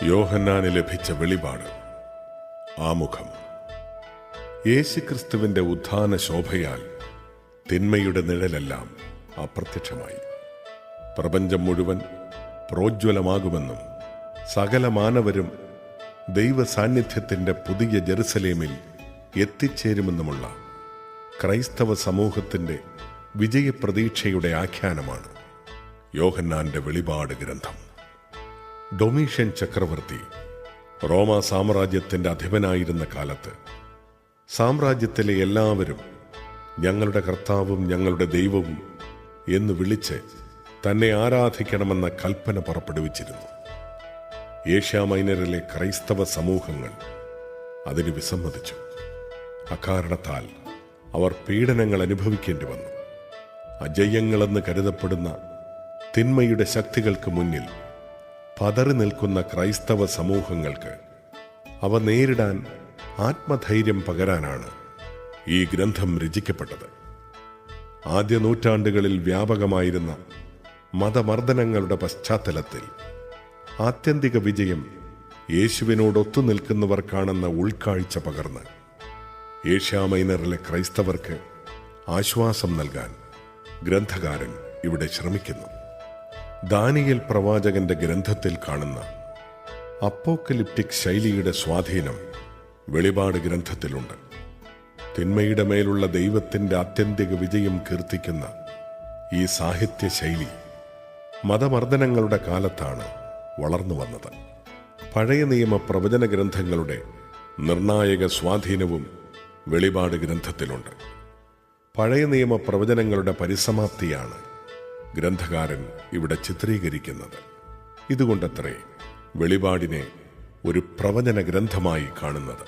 യോഹന്നാന് ലഭിച്ച വെളിപാട്. ആമുഖം. യേശുക്രിസ്തുവിന്റെ ഉത്ഥാന ശോഭയാൽ തിന്മയുടെ നിഴലെല്ലാം അപ്രത്യക്ഷമായി. പ്രപഞ്ചം മുഴുവൻ പ്രോജ്വലമാകുമെന്നും സകല മാനവരും ദൈവ സാന്നിധ്യത്തിന്റെ പുതിയ ജെറുസലേമിൽ എത്തിച്ചേരുമെന്നുമുള്ള ക്രൈസ്തവ സമൂഹത്തിന്റെ വിജയപ്രതീക്ഷയുടെ ആഖ്യാനമാണ് യോഹന്നാന്റെ വെളിപാട് ഗ്രന്ഥം. ഡൊമീഷ്യൻ ചക്രവർത്തി റോമാ സാമ്രാജ്യത്തിന്റെ അധിപനായിരുന്ന കാലത്ത് സാമ്രാജ്യത്തിലെ എല്ലാവരും ഞങ്ങളുടെ കർത്താവും ഞങ്ങളുടെ ദൈവവും എന്ന് വിളിച്ച് തന്നെ ആരാധിക്കണമെന്ന കൽപ്പന പുറപ്പെടുവിച്ചിരുന്നു. ഏഷ്യ മൈനറിലെ ക്രൈസ്തവ സമൂഹങ്ങൾ അതിന് വിസമ്മതിച്ചു. അക്കാരണത്താൽ അവർ പീഡനങ്ങൾ അനുഭവിക്കേണ്ടി വന്നു. അജയ്യങ്ങളെന്ന് കരുതപ്പെടുന്ന തിന്മയുടെ ശക്തികൾക്ക് മുന്നിൽ പതറി നിൽക്കുന്ന ക്രൈസ്തവ സമൂഹങ്ങൾക്ക് അവ നേരിടാൻ ആത്മധൈര്യം പകരാനാണ് ഈ ഗ്രന്ഥം രചിക്കപ്പെട്ടത്. ആദ്യ നൂറ്റാണ്ടുകളിൽ വ്യാപകമായിരുന്ന മതമർദ്ദനങ്ങളുടെ പശ്ചാത്തലത്തിൽ ആത്യന്തിക വിജയം യേശുവിനോടൊത്തു നിൽക്കുന്നവർക്കാണെന്ന ഉൾക്കാഴ്ച പകർന്ന് ഏഷ്യ മൈനറിലെ ക്രൈസ്തവർക്ക് ആശ്വാസം നൽകാൻ ഗ്രന്ഥകാരൻ ഇവിടെ ശ്രമിക്കുന്നു. ദാനിയേൽ പ്രവാചകന്റെ ഗ്രന്ഥത്തിൽ കാണുന്ന അപ്പോക്കലിപ്റ്റിക് ശൈലിയുടെ സ്വാധീനം വെളിപാട് ഗ്രന്ഥത്തിലുണ്ട്. തിന്മയുടെ മേലുള്ള ദൈവത്തിന്റെ ആത്യന്തിക വിജയം കീർത്തിക്കുന്ന ഈ സാഹിത്യ ശൈലി മതമർദ്ദനങ്ങളുടെ കാലത്താണ് വളർന്നു വന്നത്. പഴയ നിയമ പ്രവചന ഗ്രന്ഥങ്ങളുടെ നിർണായക സ്വാധീനവും വെളിപാട് ഗ്രന്ഥത്തിലുണ്ട്. പഴയ നിയമ പ്രവചനങ്ങളുടെ പരിസമാപ്തിയാണ് ഗ്രന്ഥകാരൻ ഇവിടെ ചിത്രീകരിക്കുന്നത്. ഇതുകൊണ്ടത്രേ വെളിപാടിനെ ഒരു പ്രവചന ഗ്രന്ഥമായി കാണുന്നത്.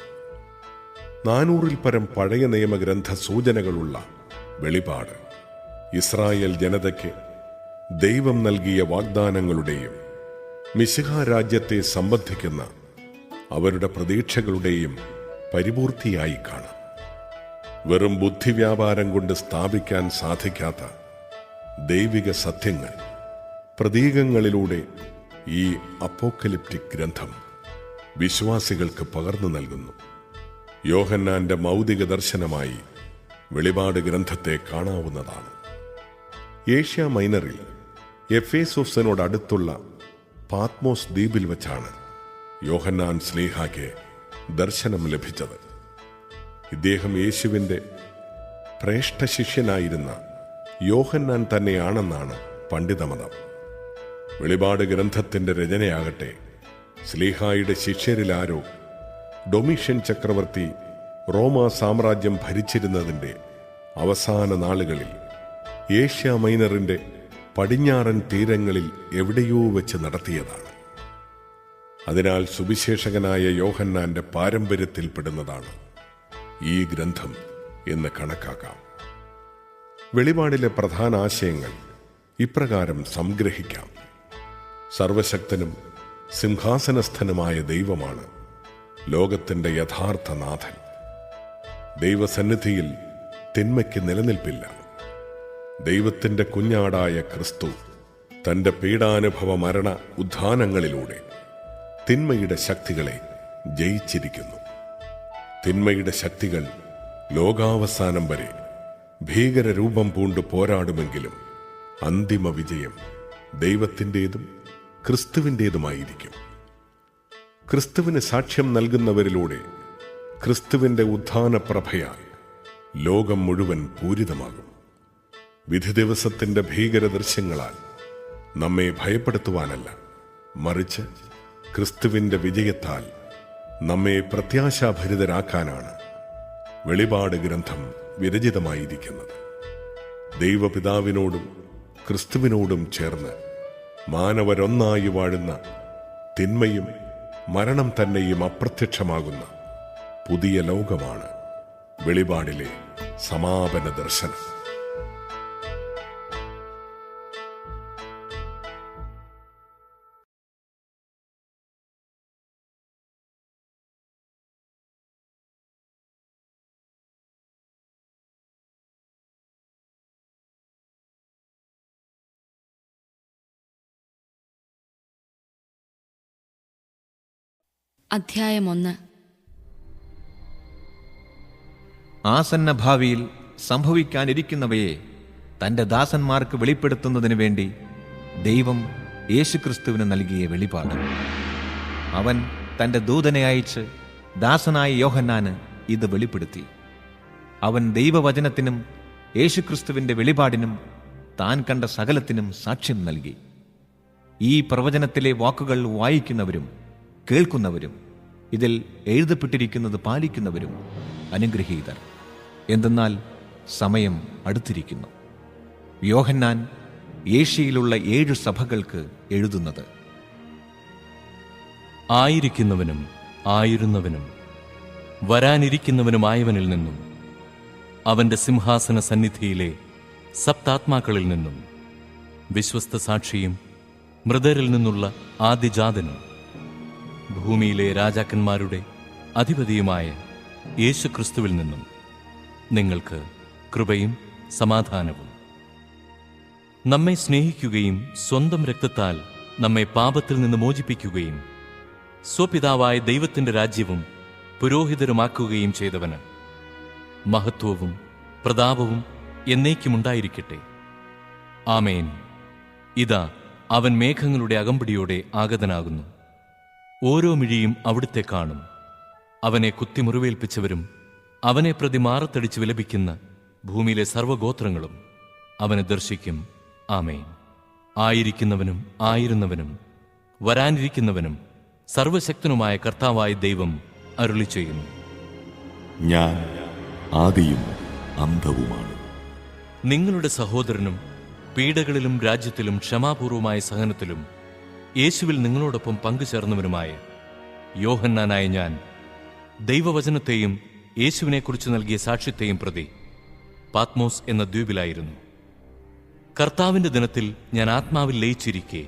400-ൽ പരം പഴയ നിയമഗ്രന്ഥ സൂചനകളുള്ള വെളിപാട് ഇസ്രായേൽ ജനതയ്ക്ക് ദൈവം നൽകിയ വാഗ്ദാനങ്ങളുടെയും മിശിഹാ രാജ്യത്തെ സംബന്ധിക്കുന്ന അവരുടെ പ്രതീക്ഷകളുടെയും പരിപൂർത്തിയായി കാണാം. വെറും ബുദ്ധിവ്യാപാരം കൊണ്ട് സ്ഥാപിക്കാൻ സാധിക്കാത്ത ദൈവിക സത്യങ്ങൾ പ്രതീകങ്ങളിലൂടെ ഈ അപ്പോക്കലിപ്റ്റിക് ഗ്രന്ഥം വിശ്വാസികൾക്ക് പകർന്നു നൽകുന്നു. യോഹന്നാന്റെ മൗതിക ദർശനമായി വെളിപാട് ഗ്രന്ഥത്തെ കാണാവുന്നതാണ്. ഏഷ്യ മൈനറിൽ എഫേസോസിനോടടുത്തുള്ള പാത്മോസ് ദ്വീപിൽ വച്ചാണ് യോഹന്നാൻ ശ്ലീഹായ്ക്ക് ദർശനം ലഭിച്ചത്. ഇദ്ദേഹം യേശുവിന്റെ ശ്രേഷ്ഠ ശിഷ്യനായിരുന്ന യോഹന്നാൻ തന്നെയാണെന്നാണ് പണ്ഡിതമതം. വെളിപാട് ഗ്രന്ഥത്തിന്റെ രചനയാകട്ടെ ശ്ലീഹായുടെ ശിഷ്യരിലാരോ ഡൊമീഷ്യൻ ചക്രവർത്തി റോമാ സാമ്രാജ്യം ഭരിച്ചിരുന്നതിന്റെ അവസാന നാളുകളിൽ ഏഷ്യ മൈനറിന്റെ പടിഞ്ഞാറൻ തീരങ്ങളിൽ എവിടെയോ വെച്ച് നടത്തിയതാണ്. അതിനാൽ സുവിശേഷകനായ യോഹന്നാന്റെ പാരമ്പര്യത്തിൽപ്പെടുന്നതാണ് ഈ ഗ്രന്ഥം എന്ന് കണക്കാക്കാം. വെളിപാടിലെ പ്രധാന ആശയങ്ങൾ ഇപ്രകാരം സംഗ്രഹിക്കാം. സർവശക്തനും സിംഹാസനസ്ഥനുമായ ദൈവമാണ് ലോകത്തിന്റെ യഥാർത്ഥ നാഥൻ. ദൈവസന്നിധിയിൽ തിന്മയ്ക്ക് നിലനിൽപ്പില്ല. ദൈവത്തിന്റെ കുഞ്ഞാടായ ക്രിസ്തു തന്റെ പീഡാനുഭവ മരണ ഉത്ഥാനങ്ങളിലൂടെ തിന്മയുടെ ശക്തികളെ ജയിച്ചിരിക്കുന്നു. തിന്മയുടെ ശക്തികൾ ലോകാവസാനം വരെ ഭീകരരൂപം പൂണ്ട് പോരാടുമെങ്കിലും അന്തിമ വിജയം ദൈവത്തിൻ്റെതും ക്രിസ്തുവിൻ്റെതുമായിരിക്കും. ക്രിസ്തുവിന് സാക്ഷ്യം നൽകുന്നവരിലൂടെ ക്രിസ്തുവിന്റെ ഉത്ഥാന പ്രഭയാൽ ലോകം മുഴുവൻ പൂരിതമാകും. വിധി ദിവസത്തിന്റെ ഭീകര ദൃശ്യങ്ങളാൽ നമ്മെ ഭയപ്പെടുത്തുവാനല്ല, മറിച്ച് ക്രിസ്തുവിന്റെ വിജയത്താൽ നമ്മെ പ്രത്യാശാഭരിതരാക്കാനാണ് വെളിപാട് ഗ്രന്ഥം വിരചിതമായിരിക്കുന്നത്. ദൈവപിതാവിനോടും ക്രിസ്തുവിനോടും ചേർന്ന് മാനവരൊന്നായി വാഴുന്ന തിന്മയും മരണം തന്നെയും അപ്രത്യക്ഷമാകുന്ന പുതിയ ലോകമാണ് വെളിപാടിലെ സമാപന ദർശനം. അധ്യായം 1. ആസന്ന ഭാവിയിൽ സംഭവിക്കാനിരിക്കുന്നവയെ തന്റെ ദാസന്മാർക്ക് വെളിപ്പെടുത്തുന്നതിനു വേണ്ടി ദൈവം യേശുക്രിസ്തുവിന് നൽകിയ വെളിപാട്. അവൻ തന്റെ ദൂതനെ അയച്ച് ദാസനായ യോഹന്നാന് ഇത് വെളിപ്പെടുത്തി. അവൻ ദൈവവചനത്തിനും യേശുക്രിസ്തുവിന്റെ വെളിപാടിനും താൻ കണ്ട സകലത്തിനും സാക്ഷ്യം നൽകി. ഈ പ്രവചനത്തിലെ വാക്കുകൾ വായിക്കുന്നവരും കേൾക്കുന്നവരും ഇതിൽ എഴുതപ്പെട്ടിരിക്കുന്നത് പാലിക്കുന്നവരും അനുഗ്രഹീതർ. എന്തെന്നാൽ സമയം അടുത്തിരിക്കുന്നു. യോഹന്നാൻ ഏഷ്യയിലുള്ള 7 സഭകൾക്ക് എഴുതുന്നത്: ആയിരിക്കുന്നവനും ആയിരുന്നവനും വരാനിരിക്കുന്നവനുമായവനിൽ നിന്നും അവന്റെ സിംഹാസന സന്നിധിയിലെ സപ്താത്മാക്കളിൽ നിന്നും വിശ്വസ്ത സാക്ഷിയും മൃതരിൽ നിന്നുള്ള ആദ്യജാതനും ഭൂമിയിലെ രാജാക്കന്മാരുടെ അധിപതിയുമായ യേശുക്രിസ്തുവിൽ നിന്നും നിങ്ങൾക്ക് കൃപയും സമാധാനവും. നമ്മെ സ്നേഹിക്കുകയും സ്വന്തം രക്തത്താൽ നമ്മെ പാപത്തിൽ നിന്ന് മോചിപ്പിക്കുകയും സ്വപിതാവായ ദൈവത്തിന്റെ രാജ്യവും പുരോഹിതരുമാക്കുകയും ചെയ്തവന് മഹത്വവും പ്രതാപവും എന്നേക്കുമുണ്ടായിരിക്കട്ടെ. ആമേൻ. ഇതാ അവൻ മേഘങ്ങളുടെ അകമ്പടിയോടെ ആഗതനാകുന്നു. ഓരോ മിഴിയും അവിടുത്തെ കാണും. അവനെ കുത്തിമുറിവേൽപ്പിച്ചവരും അവനെ പ്രതി മാറത്തടിച്ച് വിലപിക്കുന്ന ഭൂമിയിലെ സർവ്വഗോത്രങ്ങളും അവനെ ദർശിക്കും. ആമേൻ. ആയിരിക്കുന്നവനും ആയിരുന്നവനും വരാനിരിക്കുന്നവനും സർവശക്തനുമായ കർത്താവായ ദൈവം അരുളി ചെയ്യുന്നു: ഞാൻ ആദിയും അന്തവുമാണ്. നിങ്ങളുടെ സഹോദരനും പീഡകളിലും രാജ്യത്തിലും ക്ഷമാപൂർവമായ സഹനത്തിലും യേശുവിൽ നിങ്ങളോടൊപ്പം പങ്കുചേർന്നവനുമായ യോഹന്നാനായ ഞാൻ ദൈവവചനത്തെയും യേശുവിനെക്കുറിച്ച് നൽകിയ സാക്ഷ്യത്തെയും പ്രതി പാത്മോസ് എന്ന ദ്വീപിലായിരുന്നു. കർത്താവിന്റെ ദിനത്തിൽ ഞാൻ ആത്മാവിൽ ലയിച്ചിരിക്കെ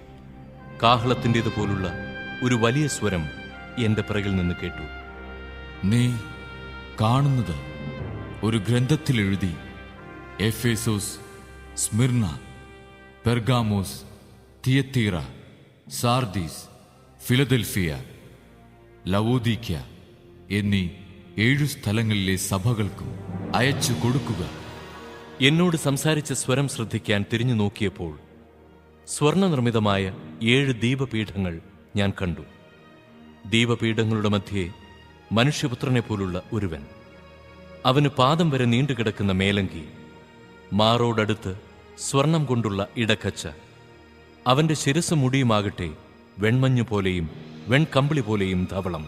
കാഹളത്തിൻ്റേതുപോലുള്ള ഒരു വലിയ സ്വരം എന്റെ പിറകിൽ നിന്ന് കേട്ടു: നീ കാണുന്നത് ഒരു ഗ്രന്ഥത്തിൽ എഴുതി എഫേസോസ്, സ്മിർന, പെർഗാമോസ്, തിയത്തീറ, സാർദീസ്, ഫിലദൽഫിയ, ലവോദീക്യ എന്നീ 7 സ്ഥലങ്ങളിലെ സഭകൾക്കും അയച്ചു കൊടുക്കുക. എന്നോട് സംസാരിച്ച സ്വരം ശ്രദ്ധിക്കാൻ തിരിഞ്ഞു നോക്കിയപ്പോൾ സ്വർണനിർമ്മിതമായ 7 ദീപപീഠങ്ങൾ ഞാൻ കണ്ടു. ദീപപീഠങ്ങളുടെ മധ്യേ മനുഷ്യപുത്രനെ പോലുള്ള ഒരുവൻ. അവന് പാദം വരെ നീണ്ടുകിടക്കുന്ന മേലങ്കി, മാറോടടുത്ത് സ്വർണം കൊണ്ടുള്ള ഇടക്കച്ച. അവന്റെ ശിരസ് മുടിയുമാകട്ടെ വെൺമഞ്ഞു പോലെയും വെൺകമ്പിളി പോലെയും ധവളം.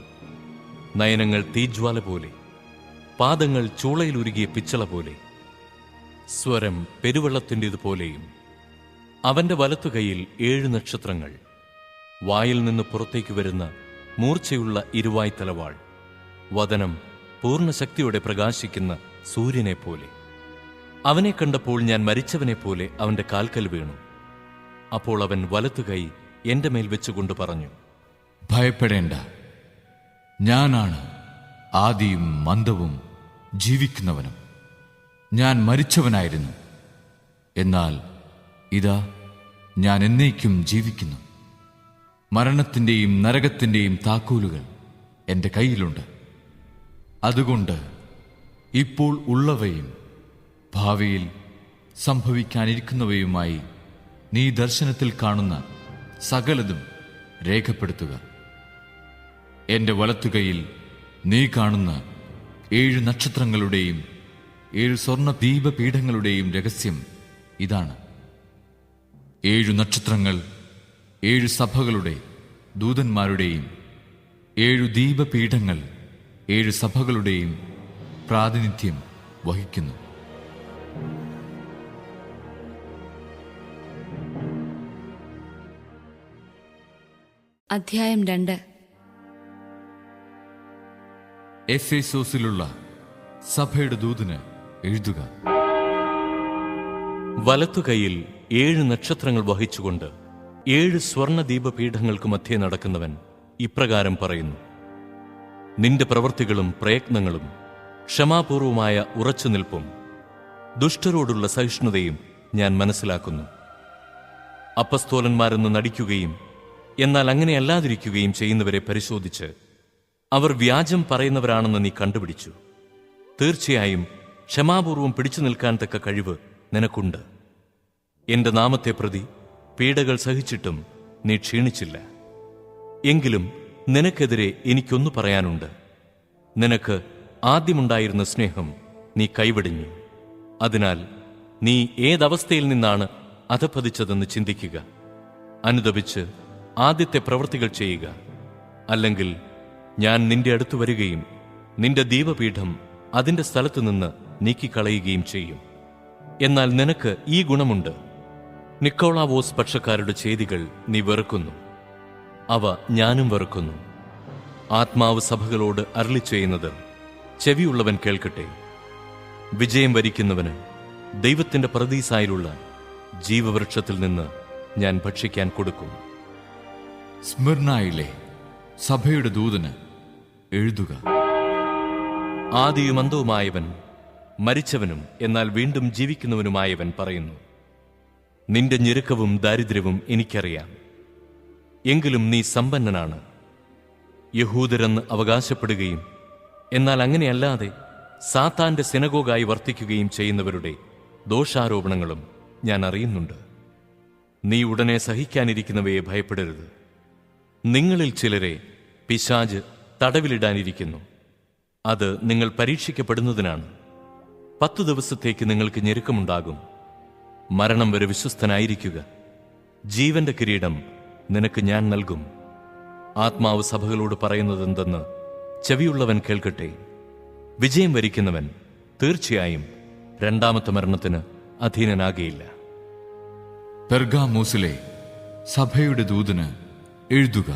നയനങ്ങൾ തീജ്വാല പോലെ, പാദങ്ങൾ ചൂളയിലുരുകിയ പിച്ചള പോലെ, സ്വരം പെരുവെള്ളത്തിൻ്റെതുപോലെയും. അവന്റെ വലത്തുകൈയിൽ 7 നക്ഷത്രങ്ങൾ, വായിൽ നിന്ന് പുറത്തേക്ക് വരുന്ന മൂർച്ചയുള്ള ഇരുവായ് തലവാൾ, വദനം പൂർണ്ണശക്തിയോടെ പ്രകാശിക്കുന്ന സൂര്യനെപ്പോലെ. അവനെ കണ്ടപ്പോൾ ഞാൻ മരിച്ചവനെപ്പോലെ അവന്റെ കാൽക്കൽ വീണു. അപ്പോൾ അവൻ വലത്തുകൈ എന്റെ മേൽ വെച്ചുകൊണ്ട് പറഞ്ഞു: ഭയപ്പെടേണ്ട, ഞാനാണ് ആദിയും അന്തവും ജീവിക്കുന്നവനും. ഞാൻ മരിച്ചവനായിരുന്നു, എന്നാൽ ഇതാ ഞാൻ എന്നേക്കും ജീവിക്കുന്നു. മരണത്തിൻ്റെയും നരകത്തിൻ്റെയും താക്കോലുകൾ എൻ്റെ കയ്യിലുണ്ട്. അതുകൊണ്ട് ഇപ്പോൾ ഉള്ളവയും ഭാവിയിൽ സംഭവിക്കാനിരിക്കുന്നവയുമായി നീ ദർശനത്തിൽ കാണുന്ന സകലതും രേഖപ്പെടുത്തുക. എൻ്റെ വലത്തുകൈയിൽ നീ കാണുന്ന 7 നക്ഷത്രങ്ങളുടെയും 7 സ്വർണ്ണ ദീപപീഠങ്ങളുടെയും രഹസ്യം ഇതാണ്. 7 നക്ഷത്രങ്ങൾ 7 സഭകളുടെ ദൂതന്മാരുടെയും 7 ദീപപീഠങ്ങൾ 7 സഭകളുടെയും പ്രാതിനിധ്യം വഹിക്കുന്നു. അധ്യായം 2. എഫേസോസിലുള്ള സഭയുടെ ദൂതന് എഴുതുക: വലത്തുകൈയിൽ 7 നക്ഷത്രങ്ങൾ വഹിച്ചുകൊണ്ട് 7 സ്വർണദീപപീഠങ്ങൾക്ക് മധ്യേ നടക്കുന്നവൻ ഇപ്രകാരം പറയുന്നു: നിന്റെ പ്രവൃത്തികളും പ്രയത്നങ്ങളും ക്ഷമാപൂർവമായ ഉറച്ചുനിൽപ്പും ദുഷ്ടരോടുള്ള സഹിഷ്ണുതയും ഞാൻ മനസ്സിലാക്കുന്നു. അപ്പസ്തോലന്മാരെന്ന് നടിക്കുകയും എന്നാൽ അങ്ങനെയല്ലാതിരിക്കുകയും ചെയ്യുന്നവരെ പരിശോധിച്ച് അവർ വ്യാജം പറയുന്നവരാണെന്ന് നീ കണ്ടുപിടിച്ചു. തീർച്ചയായും ക്ഷമാപൂർവം പിടിച്ചു നിൽക്കാൻ തക്ക കഴിവ് നിനക്കുണ്ട്. എന്റെ നാമത്തെ പ്രതി പീഡകൾ സഹിച്ചിട്ടും നീ ക്ഷീണിച്ചില്ല. എങ്കിലും നിനക്കെതിരെ എനിക്കൊന്നു പറയാനുണ്ട്. നിനക്ക് ആദ്യമുണ്ടായിരുന്ന സ്നേഹം നീ കൈവെടിഞ്ഞു. അതിനാൽ നീ ഏതവസ്ഥയിൽ നിന്നാണ് അധപ്പതിച്ചതെന്ന് ചിന്തിക്കുക. അനുതപിച്ച് ആദ്യത്തെ പ്രവൃത്തികൾ ചെയ്യുക. അല്ലെങ്കിൽ ഞാൻ നിന്റെ അടുത്ത് വരികയും നിന്റെ ദീപപീഠം അതിന്റെ സ്ഥലത്തു നിന്ന് നീക്കിക്കളയുകയും ചെയ്യും. എന്നാൽ നിനക്ക് ഈ ഗുണമുണ്ട്: നിക്കോളാവോസ് പക്ഷക്കാരുടെ ചെയ്തികൾ നീ വെറുക്കുന്നു. അവ ഞാനും വെറുക്കുന്നു. ആത്മാവ് സഭകളോട് അരുളി ചെയ്യുന്നത് ചെവിയുള്ളവൻ കേൾക്കട്ടെ. വിജയം വരിക്കുന്നവന് ദൈവത്തിന്റെ പറുദീസായിലുള്ള ജീവവൃക്ഷത്തിൽ നിന്ന് ഞാൻ ഭക്ഷിക്കാൻ കൊടുക്കും. സ്മിർനായിലെ സഭയുടെ ദൂതന് എഴുതുക: ആദിയും അന്തവുമായവൻ, മരിച്ചവനും എന്നാൽ വീണ്ടും ജീവിക്കുന്നവനുമായവൻ പറയുന്നു: നിന്റെ ഞെരുക്കവും ദാരിദ്ര്യവും എനിക്കറിയാം. എങ്കിലും നീ സമ്പന്നനാണ്. യഹൂദരെന്ന് അവകാശപ്പെടുകയും എന്നാൽ അങ്ങനെയല്ലാതെ സാത്താന്റെ സിനഗോഗായി വർത്തിക്കുകയും ചെയ്യുന്നവരുടെ ദോഷാരോപണങ്ങളും ഞാൻ അറിയുന്നുണ്ട്. നീ ഉടനെ സഹിക്കാനിരിക്കുന്നവയെ ഭയപ്പെടരുത്. നിങ്ങളിൽ ചിലരെ പിശാച് തടവിലിടാനിരിക്കുന്നു. അത് നിങ്ങൾ പരീക്ഷിക്കപ്പെടുന്നതിനാണ്. 10 ദിവസത്തേക്ക് നിങ്ങൾക്ക് ഞെരുക്കമുണ്ടാകും. മരണം വരെ വിശ്വസ്തനായിരിക്കുക. ജീവന്റെ കിരീടം നിനക്ക് ഞാൻ നൽകും. ആത്മാവ് സഭകളോട് പറയുന്നതെന്തെന്ന് ചെവിയുള്ളവൻ കേൾക്കട്ടെ. വിജയം വരിക്കുന്നവൻ തീർച്ചയായും രണ്ടാമത്തെ മരണത്തിന് അധീനനാകയില്ല. പെർഗാമോസിലെ സഭയുടെ ദൂതന് എഴുതുക: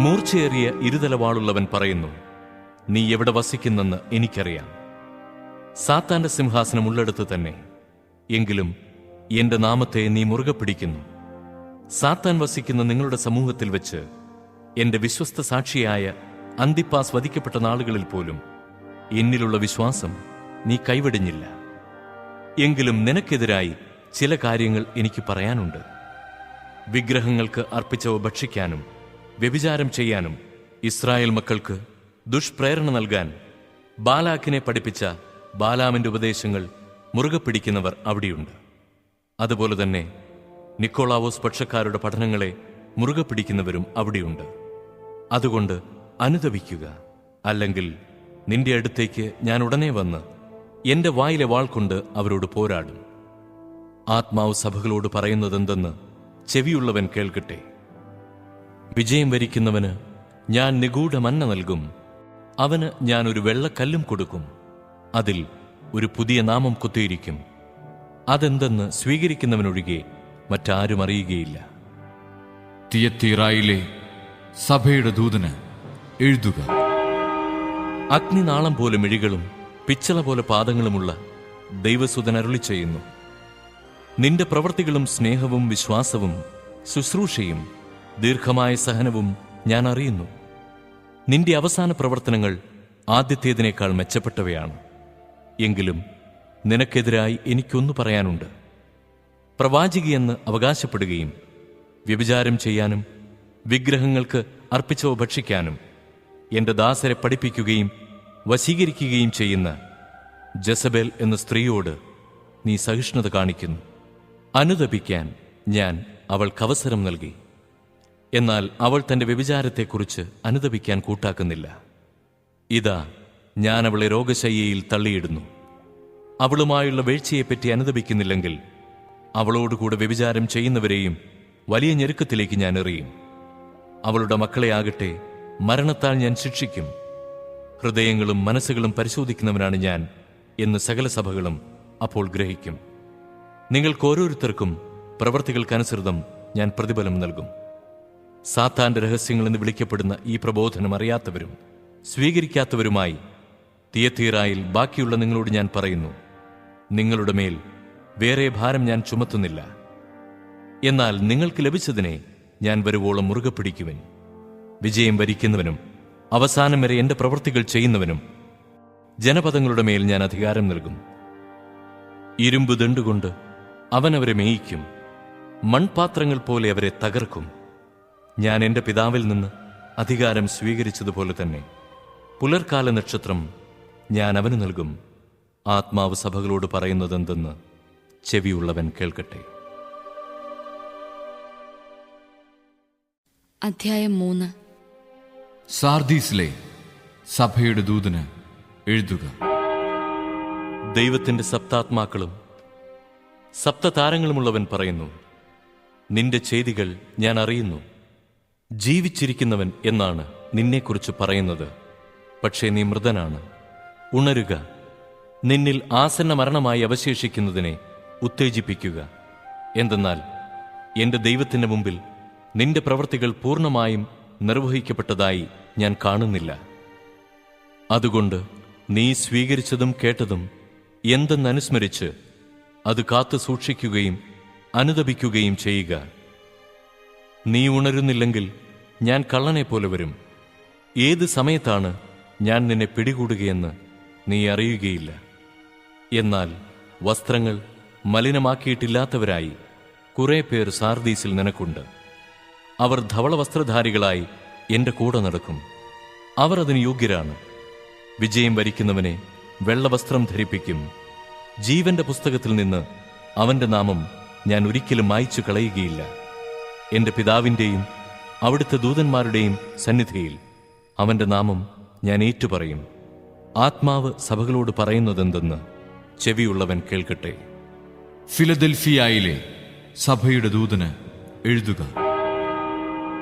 മൂർച്ചയേറിയ ഇരുതലവാളുള്ളവൻ പറയുന്നു: നീ എവിടെ വസിക്കുന്നെന്ന് എനിക്കറിയാം. സാത്താന്റെ സിംഹാസനം ഉള്ളിടത്ത് തന്നെ. എങ്കിലും എന്റെ നാമത്തെ നീ മുറുകെ പിടിക്കുന്നു. സാത്താൻ വസിക്കുന്ന നിങ്ങളുടെ സമൂഹത്തിൽ വെച്ച് എന്റെ വിശ്വസ്ത സാക്ഷിയായ അന്തിപ്പാസ് വധിക്കപ്പെട്ട നാളുകളിൽ പോലും എന്നിലുള്ള വിശ്വാസം നീ കൈവെടിഞ്ഞില്ല. എങ്കിലും നിനക്കെതിരായി ചില കാര്യങ്ങൾ എനിക്ക് പറയാനുണ്ട്. വിഗ്രഹങ്ങൾക്ക് അർപ്പിച്ചവ ഭക്ഷിക്കാനും വ്യഭിചാരം ചെയ്യാനും ഇസ്രായേൽ മക്കൾക്ക് ദുഷ്പ്രേരണ നൽകാൻ ബാലാക്കിനെ പഠിപ്പിച്ച ബാലാമിന്റെ ഉപദേശങ്ങൾ മുറുകെ പിടിക്കുന്നവർ അവിടെയുണ്ട്. അതുപോലെ തന്നെ നിക്കോളാവോസ് പക്ഷക്കാരുടെ പഠനങ്ങളെ മുറുകെ പിടിക്കുന്നവരും അവിടെയുണ്ട്. അതുകൊണ്ട് അനുതപിക്കുക. അല്ലെങ്കിൽ നിന്റെ അടുത്തേക്ക് ഞാൻ ഉടനെ വന്ന് എന്റെ വായിലെ വാൾ കൊണ്ട് അവരോട് പോരാടും. ആത്മാവ് സഭകളോട് പറയുന്നതെന്തെന്ന് ചെവിയുള്ളവൻ കേൾക്കട്ടെ. വിജയം വരിക്കുന്നവന് ഞാൻ നിഗൂഢ മന്ന നൽകും. അവന് ഞാൻ ഒരു വെള്ളക്കല്ലും കൊടുക്കും. അതിൽ ഒരു പുതിയ നാമം കുത്തിയിരിക്കും. അതെന്തെന്ന് സ്വീകരിക്കുന്നവനൊഴികെ മറ്റാരും അറിയുകയില്ല. തിയത്തീറായിലെ സഭയുടെ ദൂതന് എഴുതുക: അഗ്നിനാളം പോലെ മിഴികളും പിച്ചള പോലെ പാദങ്ങളുമുള്ള ദൈവസുതൻ അരുളി ചെയ്യുന്നു: നിന്റെ പ്രവൃത്തികളും സ്നേഹവും വിശ്വാസവും ശുശ്രൂഷയും ദീർഘമായ സഹനവും ഞാൻ അറിയുന്നു. നിന്റെ അവസാന പ്രവർത്തനങ്ങൾ ആദ്യത്തേതിനേക്കാൾ മെച്ചപ്പെട്ടവയാണ്. എങ്കിലും നിനക്കെതിരായി എനിക്കൊന്നു പറയാനുണ്ട്. പ്രവാചകിയെന്ന് അവകാശപ്പെടുകയും വ്യഭിചാരം ചെയ്യാനും വിഗ്രഹങ്ങൾക്ക് അർപ്പിച്ചവ ഭക്ഷിക്കാനും എന്റെ ദാസരെ പഠിപ്പിക്കുകയും വശീകരിക്കുകയും ചെയ്യുന്ന ജസബേൽ എന്ന സ്ത്രീയോട് നീ സഹിഷ്ണുത കാണിക്കുന്നു. അനുതപിക്കാൻ ഞാൻ അവൾക്കവസരം നൽകി. എന്നാൽ അവൾ തന്റെ വ്യഭിചാരത്തെക്കുറിച്ച് അനുതപിക്കാൻ കൂട്ടാക്കുന്നില്ല. ഇതാ, ഞാൻ അവളെ രോഗശയ്യയിൽ തള്ളിയിടുന്നു. അവളുമായുള്ള വീഴ്ചയെപ്പറ്റി അനുതപിക്കുന്നില്ലെങ്കിൽ അവളോടുകൂടെ വ്യഭിചാരം ചെയ്യുന്നവരെയും വലിയ ഞെരുക്കത്തിലേക്ക് ഞാൻ എറിയും. അവളുടെ മക്കളെയാകട്ടെ മരണത്താൽ ഞാൻ ശിക്ഷിക്കും. ഹൃദയങ്ങളും മനസ്സുകളും പരിശോധിക്കുന്നവനാണ് ഞാൻ എന്ന് സകല സഭകളും അപ്പോൾ ഗ്രഹിക്കും. നിങ്ങൾക്കോരോരുത്തർക്കും പ്രവൃത്തികൾക്കനുസൃതം ഞാൻ പ്രതിഫലം നൽകും. സാത്താന്റെ രഹസ്യങ്ങളെന്ന് വിളിക്കപ്പെടുന്ന ഈ പ്രബോധനം അറിയാത്തവരും സ്വീകരിക്കാത്തവരുമായി തിയത്തീറായിൽ ബാക്കിയുള്ള നിങ്ങളോട് ഞാൻ പറയുന്നു: നിങ്ങളുടെ മേൽ വേറെ ഭാരം ഞാൻ ചുമത്തുന്നില്ല. എന്നാൽ നിങ്ങൾക്ക് ലഭിച്ചതിനെ ഞാൻ വരുവോളം മുറുകെ പിടിക്കുവിൻ. വിജയം വരിക്കുന്നവനും അവസാനം വരെ എന്റെ പ്രവൃത്തികൾ ചെയ്യുന്നവനും ജനപദങ്ങളുടെ മേൽ ഞാൻ അധികാരം നൽകും. ഇരുമ്പ് ദണ്ടുകൊണ്ട് അവനവരെ മേയിക്കും. മൺപാത്രങ്ങൾ പോലെ അവരെ തകർക്കും. ഞാൻ എന്റെ പിതാവിൽ നിന്ന് അധികാരം സ്വീകരിച്ചതുപോലെ തന്നെ പുലർക്കാല നക്ഷത്രം ഞാൻ അവന് നൽകും. ആത്മാവ് സഭകളോട് പറയുന്നതെന്തെന്ന് ചെവിയുള്ളവൻ കേൾക്കട്ടെ. അധ്യായം 3. സാർദീസിലെ സഭയുടെ ദൂതന് എഴുതുക. ദൈവത്തിന്റെ സപ്താത്മാക്കളും സപ്തതാരങ്ങളുമുള്ളവൻ പറയുന്നു, നിന്റെ ചെയ്തികൾ ഞാൻ അറിയുന്നു. ജീവിച്ചിരിക്കുന്നവൻ എന്നാണ് നിന്നെക്കുറിച്ച് പറയുന്നത്, പക്ഷേ നീ മൃതനാണ്. ഉണരുക, നിന്നിൽ ആസന്ന മരണമായി അവശേഷിക്കുന്നതിനെ ഉത്തേജിപ്പിക്കുക. എന്തെന്നാൽ എന്റെ ദൈവത്തിന്റെ മുമ്പിൽ നിന്റെ പ്രവൃത്തികൾ പൂർണ്ണമായും നിർവഹിക്കപ്പെട്ടതായി ഞാൻ കാണുന്നില്ല. അതുകൊണ്ട് നീ സ്വീകരിച്ചതും കേട്ടതും എന്തെന്നനുസ്മരിച്ച് അത് കാത്തു സൂക്ഷിക്കുകയും അനുതപിക്കുകയും ചെയ്യുക. നീ ഉണരുന്നില്ലെങ്കിൽ ഞാൻ കള്ളനെപ്പോലെ വരും. ഏത് സമയത്താണ് ഞാൻ നിന്നെ പിടികൂടുകയെന്ന് നീ അറിയുകയില്ല. എന്നാൽ വസ്ത്രങ്ങൾ മലിനമാക്കിയിട്ടില്ലാത്തവരായി കുറെ പേർ സാർദീസിൽ നിനക്കുണ്ട്. അവർ ധവളവസ്ത്രധാരികളായി എന്റെ കൂടെ നടക്കും. അവർ അതിന് യോഗ്യരാണ്. വിജയം വരിക്കുന്നവനെ വെള്ളവസ്ത്രം ധരിപ്പിക്കും. ജീവന്റെ പുസ്തകത്തിൽ നിന്ന് അവന്റെ നാമം ഞാൻ ഒരിക്കലും മായ്ച്ചു കളയുകയില്ല. എന്റെ പിതാവിൻ്റെയും അവിടുത്തെ ദൂതന്മാരുടെയും സന്നിധിയിൽ അവന്റെ നാമം ഞാൻ ഏറ്റുപറയും. ആത്മാവ് സഭകളോട് പറയുന്നതെന്തെന്ന് ചെവിയുള്ളവൻ കേൾക്കട്ടെ. ഫിലദൽഫിയയിലെ സഭയുടെ ദൂതന് എഴുതുക.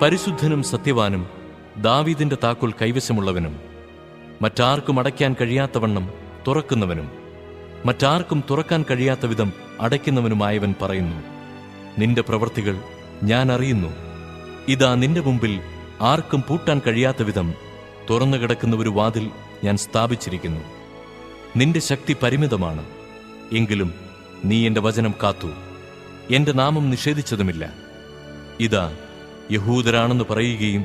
പരിശുദ്ധനും സത്യവാനും ദാവീദിന്റെ താക്കോൽ കൈവശമുള്ളവനും മറ്റാർക്കും അടയ്ക്കാൻ കഴിയാത്തവണ്ണം തുറക്കുന്നവനും മറ്റാർക്കും തുറക്കാൻ കഴിയാത്ത വിധം അടയ്ക്കുന്നവനുമായവൻ പറയുന്നു, നിന്റെ പ്രവൃത്തികൾ ഞാൻ അറിയുന്നു. ഇതാ നിന്റെ മുമ്പിൽ ആർക്കും പൂട്ടാൻ കഴിയാത്ത വിധം തുറന്നു കിടക്കുന്ന ഒരു വാതിൽ ഞാൻ സ്ഥാപിച്ചിരിക്കുന്നു. നിന്റെ ശക്തി പരിമിതമാണ്, എങ്കിലും നീ എന്റെ വചനം കാത്തു, എന്റെ നാമം നിഷേധിച്ചതുമില്ല. ഇതാ യഹൂദരാണെന്ന് പറയുകയും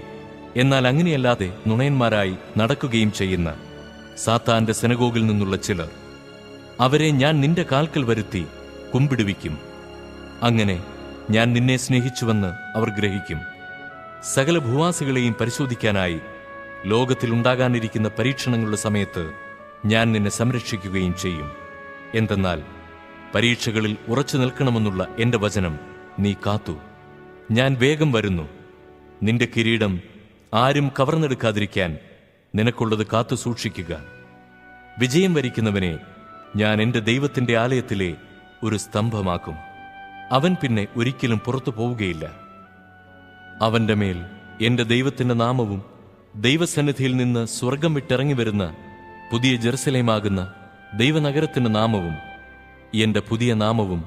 എന്നാൽ അങ്ങനെയല്ലാതെ നുണയന്മാരായി നടക്കുകയും ചെയ്യുന്ന സാത്താന്റെ സെനഗോഗിൽ നിന്നുള്ള ചിലർ, അവരെ ഞാൻ നിന്റെ കാൽക്കൽ വരുത്തി കുമ്പിടുവിക്കും. അങ്ങനെ ഞാൻ നിന്നെ സ്നേഹിച്ചുവെന്ന് അവർ ഗ്രഹിക്കും. സകല ഭൂവാസികളെയും പരിശോധിക്കാനായി ലോകത്തിലുണ്ടാകാനിരിക്കുന്ന പരീക്ഷണങ്ങളുടെ സമയത്ത് ഞാൻ നിന്നെ സംരക്ഷിക്കുകയും ചെയ്യും. എന്തെന്നാൽ പരീക്ഷകളിൽ ഉറച്ചു നിൽക്കണമെന്നുള്ള എന്റെ വചനം നീ കാത്തു. ഞാൻ വേഗം വരുന്നു. നിന്റെ കിരീടം ആരും കവർന്നെടുക്കാതിരിക്കാൻ നിനക്കുള്ളത് കാത്തു സൂക്ഷിക്കുക. വിജയം വരിക്കുന്നവനെ ഞാൻ എന്റെ ദൈവത്തിന്റെ ആലയത്തിലെ ഒരു സ്തംഭമാക്കും. അവൻ പിന്നെ ഒരിക്കലും പുറത്തു പോവുകയില്ല. അവന്റെ മേൽ എന്റെ ദൈവത്തിന്റെ നാമവും ദൈവസന്നിധിയിൽ നിന്ന് സ്വർഗം വിട്ടിറങ്ങി വരുന്ന പുതിയ ജെറുസലേമാകുന്ന ദൈവനഗരത്തിന്റെ നാമവും എന്റെ പുതിയ നാമവും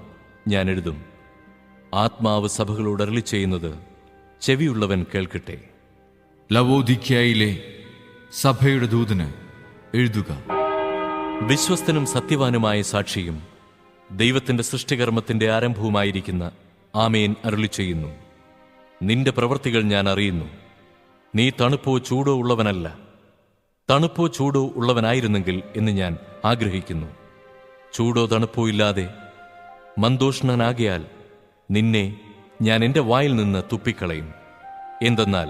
ഞാൻ എഴുതും. ആത്മാവ് സഭകളോട് അരുളി ചെയ്യുന്നത് ചെവിയുള്ളവൻ കേൾക്കട്ടെ. ലവോദിക്യയിലെ സഭയുടെ ദൂതന് എഴുതുക. വിശ്വസ്തനും സത്യവാനുമായ സാക്ഷിയും ദൈവത്തിന്റെ സൃഷ്ടികർമ്മത്തിന്റെ ആരംഭവുമായിരിക്കുന്ന ആമേൻ അരുളി ചെയ്യുന്നു, നിന്റെ പ്രവൃത്തികൾ ഞാൻ അറിയുന്നു. നീ തണുപ്പോ ചൂടോ ഉള്ളവനല്ല. തണുപ്പോ ചൂടോ ഉള്ളവനായിരുന്നെങ്കിൽ എന്ന് ഞാൻ ആഗ്രഹിക്കുന്നു. ചൂടോ തണുപ്പോ ഇല്ലാതെ മന്ദോഷ്ണനാകിയാൽ നിന്നെ ഞാൻ എന്റെ വായിൽ നിന്ന് തുപ്പിക്കളയും. എന്തെന്നാൽ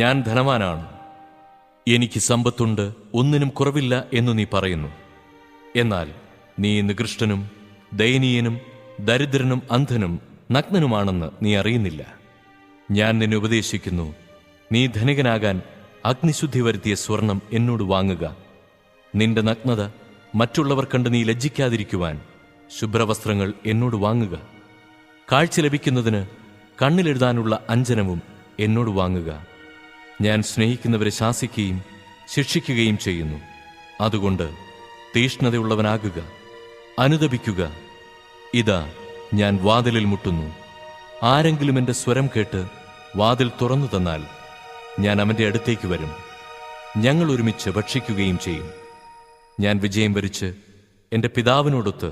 ഞാൻ ധനവാനാണ്, എനിക്ക് സമ്പത്തുണ്ട്, ഒന്നിനും കുറവില്ല എന്നു നീ പറയുന്നു. എന്നാൽ നീ നികൃഷ്ടനും ദയനീയനും ദരിദ്രനും അന്ധനും നഗ്നനുമാണെന്ന് നീ അറിയുന്നില്ല. ഞാൻ നിന്നെ ഉപദേശിക്കുന്നു, നീ ധനികനാകാൻ അഗ്നിശുദ്ധി വരുത്തിയ സ്വർണം എന്നോട് വാങ്ങുക. നിന്റെ നഗ്നത മറ്റുള്ളവർ കണ്ട് നീ ലജ്ജിക്കാതിരിക്കുവാൻ ശുഭ്രവസ്ത്രങ്ങൾ എന്നോട് വാങ്ങുക. കാഴ്ച ലഭിക്കുന്നതിന് കണ്ണിലെഴുതാനുള്ള അഞ്ജനവും എന്നോട് വാങ്ങുക. ഞാൻ സ്നേഹിക്കുന്നവരെ ശാസിക്കുകയും ശിക്ഷിക്കുകയും ചെയ്യുന്നു. അതുകൊണ്ട് തീഷ്ണതയുള്ളവനാകുക, അനുതപിക്കുക. ഇതാ ഞാൻ വാതിലിൽ മുട്ടുന്നു. ആരെങ്കിലും എൻ്റെ സ്വരം കേട്ട് വാതിൽ തുറന്നു തന്നാൽ ഞാൻ അവൻ്റെ അടുത്തേക്ക് വരും. ഞങ്ങൾ ഒരുമിച്ച് ഭക്ഷിക്കുകയും ചെയ്യും. ഞാൻ വിജയം വരിച്ച് എൻ്റെ പിതാവിനോടൊത്ത്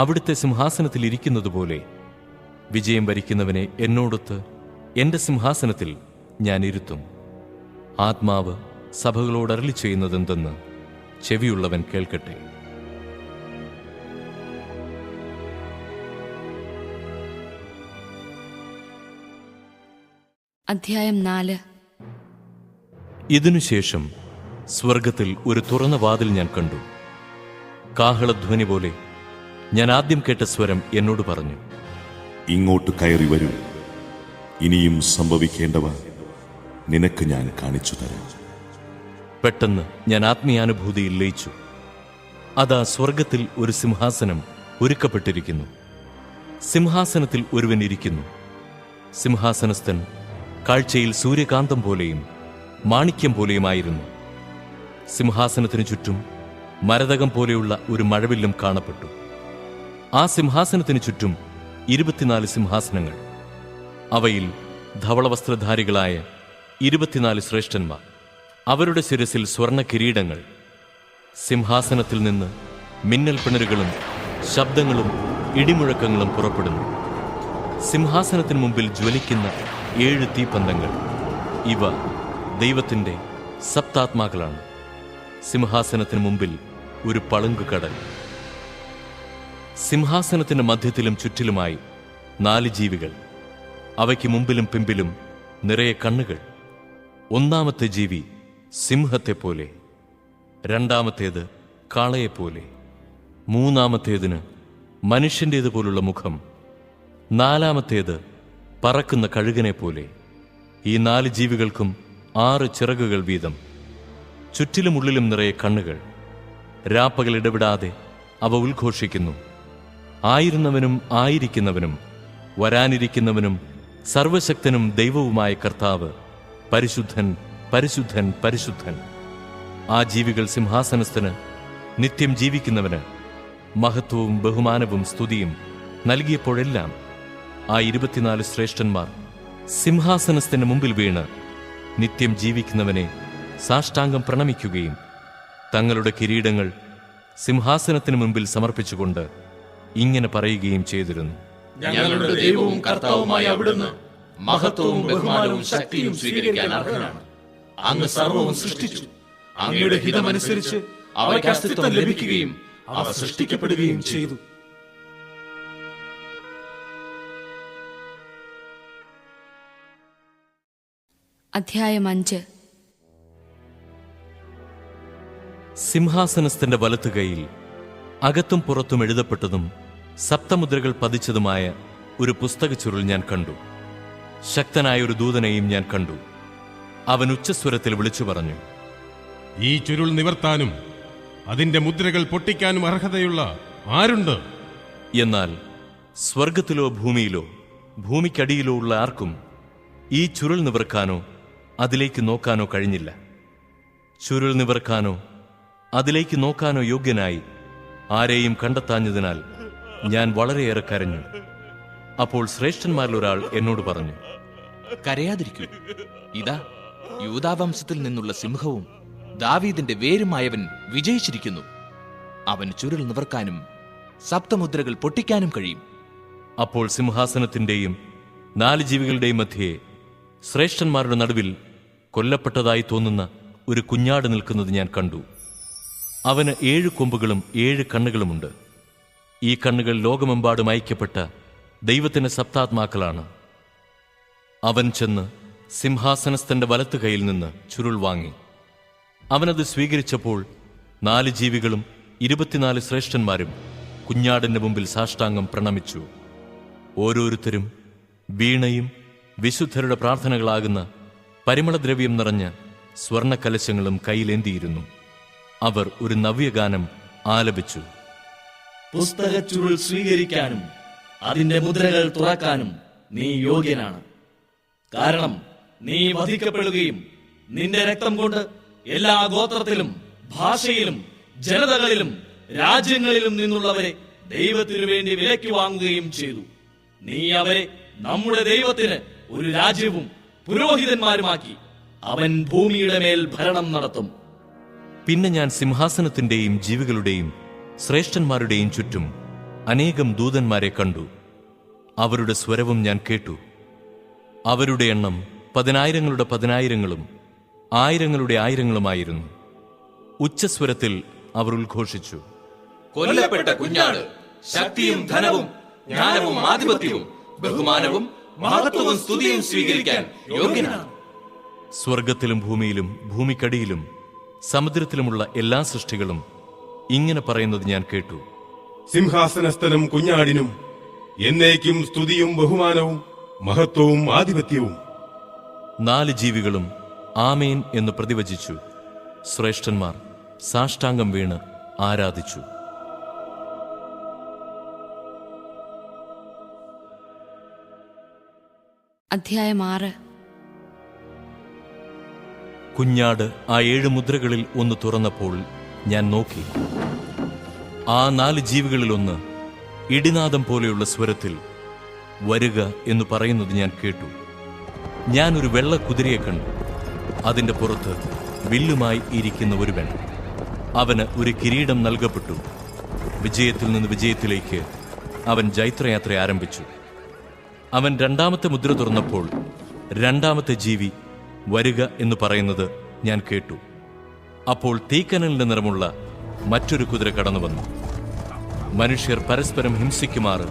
അവിടുത്തെ സിംഹാസനത്തിൽ ഇരിക്കുന്നതുപോലെ വിജയം വരിക്കുന്നവനെ എന്നോടൊത്ത് എൻ്റെ സിംഹാസനത്തിൽ ഞാൻ ഇരുത്തും. ആത്മാവ് സഭകളോട് അരുളി ചെയ്യുന്നതെന്തെന്ന് ചെവിയുള്ളവൻ കേൾക്കട്ടെ. അധ്യായം 4. ഇതിനുശേഷം സ്വർഗത്തിൽ ഒരു തുറന്ന വാതിൽ ഞാൻ കണ്ടു. കാഹളധ്വനി പോലെ ഞാൻ ആദ്യം കേട്ട സ്വരം എന്നോട് പറഞ്ഞു, ഇങ്ങോട്ട് കയറി വരൂ. ഇനിയും സംഭവിക്കേണ്ടവ നിനക്ക് ഞാൻ കാണിച്ചു തരാം. പെട്ടെന്ന് ഞാൻ ആത്മീയാനുഭൂതിയിൽ ലയിച്ചു. അതാ സ്വർഗത്തിൽ ഒരു സിംഹാസനം ഒരുക്കപ്പെട്ടിരിക്കുന്നു. സിംഹാസനത്തിൽ ഒരുവൻ ഇരിക്കുന്നു. സിംഹാസനസ്ഥൻ കാഴ്ചയിൽ സൂര്യകാന്തം പോലെയും മാണിക്യം പോലെയുമായിരുന്നു. സിംഹാസനത്തിനു ചുറ്റും മരതകം പോലെയുള്ള ഒരു മഴവില്ലും കാണപ്പെട്ടു. ആ സിംഹാസനത്തിനു ചുറ്റും 24 സിംഹാസനങ്ങൾ. അവയിൽ ധവളവസ്ത്രധാരികളായ 24 ശ്രേഷ്ഠന്മാർ. അവരുടെ ശിരസിൽ സ്വർണ്ണ കിരീടങ്ങൾ. സിംഹാസനത്തിൽ നിന്ന് മിന്നൽ പിണരുകളും ശബ്ദങ്ങളും ഇടിമുഴക്കങ്ങളും പുറപ്പെടുന്നു. സിംഹാസനത്തിന് മുമ്പിൽ ജ്വലിക്കുന്ന 7 തീപ്പന്തങ്ങൾ. ഇവ ദൈവത്തിൻ്റെ സപ്താത്മാക്കളാണ്. സിംഹാസനത്തിന് മുമ്പിൽ ഒരു പളുങ്കുകടൽ. സിംഹാസനത്തിന്റെ മധ്യത്തിലും ചുറ്റിലുമായി 4 ജീവികൾ. അവയ്ക്ക് മുമ്പിലും പിമ്പിലും നിറയെ കണ്ണുകൾ. ഒന്നാമത്തെ ജീവി സിംഹത്തെപ്പോലെ, രണ്ടാമത്തേത് കാളയെപ്പോലെ, മൂന്നാമത്തേതിന് മനുഷ്യൻ്റേതുപോലുള്ള മുഖം, നാലാമത്തേത് പറക്കുന്ന കഴുകനെ പോലെ. ഈ 4 ജീവികൾക്കും 6 ചിറകുകൾ വീതം. ചുറ്റിലും ഉള്ളിലും നിറയെ കണ്ണുകൾ. രാപ്പകൽ ഇടപെടാതെ അവ ഉദ്ഘോഷിക്കുന്നു, ആയിരുന്നവനും ആയിരിക്കുന്നവനും വരാനിരിക്കുന്നവനും സർവശക്തനും ദൈവവുമായ കർത്താവ് പരിശുദ്ധൻ, പരിശുദ്ധൻ, പരിശുദ്ധൻ. ആ ജീവികൾ സിംഹാസനസ്ഥന് നിത്യം ജീവിക്കുന്നവന് മഹത്വവും ബഹുമാനവും സ്തുതിയും നൽകിയപ്പോഴെല്ലാം ആ 24 ശ്രേഷ്ഠന്മാർ സിംഹാസനസ്ഥന് മുമ്പിൽ വീണ് നിത്യം ജീവിക്കുന്നവനെ സാഷ്ടാംഗം പ്രണമിക്കുകയും തങ്ങളുടെ കിരീടങ്ങൾ സിംഹാസനത്തിന് മുമ്പിൽ സമർപ്പിച്ചുകൊണ്ട് ഇങ്ങനെ പറയുകയും ചെയ്തിരുന്നു: ഞങ്ങളുടെ ദൈവവും കർത്താവുമായ അവിടുന്ന് മഹത്വവും ബഹുമാനവും ശക്തിയും സ്വീകരിക്കാൻ അർഹനാണ്. അങ്ങ് സർവവും സൃഷ്ടിച്ചു. അങ്ങയുടെ ഹിതമനുസരിച്ച് അവയ്ക്ക് അസ്തിത്വം ലഭിക്കുകയും അവ സൃഷ്ടിക്കപ്പെടുകയും ചെയ്തു. അധ്യായം 5. സിംഹാസനസ്ഥന്റെ വലത്തു കൈയിൽ അകത്തും പുറത്തും എഴുതപ്പെട്ടതും സപ്തമുദ്രകൾ പതിച്ചതുമായ ഒരു പുസ്തക ചുരുൾ ഞാൻ കണ്ടു. ശക്തനായ ഒരു ദൂതനെയും ഞാൻ കണ്ടു. അവൻ ഉച്ചസ്വരത്തിൽ വിളിച്ചു പറഞ്ഞു: ഈ ചുരുൾ നിവർത്താനും അതിന്റെ മുദ്രകൾ പൊട്ടിക്കാനും അർഹതയുള്ള ആരുണ്ട്? എന്നാൽ സ്വർഗത്തിലോ ഭൂമിയിലോ ഭൂമിക്കടിയിലോ ഉള്ള ആർക്കും ഈ ചുരുൾ നിവർക്കാനോ അതിലേക്ക് നോക്കാനോ കഴിഞ്ഞില്ല. ചുരുൾ നിവർക്കാനോ അതിലേക്ക് നോക്കാനോ യോഗ്യനായി ആരെയും കണ്ടെത്താഞ്ഞതിനാൽ ഞാൻ വളരെയേറെ കരഞ്ഞു. അപ്പോൾ ശ്രേഷ്ഠന്മാരിൽ ഒരാൾ എന്നോട് പറഞ്ഞു: കരയാതിരിക്കൂ. ഇതാ, യൂദാവംശത്തിൽ നിന്നുള്ള സിംഹവും ദാവീദിന്റെ വേരുമായവൻ വിജയിച്ചിരിക്കുന്നു. അവൻ ചുരുൾ നിവർക്കാനും സപ്തമുദ്രകൾ പൊട്ടിക്കാനും കഴിയും. അപ്പോൾ സിംഹാസനത്തിന്റെയും 4 ജീവികളുടെയും മധ്യേ ശ്രേഷ്ഠന്മാരുടെ നടുവിൽ കൊല്ലപ്പെട്ടതായി തോന്നുന്ന ഒരു കുഞ്ഞാട് നിൽക്കുന്നത് ഞാൻ കണ്ടു. അവന് 7 കൊമ്പുകളും 7 കണ്ണുകളുമുണ്ട്. ഈ കണ്ണുകൾ ലോകമെമ്പാടും അയക്കപ്പെട്ട ദൈവത്തിന്റെ സപ്താത്മാക്കളാണ്. അവൻ ചെന്ന് സിംഹാസനസ്ഥന്റെ വലത്തു കൈയിൽ നിന്ന് ചുരുൾ വാങ്ങി. അവനത് സ്വീകരിച്ചപ്പോൾ 4 ജീവികളും 24 ശ്രേഷ്ഠന്മാരും കുഞ്ഞാടിന്റെ മുമ്പിൽ സാഷ്ടാംഗം പ്രണമിച്ചു. ഓരോരുത്തരും വീണയും വിശുദ്ധരുടെ പ്രാർത്ഥനകളാകുന്ന പരിമളദ്രവ്യം നിറഞ്ഞ സ്വർണ്ണക്കലശങ്ങളും കയ്യിലേന്തിയിരുന്നു. അവർ ഒരു നവ്യഗാനം ആലപിച്ചു: പുസ്തക ചുരുൾ സ്വീകരിക്കാനും അതിന്റെ മുദ്രകൾ തുറക്കാനും നീ യോഗ്യനാണ്. കാരണം നീ വധിക്കപ്പെടുകയും നിന്റെ രക്തം കൊണ്ട് എല്ലാ ഗോത്രത്തിലും ഭാഷയിലും ജനതകളിലും രാജ്യങ്ങളിലും നിന്നുള്ളവരെ ദൈവത്തിനു വേണ്ടി വിലയ്ക്ക് വാങ്ങുകയും ചെയ്തു. നീ അവരെ നമ്മുടെ ദൈവത്തിന് ഒരു രാജ്യവും പുരോഹിതന്മാരുമാക്കി. അവൻ ഭൂമിയുടെ മേൽ ഭരണം നടത്തും. പിന്നെ ഞാൻ സിംഹാസനത്തിന്റെയും ജീവികളുടെയും ശ്രേഷ്ഠന്മാരുടെയും ചുറ്റും അനേകം ദൂതന്മാരെ കണ്ടു. അവരുടെ സ്വരവും ഞാൻ കേട്ടു. അവരുടെ എണ്ണം 10,000-ങ്ങളുടെ 10,000-ങ്ങളും 1000-ങ്ങളുടെ 1000-ങ്ങളുമായിരുന്നു. ഉച്ചസ്വരത്തിൽ അവർ ഉദ്ഘോഷിച്ചു: കൊല്ലപ്പെട്ട കുഞ്ഞാട് ശക്തിയും ധനവും ജ്ഞാനവും ആധിപത്യവും ബഹുമാനവും മഹത്വവും സ്തുതിയും സ്വീകരിക്കാൻ യോഗ്യനാണ്. സ്വർഗത്തിലും ഭൂമിയിലും ഭൂമിക്കടിയിലും സമുദ്രത്തിലുമുള്ള എല്ലാ സൃഷ്ടികളും ഇങ്ങനെ പറയുന്നത് ഞാൻ കേട്ടു. സിംഹാസനസ്ഥനും കുഞ്ഞാടിനും എന്നേക്കും സ്തുതിയും ബഹുമാനവും മഹത്വവും ആധിപത്യവും. 4 ജീവികളും ആമേൻ എന്ന് പ്രതിവചിച്ചു. ശ്രേഷ്ഠന്മാർ സാഷ്ടാംഗം വീണ് ആരാധിച്ചു. അധ്യായം 6. കുഞ്ഞാട് ആ 7 മുദ്രകളിൽ ഒന്ന് തുറന്നപ്പോൾ ഞാൻ നോക്കി. ആ 4 ജീവികളിലൊന്ന് ഇടിനാദം പോലെയുള്ള സ്വരത്തിൽ വരുക എന്ന് പറയുന്നത് ഞാൻ കേട്ടു. ഞാൻ ഒരു വെള്ള കുതിരയെ കണ്ടു. അതിന്റെ പുറത്ത് വില്ലുമായി ഇരിക്കുന്ന ഒരുവൻ. അവന് ഒരു കിരീടം നൽകപ്പെട്ടു. വിജയത്തിൽ നിന്ന് വിജയത്തിലേക്ക് അവൻ ജൈത്രയാത്ര ആരംഭിച്ചു. അവൻ 2ാമത്തെ മുദ്ര തുറന്നപ്പോൾ 2ാമത്തെ ജീവി വരുക എന്ന് പറയുന്നത് ഞാൻ കേട്ടു. അപ്പോൾ തീക്കനലിന്റെ നിറമുള്ള മറ്റൊരു കുതിര കടന്നു വന്നു. മനുഷ്യർ പരസ്പരം ഹിംസിക്കുമാറ്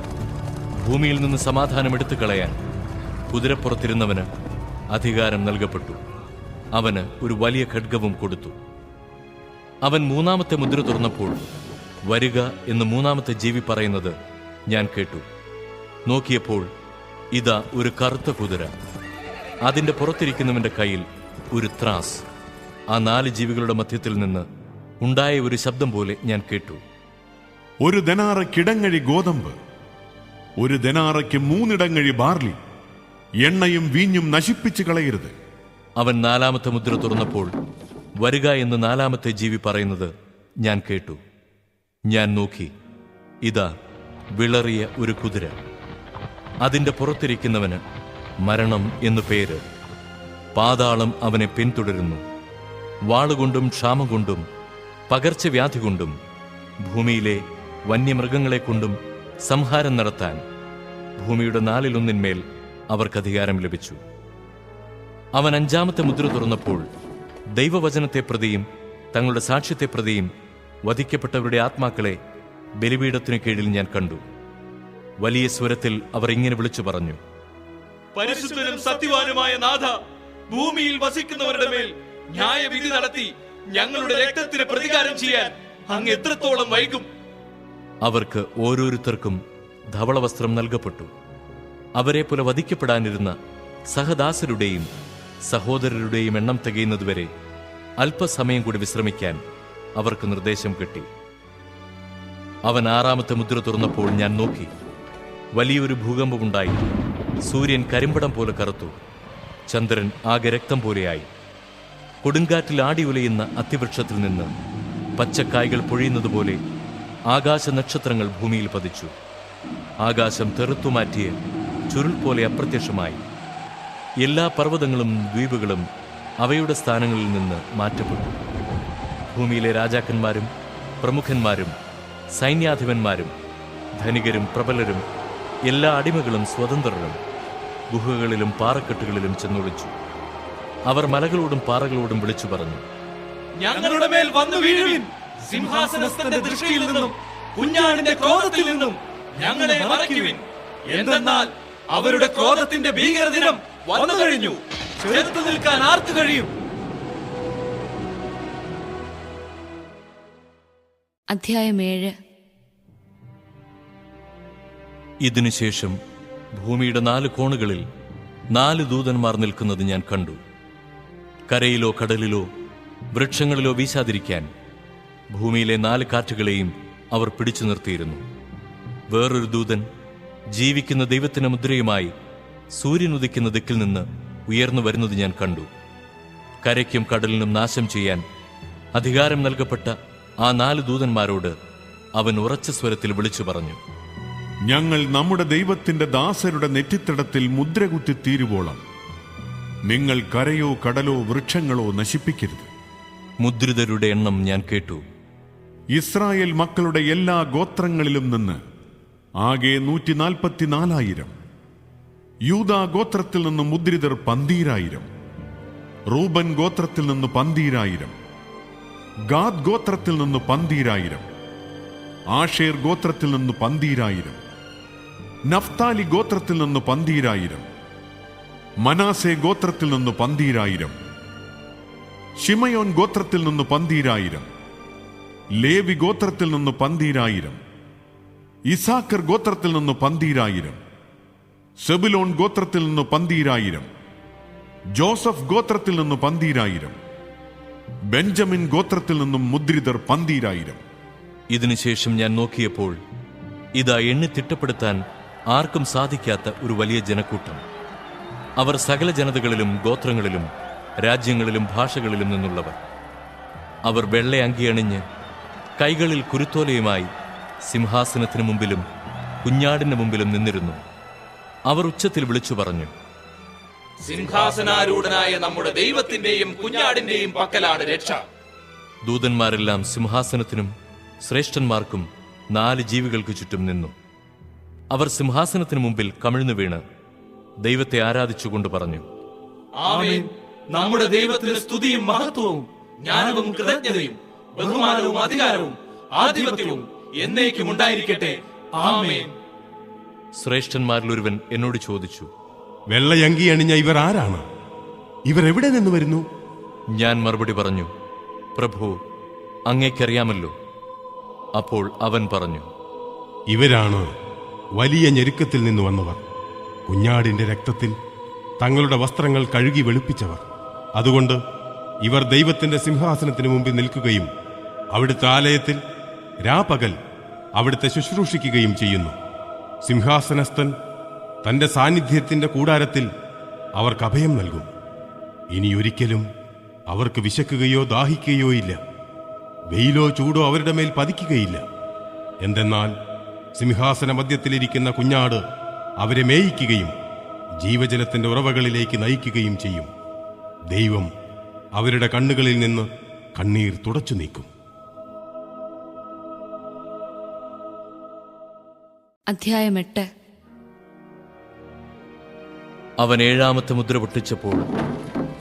ഭൂമിയിൽ നിന്ന് സമാധാനം എടുത്തു കളയാൻ കുതിരപ്പുറത്തിരുന്നവന് അധികാരം നൽകപ്പെട്ടു. അവന് ഒരു വലിയ ഖഡ്ഗവും കൊടുത്തു. അവൻ 3ാമത്തെ മുദ്ര തുറന്നപ്പോൾ വരുക എന്ന് 3ാമത്തെ ജീവി പറയുന്നത് ഞാൻ കേട്ടു. നോക്കിയപ്പോൾ ഇതാ ഒരു കറുത്ത കുതിര. അതിന്റെ പുറത്തിരിക്കുന്നവന്റെ കയ്യിൽ ഒരു ത്രാസ്. ആ 4 ജീവികളുടെ മധ്യത്തിൽ നിന്ന് ഉണ്ടായ ഒരു ശബ്ദം പോലെ ഞാൻ കേട്ടു. ഒരു ദനാറയ്ക്ക് ഇടങ്ങഴി ഗോതമ്പ്, ഒരു ദനാറയ്ക്ക് 3 ഇടങ്ങഴി ബാർലി, എണ്ണയും വീഞ്ഞും നശിപ്പിച്ചു കളയരുത്. അവൻ 4ാമത്തെ മുദ്ര തുറന്നപ്പോൾ വരുക എന്ന് 4ാമത്തെ ജീവി പറയുന്നത് ഞാൻ കേട്ടു. ഞാൻ നോക്കി, ഇതാ വിളറിയ ഒരു കുതിര. അതിന്റെ പുറത്തിരിക്കുന്നവന് മരണം എന്നു പേര്. പാതാളം അവനെ പിന്തുടരുന്നു. വാളുകൊണ്ടും ക്ഷാമം കൊണ്ടും പകർച്ചവ്യാധി കൊണ്ടും ഭൂമിയിലെ വന്യമൃഗങ്ങളെ കൊണ്ടും സംഹാരം നടത്താൻ ഭൂമിയുടെ 4/1 അവർക്ക് അധികാരം ലഭിച്ചു. അവൻ 5ാമത്തെ മുദ്ര തുറന്നപ്പോൾ ദൈവവചനത്തെ പ്രതിയും തങ്ങളുടെ സാക്ഷ്യത്തെ പ്രതിയും വധിക്കപ്പെട്ടവരുടെ ആത്മാക്കളെ ബലിപീഠത്തിനു കീഴിൽ ഞാൻ കണ്ടു. വലിയ സ്വരത്തിൽ അവർ ഇങ്ങനെ വിളിച്ചു പറഞ്ഞു: പരിശുദ്ധനും സത്യവാനുമായ നാഥ, ഭൂമിയിൽ വസിക്കുന്നവരുടെ മേൽ ന്യായവിധി നടത്തി ഞങ്ങളുടെ രക്തത്തിന് പ്രതികാരം ചെയ്യാൻ അങ്ങ് എത്രത്തോളം വൈകും? അവർക്ക് ഓരോരുത്തർക്കും ധവളവസ്ത്രം നൽകപ്പെട്ടു. അവരെ പോലെ വധിക്കപ്പെടാനിരുന്ന സഹദാസരുടെയും സഹോദരരുടെയും എണ്ണം തികയുന്നതുവരെ അല്പസമയം കൂടി വിശ്രമിക്കാൻ അവർക്ക് നിർദ്ദേശം കിട്ടി. അവൻ 6ാമത്തെ മുദ്ര തുറന്നപ്പോൾ ഞാൻ നോക്കി. വലിയൊരു ഭൂകമ്പമുണ്ടായി. സൂര്യൻ കരിമ്പടം പോലെ കറുത്തു. ചന്ദ്രൻ ആകെ രക്തം പോലെയായി. കൊടുങ്കാറ്റിൽ ആടി ഉലയുന്ന അത്തിവൃക്ഷത്തിൽ നിന്ന് പച്ചക്കായ്കൾ പൊഴിയുന്നതുപോലെ ആകാശ നക്ഷത്രങ്ങൾ ഭൂമിയിൽ പതിച്ചു. ആകാശം തെറുത്തുമാറ്റിയ ചുരുൾ പോലെ അപ്രത്യക്ഷമായി. എല്ലാ പർവ്വതങ്ങളും ദ്വീപുകളും അവയുടെ സ്ഥാനങ്ങളിൽ നിന്ന് മാറ്റപ്പെട്ടു. ഭൂമിയിലെ രാജാക്കന്മാരും പ്രമുഖന്മാരും സൈന്യാധിപന്മാരും ധനികരും പ്രബലരും എല്ലാ അടിമകളും സ്വതന്ത്രരും ഗുഹകളിലും പാറക്കെട്ടുകളിലും ചെന്നൊളിച്ചു. അവർ മലകളോടും പാറകളോടും വിളിച്ചു പറഞ്ഞു: ഞങ്ങളുടെ മേൽ വന്നു വീഴുവിൻ! സിംഹാസനസ്ഥന്റെ ദൃഷ്ടിയിൽ നിന്നും കുഞ്ഞാടിന്റെ ക്രോധത്തിൽ നിന്നും ഞങ്ങളെ മറയ്ക്കുവിൻ! എന്തെന്നാൽ അവരുടെ ക്രോധത്തിന്റെ ഭീകരദിനം വന്നു കഴിഞ്ഞു. ചെറുത്തു നിൽക്കാൻ ആർക്കു കഴിയും? അധ്യായം 7. ഇതിനുശേഷം ഭൂമിയുടെ 4 കോണുകളിൽ 4 ദൂതന്മാർ നിൽക്കുന്നത് ഞാൻ കണ്ടു. കരയിലോ കടലിലോ വൃക്ഷങ്ങളിലോ വീശാതിരിക്കാൻ ഭൂമിയിലെ 4 കാറ്റുകളെയും അവർ പിടിച്ചു നിർത്തിയിരുന്നു. വേറൊരു ദൂതൻ ജീവിക്കുന്ന ദൈവത്തിന്റെ മുദ്രയുമായി സൂര്യൻ ഉദിക്കുന്ന ദിക്കിൽ നിന്ന് ഉയർന്നു വരുന്നത് ഞാൻ കണ്ടു. കരയ്ക്കും കടലിനും നാശം ചെയ്യാൻ അധികാരം നൽകപ്പെട്ട ആ 4 ദൂതന്മാരോട് അവൻ ഉറച്ച സ്വരത്തിൽ വിളിച്ചു പറഞ്ഞു: ഞങ്ങൾ നമ്മുടെ ദൈവത്തിന്റെ ദാസരുടെ നെറ്റിത്തടത്തിൽ മുദ്രകുത്തി തീരുവോളം നിങ്ങൾ കരയോ കടലോ വൃക്ഷങ്ങളോ നശിപ്പിക്കരുത്. മുദ്രിതരുടെ എണ്ണം ഞാൻ കേട്ടു. ഇസ്രായേൽ മക്കളുടെ എല്ലാ ഗോത്രങ്ങളിലും നിന്ന് ആകെ 144,000. യൂദാ ഗോത്രത്തിൽ നിന്ന് മുദ്രിതർ 12,000. റൂബൻ ഗോത്രത്തിൽ നിന്ന് 12,000. ഗാദ് ഗോത്രത്തിൽ നിന്ന് 12,000. ആഷേർ ഗോത്രത്തിൽ നിന്ന് 12,000. നഫ്താലി ഗോത്രത്തിൽ നിന്ന് 12,000. മനാസെ ഗോത്രത്തിൽ നിന്ന് 12,000. ശിമയോൻ ഗോത്രത്തിൽ നിന്ന് 12000, ലേവി ഗോത്രത്തിൽ നിന്ന് 12000, ഇസാക്കർ ഗോത്രത്തിൽ നിന്ന് 12000, സെബുലോൺ ഗോത്രത്തിൽ നിന്ന് 12000, ജോസഫ് ഗോത്രത്തിൽ നിന്ന് 12000, ബെഞ്ചമിൻ ഗോത്രത്തിൽ നിന്നും മുദ്രിതർ 12000. ഇതിനുശേഷം ഞാൻ നോക്കിയപ്പോൾ ഇതാ എണ്ണി തിട്ടപ്പെടുത്താൻ ആർക്കും സാധിക്കാത്ത ഒരു വലിയ ജനക്കൂട്ടം. അവർ സകല ജനതകളിലും ഗോത്രങ്ങളിലും രാജ്യങ്ങളിലും ഭാഷകളിലും നിന്നുള്ളവർ. അവർ വെള്ള അങ്കിയണിഞ്ഞ് കൈകളിൽ കുരുത്തോലയുമായി സിംഹാസനത്തിന് മുമ്പിലും കുഞ്ഞാടിന് മുമ്പിലും നിന്നിരുന്നു. അവർ ഉച്ചത്തിൽ വിളിച്ചു പറഞ്ഞു, സിംഹാസനാരൂഢനായ നമ്മുടെ ദൈവത്തിന്റെയും കുഞ്ഞാടിന്റെയും പക്കലാണ് രക്ഷ. ദൂതന്മാരെല്ലാം സിംഹാസനത്തിനും ശ്രേഷ്ഠന്മാർക്കും 4 ജീവികൾക്ക് ചുറ്റും നിന്നു. അവർ സിംഹാസനത്തിന് മുമ്പിൽ കമിഴ്ന്നു വീണ് ദൈവത്തെ ആരാധിച്ചുകൊണ്ട് പറഞ്ഞു, ആമേൻ. നമ്മുടെ ദൈവത്തിന് സ്തുതിയും മഹത്വവും ജ്ഞാനവും കൃതജ്ഞതയും ബഹുമാനവും അധികാരവും ആധിപത്യവും എന്നേക്കും ഉണ്ടായിരിക്കട്ടെ. ആമേൻ. ശ്രേഷ്ഠന്മാരിൽ ഒരുവൻ എന്നോട് ചോദിച്ചു, വെള്ളയങ്കി അണിഞ്ഞ ഇവർ ആരാണ്? ഇവർ എവിടെ നിന്ന് വരുന്നു? ഞാൻ മറുപടി പറഞ്ഞു, പ്രഭു, അങ്ങേക്കറിയാമല്ലോ. അപ്പോൾ അവൻ പറഞ്ഞു, ഇവരാണ് വലിയ ഞെരുക്കത്തിൽ നിന്ന് വന്നവർ, കുഞ്ഞാടിന്റെ രക്തത്തിൽ തങ്ങളുടെ വസ്ത്രങ്ങൾ കഴുകി വെളുപ്പിച്ചവർ. അതുകൊണ്ട് ഇവർ ദൈവത്തിന്റെ സിംഹാസനത്തിന് മുമ്പിൽ നിൽക്കുകയും അവിടുത്തെ ആലയത്തിൽ രാപകൽ അവിടുത്തെ ശുശ്രൂഷിക്കുകയും ചെയ്യുന്നു. സിംഹാസനസ്ഥൻ തന്റെ സാന്നിധ്യത്തിന്റെ കൂടാരത്തിൽ അവർക്ക് അഭയം നൽകും. ഇനിയൊരിക്കലും അവർക്ക് വിശക്കുകയോ ദാഹിക്കുകയോ ഇല്ല. വെയിലോ ചൂടോ അവരുടെ മേൽ പതിക്കുകയില്ല. എന്തെന്നാൽ സിംഹാസന മധ്യത്തിലിരിക്കുന്ന കുഞ്ഞാട് അവരെ മേയിക്കുകയും ജീവജലത്തിന്റെ ഉറവകളിലേക്ക് നയിക്കുകയും ചെയ്യും. ദൈവം അവരുടെ കണ്ണുകളിൽ നിന്ന് കണ്ണീർ തുടച്ചു നീക്കും. അധ്യായം 8. അവൻ 7-ാമത്തെ മുദ്ര പൊട്ടിച്ചപ്പോൾ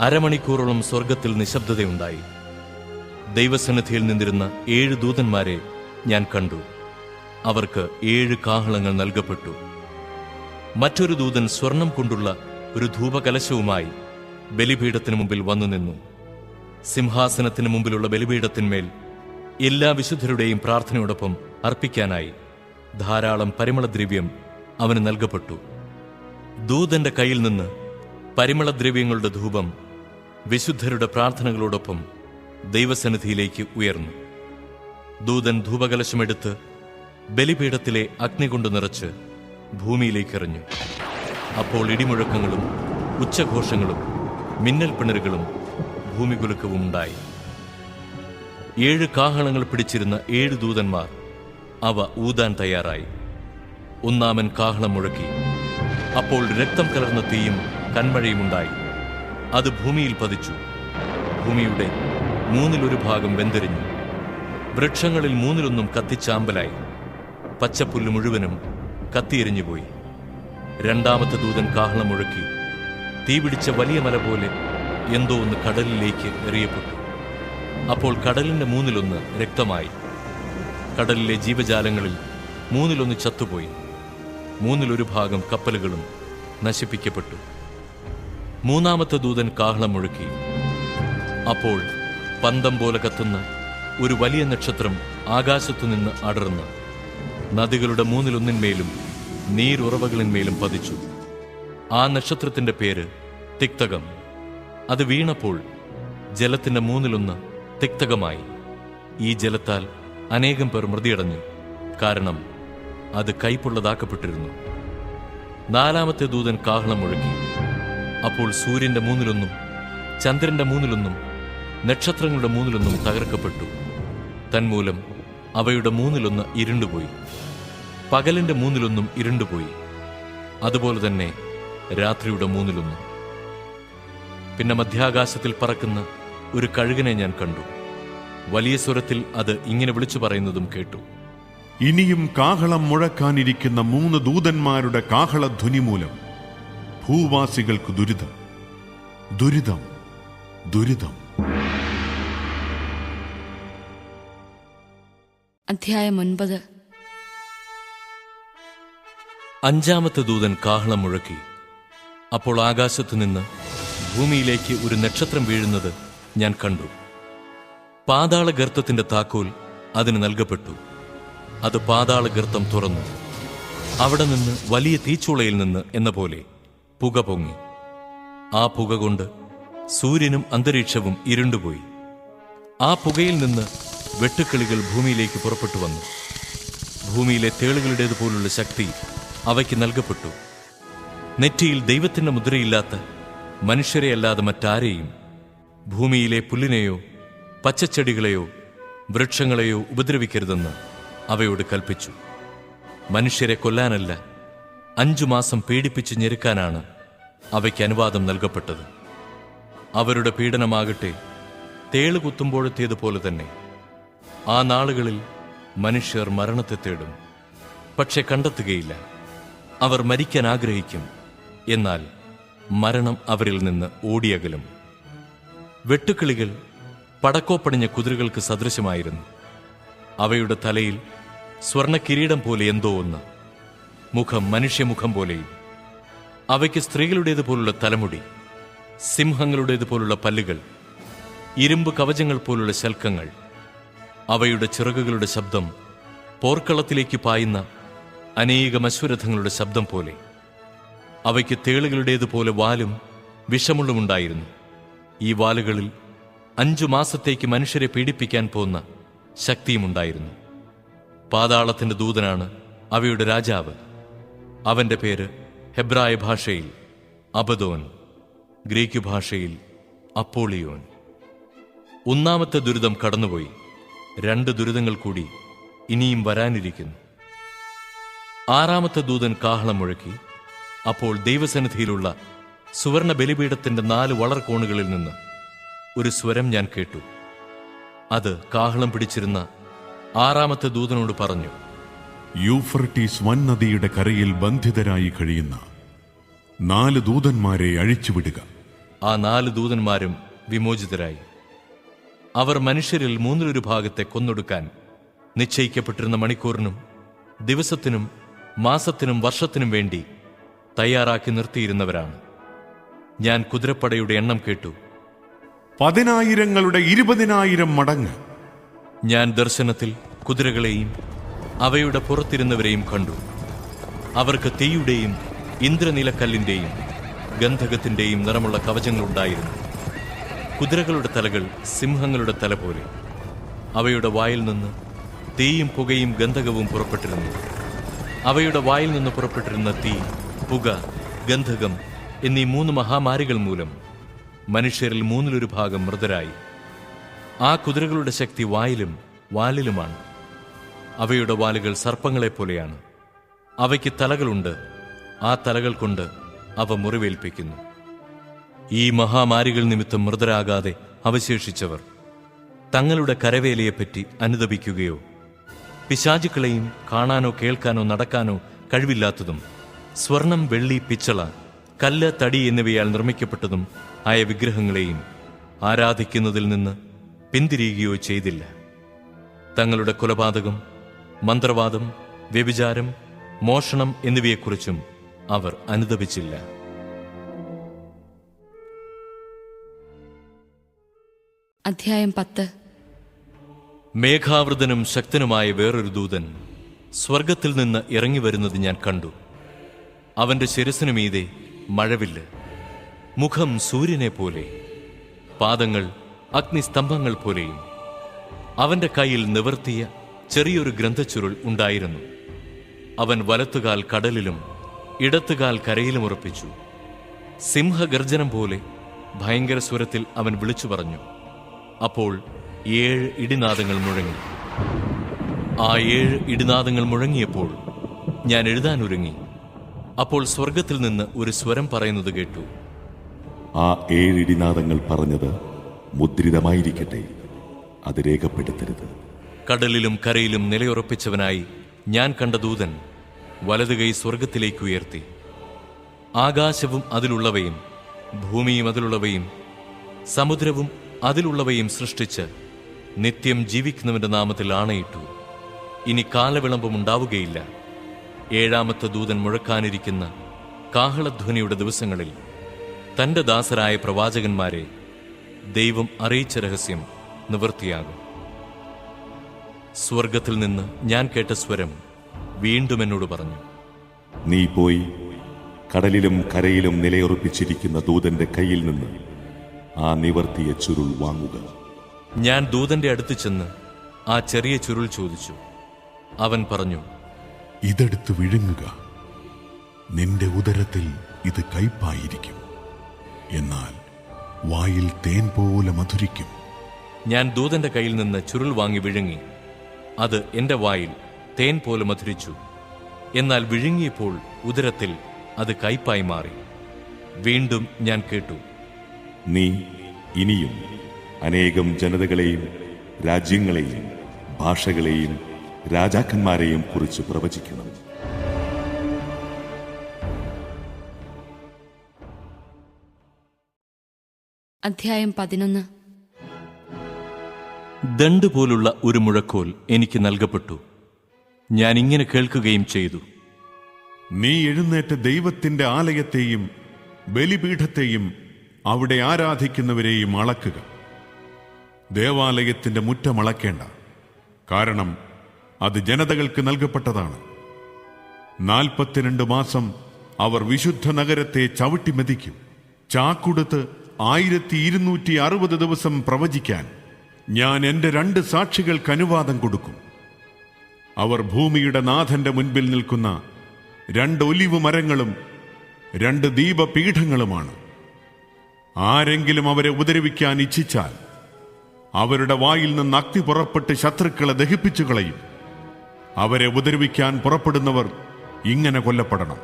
അരമണിക്കൂറോളം സ്വർഗത്തിൽ നിശബ്ദതയുണ്ടായി. ദൈവസന്നിധിയിൽ നിന്നിരുന്ന 7 ദൂതന്മാരെ ഞാൻ കണ്ടു. അവർക്ക് 7 കാഹളങ്ങൾ നൽകപ്പെട്ടു. മറ്റൊരു ദൂതൻ സ്വർണം കൊണ്ടുള്ള ഒരു ധൂപകലശവുമായി ബലിപീഠത്തിന് മുമ്പിൽ വന്നു നിന്നു. സിംഹാസനത്തിന് മുമ്പിലുള്ള ബലിപീഠത്തിന്മേൽ എല്ലാ വിശുദ്ധരുടെയും പ്രാർത്ഥനയോടൊപ്പം അർപ്പിക്കാനായി ധാരാളം പരിമളദ്രവ്യം അവന് നൽകപ്പെട്ടു. ദൂതന്റെ കയ്യിൽ നിന്ന് പരിമളദ്രവ്യങ്ങളുടെ ധൂപം വിശുദ്ധരുടെ പ്രാർത്ഥനകളോടൊപ്പം ദൈവസന്നിധിയിലേക്ക് ഉയർന്നു. ദൂതൻ ധൂപകലശമെടുത്ത് ബലിപീഠത്തിലെ അഗ്നി കൊണ്ട് നിറച്ച് ഭൂമിയിലേക്കെറിഞ്ഞു. അപ്പോൾ ഇടിമുഴക്കങ്ങളും ഉച്ചഘോഷങ്ങളും മിന്നൽ പിണറുകളും ഭൂമികുലുക്കവും ഉണ്ടായി. 7 കാഹളങ്ങൾ പിടിച്ചിരുന്ന 7 ദൂതന്മാർ അവ ഊതാൻ തയ്യാറായി. 1-ാമൻ കാഹളം മുഴക്കി. അപ്പോൾ രക്തം കലർന്ന തീയും കന്മഴയും ഉണ്ടായി. അത് ഭൂമിയിൽ പതിച്ചു. ഭൂമിയുടെ 1/3 ഭാഗം വെന്തെരിഞ്ഞു. വൃക്ഷങ്ങളിൽ 1/3 കത്തിച്ചാമ്പലായി. പച്ചപ്പുല്ല് മുഴുവനും കത്തിയെരിഞ്ഞുപോയി. 2-ാമത്തെ ദൂതൻ കാഹളം മുഴക്കി. തീ പിടിച്ച വലിയ മല പോലെ എന്തോ ഒന്ന് കടലിലേക്ക് എറിയപ്പെട്ടു. അപ്പോൾ കടലിന്റെ 1/3 രക്തമായി. കടലിലെ ജീവജാലങ്ങളിൽ 1/3 ചത്തുപോയി. 1/3 ഭാഗം കപ്പലുകളും നശിപ്പിക്കപ്പെട്ടു. 3-ാമത്തെ ദൂതൻ കാഹളം മുഴക്കി. അപ്പോൾ പന്തം പോലെ കത്തുന്ന ഒരു വലിയ നക്ഷത്രം ആകാശത്തുനിന്ന് അടർന്ന് നദികളുടെ 1/3 നീരുറവകളിന്മേലും പതിച്ചു. ആ നക്ഷത്രത്തിന്റെ പേര് തിക്തകം. അത് വീണപ്പോൾ ജലത്തിന്റെ 1/3 തിക്തകമായി. ഈ ജലത്താൽ അനേകം പേർ മൃതിയടഞ്ഞു. കാരണം അത് കൈപ്പുള്ളതാക്കപ്പെട്ടിരുന്നു. 4-ാമത്തെ ദൂതൻ കാഹളം മുഴക്കി. അപ്പോൾ സൂര്യന്റെ 1/3 ചന്ദ്രന്റെ 1/3 നക്ഷത്രങ്ങളുടെ 1/3 തകർക്കപ്പെട്ടു. തന്മൂലം അവയുടെ 1/3 ഇരുണ്ടുപോയി. പകലിന്റെ 1/3 ഇരുണ്ടുപോയി. അതുപോലെ തന്നെ രാത്രിയുടെ 1/3. പിന്നെ മധ്യാകാശത്തിൽ പറക്കുന്ന ഒരു കഴുകനെ ഞാൻ കണ്ടു. വലിയ സ്വരത്തിൽ അത് ഇങ്ങനെ വിളിച്ചു പറയുന്നതും കേട്ടു. ഇനിയും കാഹളം മുഴക്കാനിരിക്കുന്ന 3 ദൂതന്മാരുടെ കാഹളധ്വനി മൂലം ഭൂവാസികൾക്ക് ദുരിതം, ദുരിതം, ദുരിതം. അധ്യായം 9. 5-ാമത്തെ ദൂതൻ കാഹളം മുഴക്കി. അപ്പോൾ ആകാശത്തുനിന്ന് ഭൂമിയിലേക്ക് ഒരു നക്ഷത്രം വീഴുന്നത് ഞാൻ കണ്ടു. പാതാളഗർത്തത്തിന്റെ താക്കോൽ അതിന് നൽകപ്പെട്ടു. അത് പാതാളഗർത്തം തുറന്നു. അവിടെ നിന്ന് വലിയ തീച്ചൂളയിൽ നിന്ന് എന്ന പോലെ പുക പൊങ്ങി. ആ പുക കൊണ്ട് സൂര്യനും അന്തരീക്ഷവും ഇരുണ്ടുപോയി. ആ പുകയിൽ നിന്ന് വെട്ടുക്കിളികൾ ഭൂമിയിലേക്ക് പുറപ്പെട്ടു വന്നു. ഭൂമിയിലെ തേളുകളുടേതുപോലുള്ള ശക്തി അവയ്ക്ക് നൽകപ്പെട്ടു. നെറ്റിയിൽ ദൈവത്തിന്റെ മുദ്രയില്ലാത്ത മനുഷ്യരെ അല്ലാതെ മറ്റാരെയും ഭൂമിയിലെ പുല്ലിനെയോ പച്ചച്ചെടികളെയോ വൃക്ഷങ്ങളെയോ ഉപദ്രവിക്കരുതെന്ന് അവയോട് കൽപ്പിച്ചു. മനുഷ്യരെ കൊല്ലാനല്ല, 5 മാസം പീഡിപ്പിച്ച് ഞെരുക്കാനാണ് അവയ്ക്ക് അനുവാദം നൽകപ്പെട്ടത്. അവരുടെ പീഡനമാകട്ടെ തേള് കുത്തുമ്പോഴത്തേതുപോലെ തന്നെ. ആ നാളുകളിൽ മനുഷ്യർ മരണത്തെ തേടും, പക്ഷെ കണ്ടെത്തുകയില്ല. അവർ മരിക്കാൻ ആഗ്രഹിക്കും, എന്നാൽ മരണം അവരിൽ നിന്ന് ഓടിയകലും. വെട്ടുക്കിളികൾ പടക്കോപ്പണിഞ്ഞ കുതിരകൾക്ക് സദൃശമായിരുന്നു. അവയുടെ തലയിൽ സ്വർണ്ണ കിരീടം പോലെ എന്തോ ഒന്ന്, മുഖം മനുഷ്യമുഖം പോലെയും. അവയ്ക്ക് സ്ത്രീകളുടേതുപോലുള്ള തലമുടി, സിംഹങ്ങളുടേതുപോലുള്ള പല്ലുകൾ, ഇരുമ്പ് കവചങ്ങൾ പോലുള്ള ശൽക്കങ്ങൾ. അവയുടെ ചിറകുകളുടെ ശബ്ദം പോർക്കളത്തിലേക്ക് പായുന്ന അനേകം അശ്വരഥങ്ങളുടെ ശബ്ദം പോലെ. അവയ്ക്ക് തേളുകളുടേതുപോലെ വാലും വിഷമുള്ളുമുണ്ടായിരുന്നു. ഈ വാലുകളിൽ 5 മാസത്തേക്ക് മനുഷ്യരെ പീഡിപ്പിക്കാൻ പോന്ന ശക്തിയുമുണ്ടായിരുന്നു. പാതാളത്തിന്റെ ദൂതനാണ് അവയുടെ രാജാവ്. അവന്റെ പേര് ഹെബ്രായ ഭാഷയിൽ അബദോൻ, ഗ്രീക്ക് ഭാഷയിൽ അപ്പോളിയോൻ. 1-ാമത്തെ ദുരിതം കടന്നുപോയി. 2 ദുരിതങ്ങൾ കൂടി ഇനിയും വരാനിരിക്കുന്നു. 6-ാമത്തെ ദൂതൻ കാഹളം മുഴക്കി. അപ്പോൾ ദൈവസന്നിധിയിലുള്ള സുവർണ ബലിപീഠത്തിന്റെ 4 വളർകോണുകളിൽ നിന്ന് ഒരു സ്വരം ഞാൻ കേട്ടു. അത് കാഹളം പിടിച്ചിരുന്ന 6-ാമത്തെ ദൂതനോട് പറഞ്ഞു, യൂഫ്രട്ടീസ് വൻനദിയുടെ കരയിൽ ബന്ധിതരായി കഴിയുന്ന 4 ദൂതന്മാരെ അഴിച്ചുവിടുക. ആ 4 ദൂതന്മാരും വിമോചിതരായി. അവർ മനുഷ്യരിൽ 1/3 ഭാഗത്തെ കൊന്നൊടുക്കാൻ നിശ്ചയിക്കപ്പെട്ടിരുന്ന മണിക്കൂറിനും ദിവസത്തിനും മാസത്തിനും വർഷത്തിനും വേണ്ടി തയ്യാറാക്കി നിർത്തിയിരുന്നവരാണ്. ഞാൻ കുതിരപ്പടയുടെ എണ്ണം കേട്ടു. 10,000ങ്ങളുടെ 20,000 മടങ്ങ്. ഞാൻ ദർശനത്തിൽ കുതിരകളെയും അവയുടെ പുറത്തിരുന്നവരെയും കണ്ടു. അവർക്ക് തീയുടെയും ഇന്ദ്രനീലക്കല്ലിന്റെയും ഗന്ധകത്തിന്റെയും നിറമുള്ള കവചങ്ങളുണ്ടായിരുന്നു. കുതിരകളുടെ തലകൾ സിംഹങ്ങളുടെ തല പോലെ. അവയുടെ വായിൽ നിന്ന് തീയും പുകയും ഗന്ധകവും പുറപ്പെട്ടിരുന്നു. അവയുടെ വായിൽ നിന്ന് പുറപ്പെട്ടിരുന്ന തീ, പുക, ഗന്ധകം എന്നീ 3 മഹാമാരികൾ മൂലം മനുഷ്യരിൽ 1/3 ഭാഗം മൃതരായി. ആ കുതിരകളുടെ ശക്തി വായിലും വാലിലുമാണ്. അവയുടെ വാലുകൾ സർപ്പങ്ങളെപ്പോലെയാണ്. അവയ്ക്ക് തലകളുണ്ട്. ആ തലകൾ കൊണ്ട് അവ മുറിവേൽപ്പിക്കുന്നു. ഈ മഹാമാരികൾ നിമിത്തം മൃതരാകാതെ അവശേഷിച്ചവർ തങ്ങളുടെ കരവേലയെപ്പറ്റി അനുതപിക്കുകയോ പിശാചുക്കളെയും കാണാനോ കേൾക്കാനോ നടക്കാനോ കഴിവില്ലാത്തതും സ്വർണം, വെള്ളി, പിച്ചള, കല്ല്, തടി എന്നിവയാൽ നിർമ്മിക്കപ്പെട്ടതും ആയ വിഗ്രഹങ്ങളെയും ആരാധിക്കുന്നതിൽ നിന്ന് പിന്തിരിയുകയോ ചെയ്തില്ല. തങ്ങളുടെ കൊലപാതകം, മന്ത്രവാദം, വ്യഭിചാരം, മോഷണം എന്നിവയെക്കുറിച്ചും അവർ അനുതപിച്ചില്ല. അധ്യായം 10. മേഘാവൃതനും ശക്തനുമായ വേറൊരു ദൂതൻ സ്വർഗത്തിൽ നിന്ന് ഇറങ്ങി വരുന്നത് ഞാൻ കണ്ടു. അവന്റെ ശിരസിനു മീതെ മഴവില്ല്, മുഖം സൂര്യനെ പോലെ, പാദങ്ങൾ അഗ്നിസ്തംഭങ്ങൾ പോലെയും. അവന്റെ കയ്യിൽ നിവർത്തിയ ചെറിയൊരു ഗ്രന്ഥച്ചുരുൾ ഉണ്ടായിരുന്നു. അവൻ വലത്തുകാൽ കടലിലും ഇടത്തുകാൽ കരയിലും ഉറപ്പിച്ചു. സിംഹഗർജനം പോലെ ഭയങ്കര സ്വരത്തിൽ അവൻ വിളിച്ചു പറഞ്ഞു. അപ്പോൾ 7 ഇടിനാദങ്ങൾ മുഴങ്ങി. ആ 7 ഇടിനാദങ്ങൾ മുഴങ്ങിയപ്പോൾ ഞാൻ എഴുതാനൊരുങ്ങി. അപ്പോൾ സ്വർഗത്തിൽ നിന്ന് ഒരു സ്വരം പറയുന്നത് കേട്ടു. ആ 7 ഇടിനാദങ്ങൾ പറഞ്ഞത് മുദ്രിതമായിരിക്കട്ടെ, അത് രേഖപ്പെടുത്തരുത്. കടലിലും കരയിലും നിലയുറപ്പിച്ചവനായി ഞാൻ കണ്ട ദൂതൻ വലതുകൈ സ്വർഗത്തിലേക്ക് ഉയർത്തി. ആകാശവും അതിലുള്ളവയും ഭൂമിയും അതിലുള്ളവയും സമുദ്രവും അതിലുള്ളവയും സൃഷ്ടിച്ച് നിത്യം ജീവിക്കുന്നവന്റെ നാമത്തിൽ ആണയിട്ടു. ഇനി കാലവിളംബമുണ്ടാവുകയില്ല. 7-ാമത്തെ ദൂതൻ മുഴക്കാനിരിക്കുന്ന കാഹളധ്വനിയുടെ ദിവസങ്ങളിൽ തന്റെ ദാസരായ പ്രവാചകന്മാരെ ദൈവം അറിയിച്ച രഹസ്യം നിവൃത്തിയാകും. സ്വർഗത്തിൽ നിന്ന് ഞാൻ കേട്ട സ്വരം വീണ്ടും എന്നോട് പറഞ്ഞു, നീ പോയി കടലിലും കരയിലും നിലയുറപ്പിച്ചിരിക്കുന്ന ദൂതന്റെ കയ്യിൽ നിന്ന് ആ നിവർത്തിയ ചുരുൾ വാങ്ങുക. ഞാൻ ദൂതന്റെ അടുത്ത് ചെന്ന് ആ ചെറിയ ചുരുൾ ചോദിച്ചു. അവൻ പറഞ്ഞു, ഇതെടുത്ത് വിഴുങ്ങുക. നിന്റെ ഉദരത്തിൽ ഇത് കയ്പായിരിക്കും, എന്നാൽ വായിൽ തേൻ പോലെ മധുരിക്കും. ഞാൻ ദൂതന്റെ കയ്യിൽ നിന്ന് ചുരുൾ വാങ്ങി വിഴുങ്ങി. അത് എന്റെ വായിൽ തേൻ പോലെ മധുരിച്ചു. എന്നാൽ വിഴുങ്ങിയപ്പോൾ ഉദരത്തിൽ അത് കയ്പായി മാറി. വീണ്ടും ഞാൻ കേട്ടു, നീ ഇനിയും അനേകം ജനതകളെയും രാജ്യങ്ങളെയും ഭാഷകളെയും രാജാക്കന്മാരെയും കുറിച്ച് പ്രവചിക്കണം. അധ്യായം 11. ദണ്ഡ് പോലുള്ള ഒരു മുഴക്കോൽ എനിക്ക് നൽകപ്പെട്ടു. ഞാൻ ഇങ്ങനെ കേൾക്കുകയും ചെയ്തു, നീ എഴുന്നേറ്റ് ദൈവത്തിന്റെ ആലയത്തെയും ബലിപീഠത്തെയും അവിടെ ആരാധിക്കുന്നവരെയും അളക്കുക. ദേവാലയത്തിന്റെ മുറ്റം അളക്കേണ്ട, കാരണം അത് ജനതകൾക്ക് നൽകപ്പെട്ടതാണ്. 42 മാസം അവർ വിശുദ്ധ നഗരത്തെ ചവിട്ടിമെതിക്കും. ചാക്കുടുത്ത് 1260 ദിവസം പ്രവചിക്കാൻ ഞാൻ എന്റെ 2 സാക്ഷികൾക്ക് അനുവാദം കൊടുക്കും. അവർ ഭൂമിയുടെ നാഥന്റെ മുൻപിൽ നിൽക്കുന്ന 2 ഒലിവ് മരങ്ങളും 2 ദീപപീഠങ്ങളുമാണ്. ആരെങ്കിലും അവരെ ഉപദ്രവിക്കാൻ ഇച്ഛിച്ചാൽ അവരുടെ വായിൽ നിന്ന് അഗ്നി പുറപ്പെട്ട് ശത്രുക്കളെ ദഹിപ്പിച്ചു കളയും. അവരെ ഉപദ്രവിക്കാൻ പുറപ്പെടുന്നവർ ഇങ്ങനെ കൊല്ലപ്പെടണം.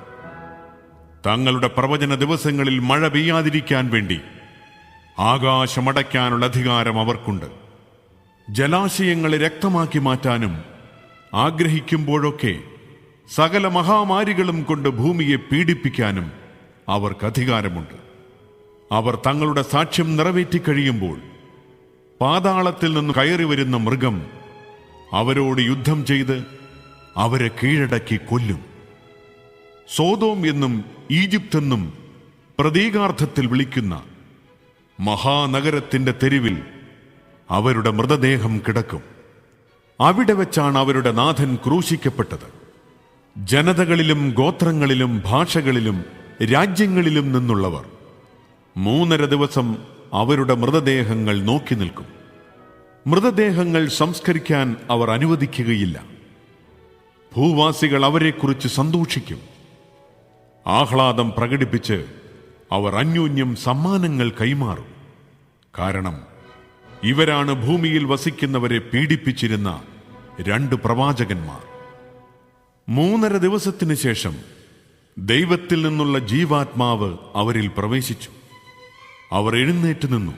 തങ്ങളുടെ പ്രവചന ദിവസങ്ങളിൽ മഴ പെയ്യാതിരിക്കാൻ വേണ്ടി ആകാശമടയ്ക്കാനുള്ള അധികാരം അവർക്കുണ്ട്. ജലാശയങ്ങളെ രക്തമാക്കി മാറ്റാനും ആഗ്രഹിക്കുമ്പോഴൊക്കെ സകല മഹാമാരികളും കൊണ്ട് ഭൂമിയെ പീഡിപ്പിക്കാനും അവർക്ക് അധികാരമുണ്ട്. അവർ തങ്ങളുടെ സാക്ഷ്യം നിറവേറ്റിക്കഴിയുമ്പോൾ പാതാളത്തിൽ നിന്ന് കയറി വരുന്ന മൃഗം അവരോട് യുദ്ധം ചെയ്ത് അവരെ കീഴടക്കി കൊല്ലും. സോദോം എന്നും ഈജിപ്ത് എന്നും പ്രതീകാർത്ഥത്തിൽ വിളിക്കുന്ന മഹാനഗരത്തിന്റെ തെരുവിൽ അവരുടെ മൃതദേഹം കിടക്കും. അവിടെ വെച്ചാണ് അവരുടെ നാഥൻ ക്രൂശിക്കപ്പെട്ടത്. ജനതകളിലും ഗോത്രങ്ങളിലും ഭാഷകളിലും രാജ്യങ്ങളിലും നിന്നുള്ളവർ 3.5 ദിവസം അവരുടെ മൃതദേഹങ്ങൾ നോക്കി നിൽക്കും. മൃതദേഹങ്ങൾ സംസ്കരിക്കാൻ അവർ അനുവദിക്കുകയില്ല. ഭൂവാസികൾ അവരെക്കുറിച്ച് സന്തോഷിക്കും. ആഹ്ലാദം പ്രകടിപ്പിച്ച് അവർ അന്യോന്യം സമ്മാനങ്ങൾ കൈമാറും. കാരണം ഇവരാണ് ഭൂമിയിൽ വസിക്കുന്നവരെ പീഡിപ്പിച്ചിരുന്ന 2 പ്രവാചകന്മാർ. 3.5 ദിവസത്തിനു ശേഷം ദൈവത്തിൽ നിന്നുള്ള ജീവാത്മാവ് അവരിൽ പ്രവേശിച്ചു. അവർ എഴുന്നേറ്റ് നിന്നു.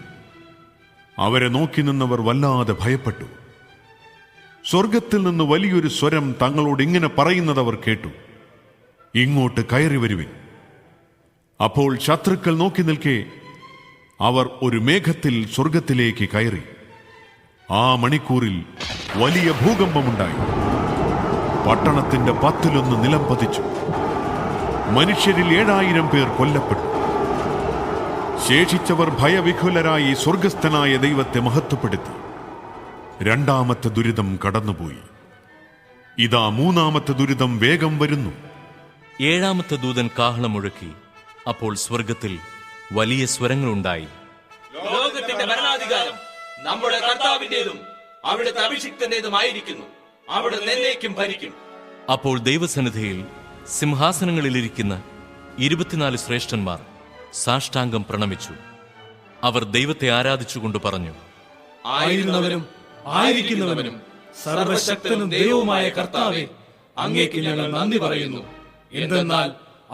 അവരെ നോക്കി നിന്നവർ വല്ലാതെ ഭയപ്പെട്ടു. സ്വർഗത്തിൽ നിന്ന് വലിയൊരു സ്വരം തങ്ങളോട് ഇങ്ങനെ പറയുന്നത് അവർ കേട്ടു, ഇങ്ങോട്ട് കയറി വരുവിൻ. അപ്പോൾ ശത്രുക്കൾ നോക്കി നിൽക്കെ അവർ ഒരു മേഘത്തിൽ സ്വർഗത്തിലേക്ക് കയറി. ആ മണിക്കൂറിൽ വലിയ ഭൂകമ്പമുണ്ടായി. പട്ടണത്തിന്റെ 10-1 നിലം പതിച്ചു. മനുഷ്യരിൽ 7000 പേർ കൊല്ലപ്പെട്ടു. ശേഷിച്ചവർ ഭയവിഹുലരായി സ്വർഗസ്ഥനായ ദൈവത്തെ മഹത്വപ്പെടുത്തി. 2ാമത്തെ ദുരിതം കടന്നുപോയി. ഇതാ 3ാമത്തെ ദുരിതം വേഗം വരുന്നു. 7ാമത്തെ ദൂതൻ കാഹളം മുഴക്കി. അപ്പോൾ സ്വർഗത്തിൽ വലിയ സ്വരങ്ങളുണ്ടായി. ലോകത്തിന്റെ ഭരണാധികാരം നമ്മുടെ കർത്താവിന്റേതും അവിടുത്തെ അഭിഷിക്തന്റേതുമായിരിക്കുന്നു. അവിടുന്ന് എന്നേക്കും ഭരിക്കും. അപ്പോൾ ദൈവസന്നിധിയിൽ സിംഹാസനങ്ങളിലിരിക്കുന്ന 24 ശ്രേഷ്ഠന്മാർ സാഷ്ടാംഗം പ്രണമിച്ചു. അവർ ദൈവത്തെ ആരാധിച്ചുകൊണ്ട് പറഞ്ഞു, ആയിരുന്നവനും ആയിരിക്കുന്നവനും സർവശക്തനും ദൈവവുമായ കർത്താവേ, അങ്ങേക്ക് ഞങ്ങൾ നന്ദി പറയുന്നു. എന്തെന്നാൽ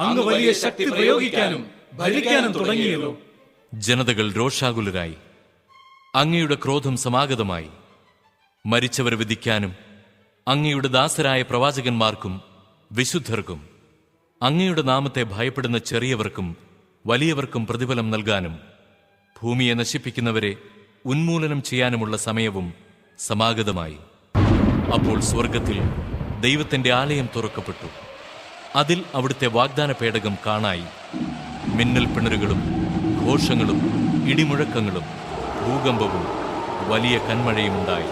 അങ്ങ് വലിയ ശക്തി പ്രയോഗിക്കാനും ഭരിക്കാനും തുടങ്ങിയല്ലോ. ജനതകൾ രോഷാകുലരായി. അങ്ങയുടെ ക്രോധം സമാഗതമായി. മരിച്ചവരെ വിധിക്കാനും അങ്ങയുടെ ദാസരായ പ്രവാചകന്മാർക്കും വിശുദ്ധർക്കും അങ്ങയുടെ നാമത്തെ ഭയപ്പെടുന്ന ചെറിയവർക്കും വലിയവർക്കും പ്രതിഫലം നൽകാനും ഭൂമിയെ നശിപ്പിക്കുന്നവരെ ഉന്മൂലനം ചെയ്യാനുമുള്ള സമയവും സമാഗതമായി. അപ്പോൾ സ്വർഗത്തിൽ ദൈവത്തിന്റെ ആലയം തുറക്കപ്പെട്ടു. അതിൽ അവിടുത്തെ വാഗ്ദാന പേടകം കാണായി. മിന്നൽ പിണരുകളും ഘോഷങ്ങളും ഇടിമുഴക്കങ്ങളും ഭൂകമ്പവും വലിയ കന്മഴയും ഉണ്ടായി.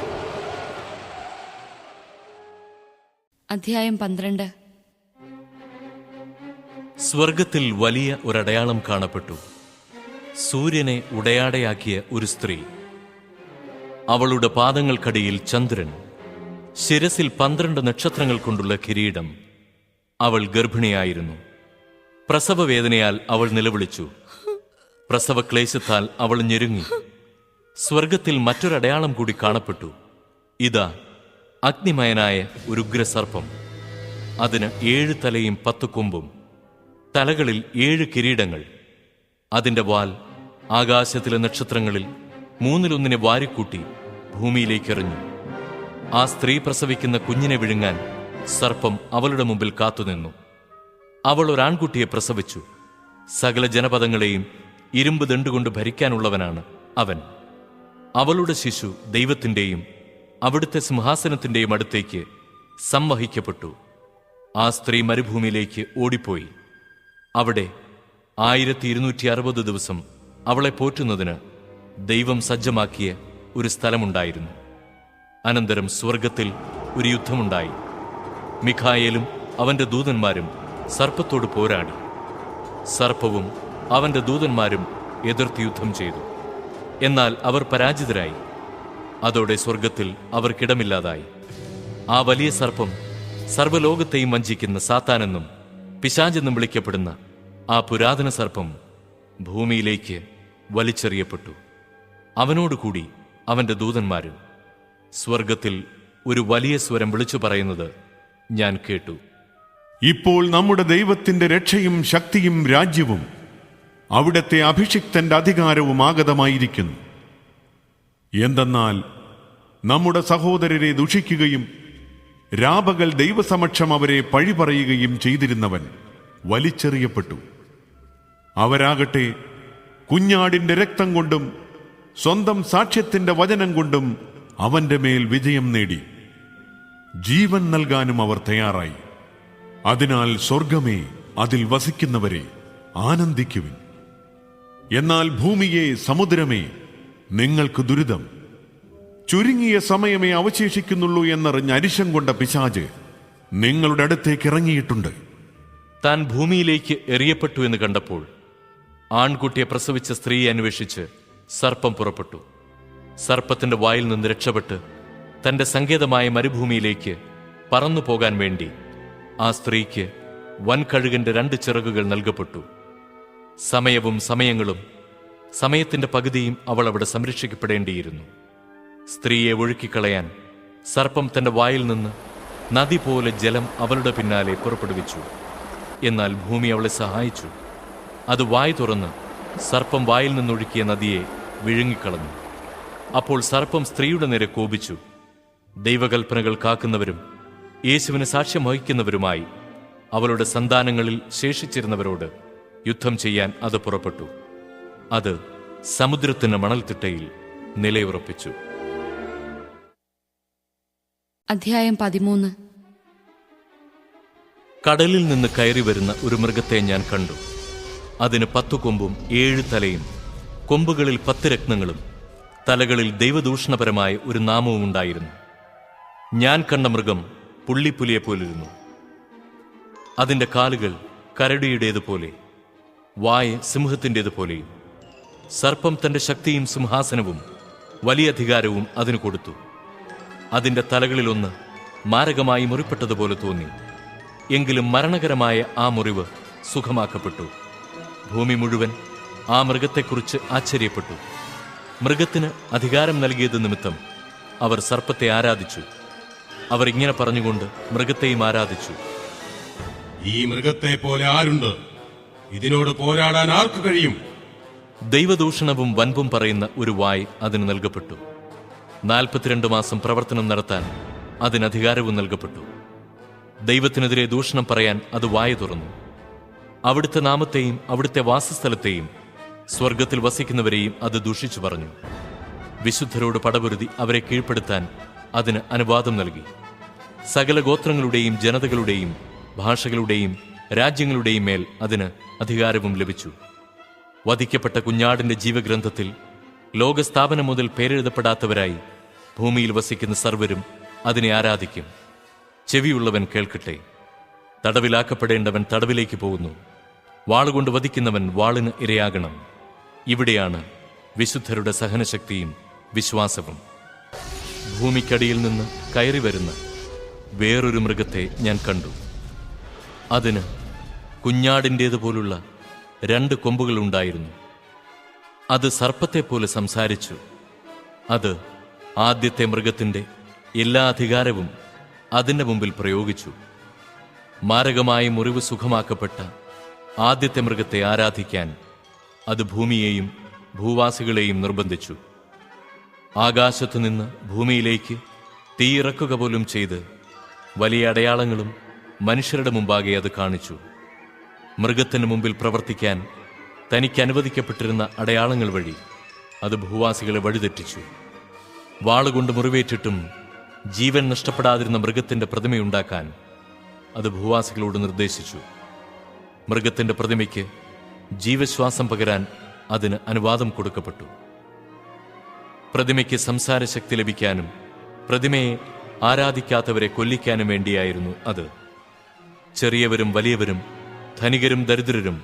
അധ്യായം 12. സ്വർഗത്തിൽ വലിയ ഒരടയാളം കാണപ്പെട്ടു. സൂര്യനെ ഉടയാടയാക്കിയ ഒരു സ്ത്രീ. അവളുടെ പാദങ്ങൾക്കടിയിൽ ചന്ദ്രൻ, ശിരസിൽ 12 നക്ഷത്രങ്ങൾ കൊണ്ടുള്ള കിരീടം. അവൾ ഗർഭിണിയായിരുന്നു. പ്രസവവേദനയാൽ അവൾ നിലവിളിച്ചു. പ്രസവക്ലേശത്താൽ അവൾ ഞെരുങ്ങി. സ്വർഗത്തിൽ മറ്റൊരടയാളം കൂടി കാണപ്പെട്ടു. ഇതാ, അഗ്നിമയനായ ഒരു ഉഗ്രസർപ്പം. അതിന് 7 തലയും 10 കൊമ്പും, തലകളിൽ 7 കിരീടങ്ങൾ. അതിന്റെ വാൽ ആകാശത്തിലെ നക്ഷത്രങ്ങളിൽ 1/3 വാരിക്കൂട്ടി ഭൂമിയിലേക്കെറിഞ്ഞു. ആ സ്ത്രീ പ്രസവിക്കുന്ന കുഞ്ഞിനെ വിഴുങ്ങാൻ സർപ്പം അവളുടെ മുമ്പിൽ കാത്തുനിന്നു. അവൾ ഒരാൺകുട്ടിയെ പ്രസവിച്ചു. സകല ജനപദങ്ങളെയും ഇരുമ്പ് ദണ്ടുകൊണ്ട് ഭരിക്കാനുള്ളവനാണ് അവൻ. അവളുടെ ശിശു ദൈവത്തിന്റെയും അവിടുത്തെ സിംഹാസനത്തിന്റെയും അടുത്തേക്ക് സംവഹിക്കപ്പെട്ടു. ആ സ്ത്രീ മരുഭൂമിയിലേക്ക് ഓടിപ്പോയി. അവിടെ 1260 ദിവസം അവളെ പോറ്റുന്നതിന് ദൈവം സജ്ജമാക്കിയ ഒരു സ്ഥലമുണ്ടായിരുന്നു. അനന്തരം സ്വർഗത്തിൽ ഒരു യുദ്ധമുണ്ടായി. മിഖായേലും അവന്റെ ദൂതന്മാരും സർപ്പത്തോട് പോരാടി. സർപ്പവും അവന്റെ ദൂതന്മാരും എതിർത്ത് യുദ്ധം ചെയ്തു. എന്നാൽ അവർ പരാജിതരായി. അതോടെ സ്വർഗത്തിൽ അവർക്കിടമില്ലാതായി. ആ വലിയ സർപ്പം സർവ്വലോകത്തെയും വഞ്ചിക്കുന്ന സാത്താനെന്നും പിശാചെന്നും വിളിക്കപ്പെടുന്ന ആ പുരാതന സർപ്പം ഭൂമിയിലേക്ക് വലിച്ചെറിയപ്പെട്ടു. അവനോടുകൂടി അവന്റെ ദൂതന്മാരും. സ്വർഗത്തിൽ ഒരു വലിയ സ്വരം വിളിച്ചു പറയുന്നത് ഞാൻ കേട്ടു. ഇപ്പോൾ നമ്മുടെ ദൈവത്തിന്റെ രക്ഷയും ശക്തിയും രാജ്യവും അവിടുത്തെ അഭിഷിക്തന്റെ അധികാരവും ആഗതമായിരിക്കുന്നു. എന്തെന്നാൽ നമ്മുടെ സഹോദരരെ ദുഷിക്കുകയും രാപകൽ ദൈവസമക്ഷം അവരെ പഴിപറയുകയും ചെയ്തിരുന്നവൻ വലിച്ചെറിയപ്പെട്ടു. അവരാകട്ടെ കുഞ്ഞാടിന്റെ രക്തം കൊണ്ടും സ്വന്തം സാക്ഷ്യത്തിന്റെ വചനം കൊണ്ടും അവന്റെ മേൽ വിജയം നേടി. ജീവൻ നൽകാനും അവർ തയ്യാറായി. അതിനാൽ സ്വർഗമേ, അതിൽ വസിക്കുന്നവരെ ആനന്ദിക്കുവിൻ. എന്നാൽ ഭൂമിയെ, സമുദ്രമേ, നിങ്ങൾക്ക് ദുരിതം. ചുരുങ്ങിയ സമയമേ അവശേഷിക്കുന്നുള്ളൂ എന്നറിഞ്ഞ് അരിശം കൊണ്ട പിശാച് നിങ്ങളുടെ അടുത്തേക്ക് ഇറങ്ങിയിട്ടുണ്ട്. താൻ ഭൂമിയിലേക്ക് എറിയപ്പെട്ടു എന്ന് കണ്ടപ്പോൾ ആൺകുട്ടിയെ പ്രസവിച്ച സ്ത്രീയെ അന്വേഷിച്ച് സർപ്പം പുറപ്പെട്ടു. സർപ്പത്തിന്റെ വായിൽ നിന്ന് രക്ഷപ്പെട്ട് തന്റെ സങ്കേതമായ മരുഭൂമിയിലേക്ക് പറന്നു പോകാൻ വേണ്ടി ആ സ്ത്രീക്ക് വൻകഴുകന്റെ 2 ചിറകുകൾ നൽകപ്പെട്ടു. സമയവും സമയങ്ങളും സമയത്തിന്റെ പകുതിയും അവൾ അവിടെ സംരക്ഷിക്കപ്പെടേണ്ടിയിരുന്നു. സ്ത്രീയെ ഒഴുക്കിക്കളയാൻ സർപ്പം തന്റെ വായിൽ നിന്ന് നദി പോലെ ജലം അവളുടെ പിന്നാലെ പുറപ്പെടുവിച്ചു. എന്നാൽ ഭൂമി അവളെ സഹായിച്ചു. അത് വായ് തുറന്ന് സർപ്പം വായിൽ നിന്നൊഴുക്കിയ നദിയെ വിഴുങ്ങിക്കളഞ്ഞു. അപ്പോൾ സർപ്പം സ്ത്രീയുടെ നേരെ കോപിച്ചു. ദൈവകൽപ്പനകൾ കാക്കുന്നവരും യേശുവിന് സാക്ഷ്യം വഹിക്കുന്നവരുമായി അവളുടെ സന്താനങ്ങളിൽ ശേഷിച്ചിരുന്നവരോട് യുദ്ധം ചെയ്യാൻ അത് പുറപ്പെട്ടു. അത് സമുദ്രത്തിന് മണൽത്തിട്ടയിൽ നിലയുറപ്പിച്ചു. അധ്യായം 13. കടലിൽ നിന്ന് കയറി വരുന്ന ഒരു മൃഗത്തെ ഞാൻ കണ്ടു. അതിന് 10 കൊമ്പും 7 തലയും, കൊമ്പുകളിൽ 10 രത്നങ്ങളും, തലകളിൽ ദൈവദൂഷണപരമായ ഒരു നാമവും ഉണ്ടായിരുന്നു. ഞാൻ കണ്ട മൃഗം പുള്ളിപ്പുലിയെ പോലിരുന്നു. അതിന്റെ കാലുകൾ കരടിയുടേതുപോലെ, വായ് സിംഹത്തിൻ്റെതുപോലെയും. സർപ്പം തന്റെ ശക്തിയും സിംഹാസനവും വലിയ അധികാരവും അതിനു കൊടുത്തു. അതിന്റെ തലകളിലൊന്ന് മാരകമായി മുറിപ്പെട്ടതുപോലെ തോന്നി. എങ്കിലും മരണകരമായ ആ മുറിവ് സുഖമാക്കപ്പെട്ടു. ഭൂമി മുഴുവൻ ആ മൃഗത്തെക്കുറിച്ച് ആശ്ചര്യപ്പെട്ടു. മൃഗത്തിന് അധികാരം നൽകിയത് നിമിത്തം അവർ സർപ്പത്തെ ആരാധിച്ചു. അവർ ഇങ്ങനെ പറഞ്ഞുകൊണ്ട് മൃഗത്തെയും ആരാധിച്ചു. ഈ മൃഗത്തെ പോലെ ആരുണ്ട്? ഇതിനോട് പോരാടാൻ ആർക്ക് കഴിയും? ദൈവദൂഷണവും വൻപും പറയുന്ന ഒരു വായ് അതിന് നൽകപ്പെട്ടു. 42 മാസം പ്രവർത്തനം നടത്താൻ അതിന് അധികാരവും നൽകപ്പെട്ടു. ദൈവത്തിനെതിരെ ദൂഷണം പറയാൻ അത് വായ് തുറന്നു. അവിടുത്തെ നാമത്തെയും അവിടുത്തെ വാസസ്ഥലത്തെയും സ്വർഗത്തിൽ വസിക്കുന്നവരെയും അത് ദൂഷിച്ചു പറഞ്ഞു. വിശുദ്ധരോട് പടപൊരുതി അവരെ കീഴ്പ്പെടുത്താൻ അതിന് അനുവാദം നൽകി. സകല ഗോത്രങ്ങളുടെയും ജനതകളുടെയും ഭാഷകളുടെയും രാജ്യങ്ങളുടെയും മേൽ അതിന് അധികാരവും ലഭിച്ചു. വധിക്കപ്പെട്ട കുഞ്ഞാടിന്റെ ജീവഗ്രന്ഥത്തിൽ ലോകസ്ഥാപനം മുതൽ പേരെഴുതപ്പെടാത്തവരായി ഭൂമിയിൽ വസിക്കുന്ന സർവരും അതിനെ ആരാധിക്കും. ചെവിയുള്ളവൻ കേൾക്കട്ടെ. തടവിലാക്കപ്പെടേണ്ടവൻ തടവിലേക്ക് പോകുന്നു. വാളുകൊണ്ട് വധിക്കുന്നവൻ വാളിന് ഇരയാകണം. ഇവിടെയാണ് വിശുദ്ധരുടെ സഹനശക്തിയും വിശ്വാസവും. ഭൂമിക്കടിയിൽ നിന്ന് കയറി വരുന്ന വേറൊരു മൃഗത്തെ ഞാൻ കണ്ടു. അതിന് കുഞ്ഞാടിൻ്റേതുപോലുള്ള 2 കൊമ്പുകളുണ്ടായിരുന്നു. അത് സർപ്പത്തെപ്പോലെ സംസാരിച്ചു. അത് ആദ്യത്തെ മൃഗത്തിൻ്റെ എല്ലാ അധികാരവും അതിൻ്റെ മുമ്പിൽ പ്രയോഗിച്ചു. മാരകമായ മുറിവ് സുഖമാക്കപ്പെട്ട ആദ്യത്തെ മൃഗത്തെ ആരാധിക്കാൻ അത് ഭൂമിയെയും ഭൂവാസികളെയും നിർബന്ധിച്ചു. ആകാശത്തുനിന്ന് ഭൂമിയിലേക്ക് തീയിറക്കുക പോലും ചെയ്ത് വലിയ അടയാളങ്ങളും മനുഷ്യരുടെ മുമ്പാകെ അത് കാണിച്ചു. മൃഗത്തിന് മുമ്പിൽ പ്രവർത്തിക്കാൻ തനിക്ക് അനുവദിക്കപ്പെട്ടിരുന്ന അടയാളങ്ങൾ വഴി അത് ഭൂവാസികളെ വഴിതെറ്റിച്ചു. വാളുകൊണ്ട് മുറിവേറ്റിട്ടും ജീവൻ നഷ്ടപ്പെടാതിരുന്ന മൃഗത്തിന്റെ പ്രതിമയുണ്ടാക്കാൻ അത് ഭൂവാസികളോട് നിർദ്ദേശിച്ചു. മൃഗത്തിന്റെ പ്രതിമയ്ക്ക് ജീവശ്വാസം പകരാൻ അതിന് അനുവാദം കൊടുക്കപ്പെട്ടു. പ്രതിമയ്ക്ക് സംസാരശക്തി ലഭിക്കാനും പ്രതിമയെ ആരാധിക്കാത്തവരെ കൊല്ലിക്കാനും വേണ്ടിയായിരുന്നു അത്. ചെറിയവരും വലിയവരും, ധനികരും ദരിദ്രരും,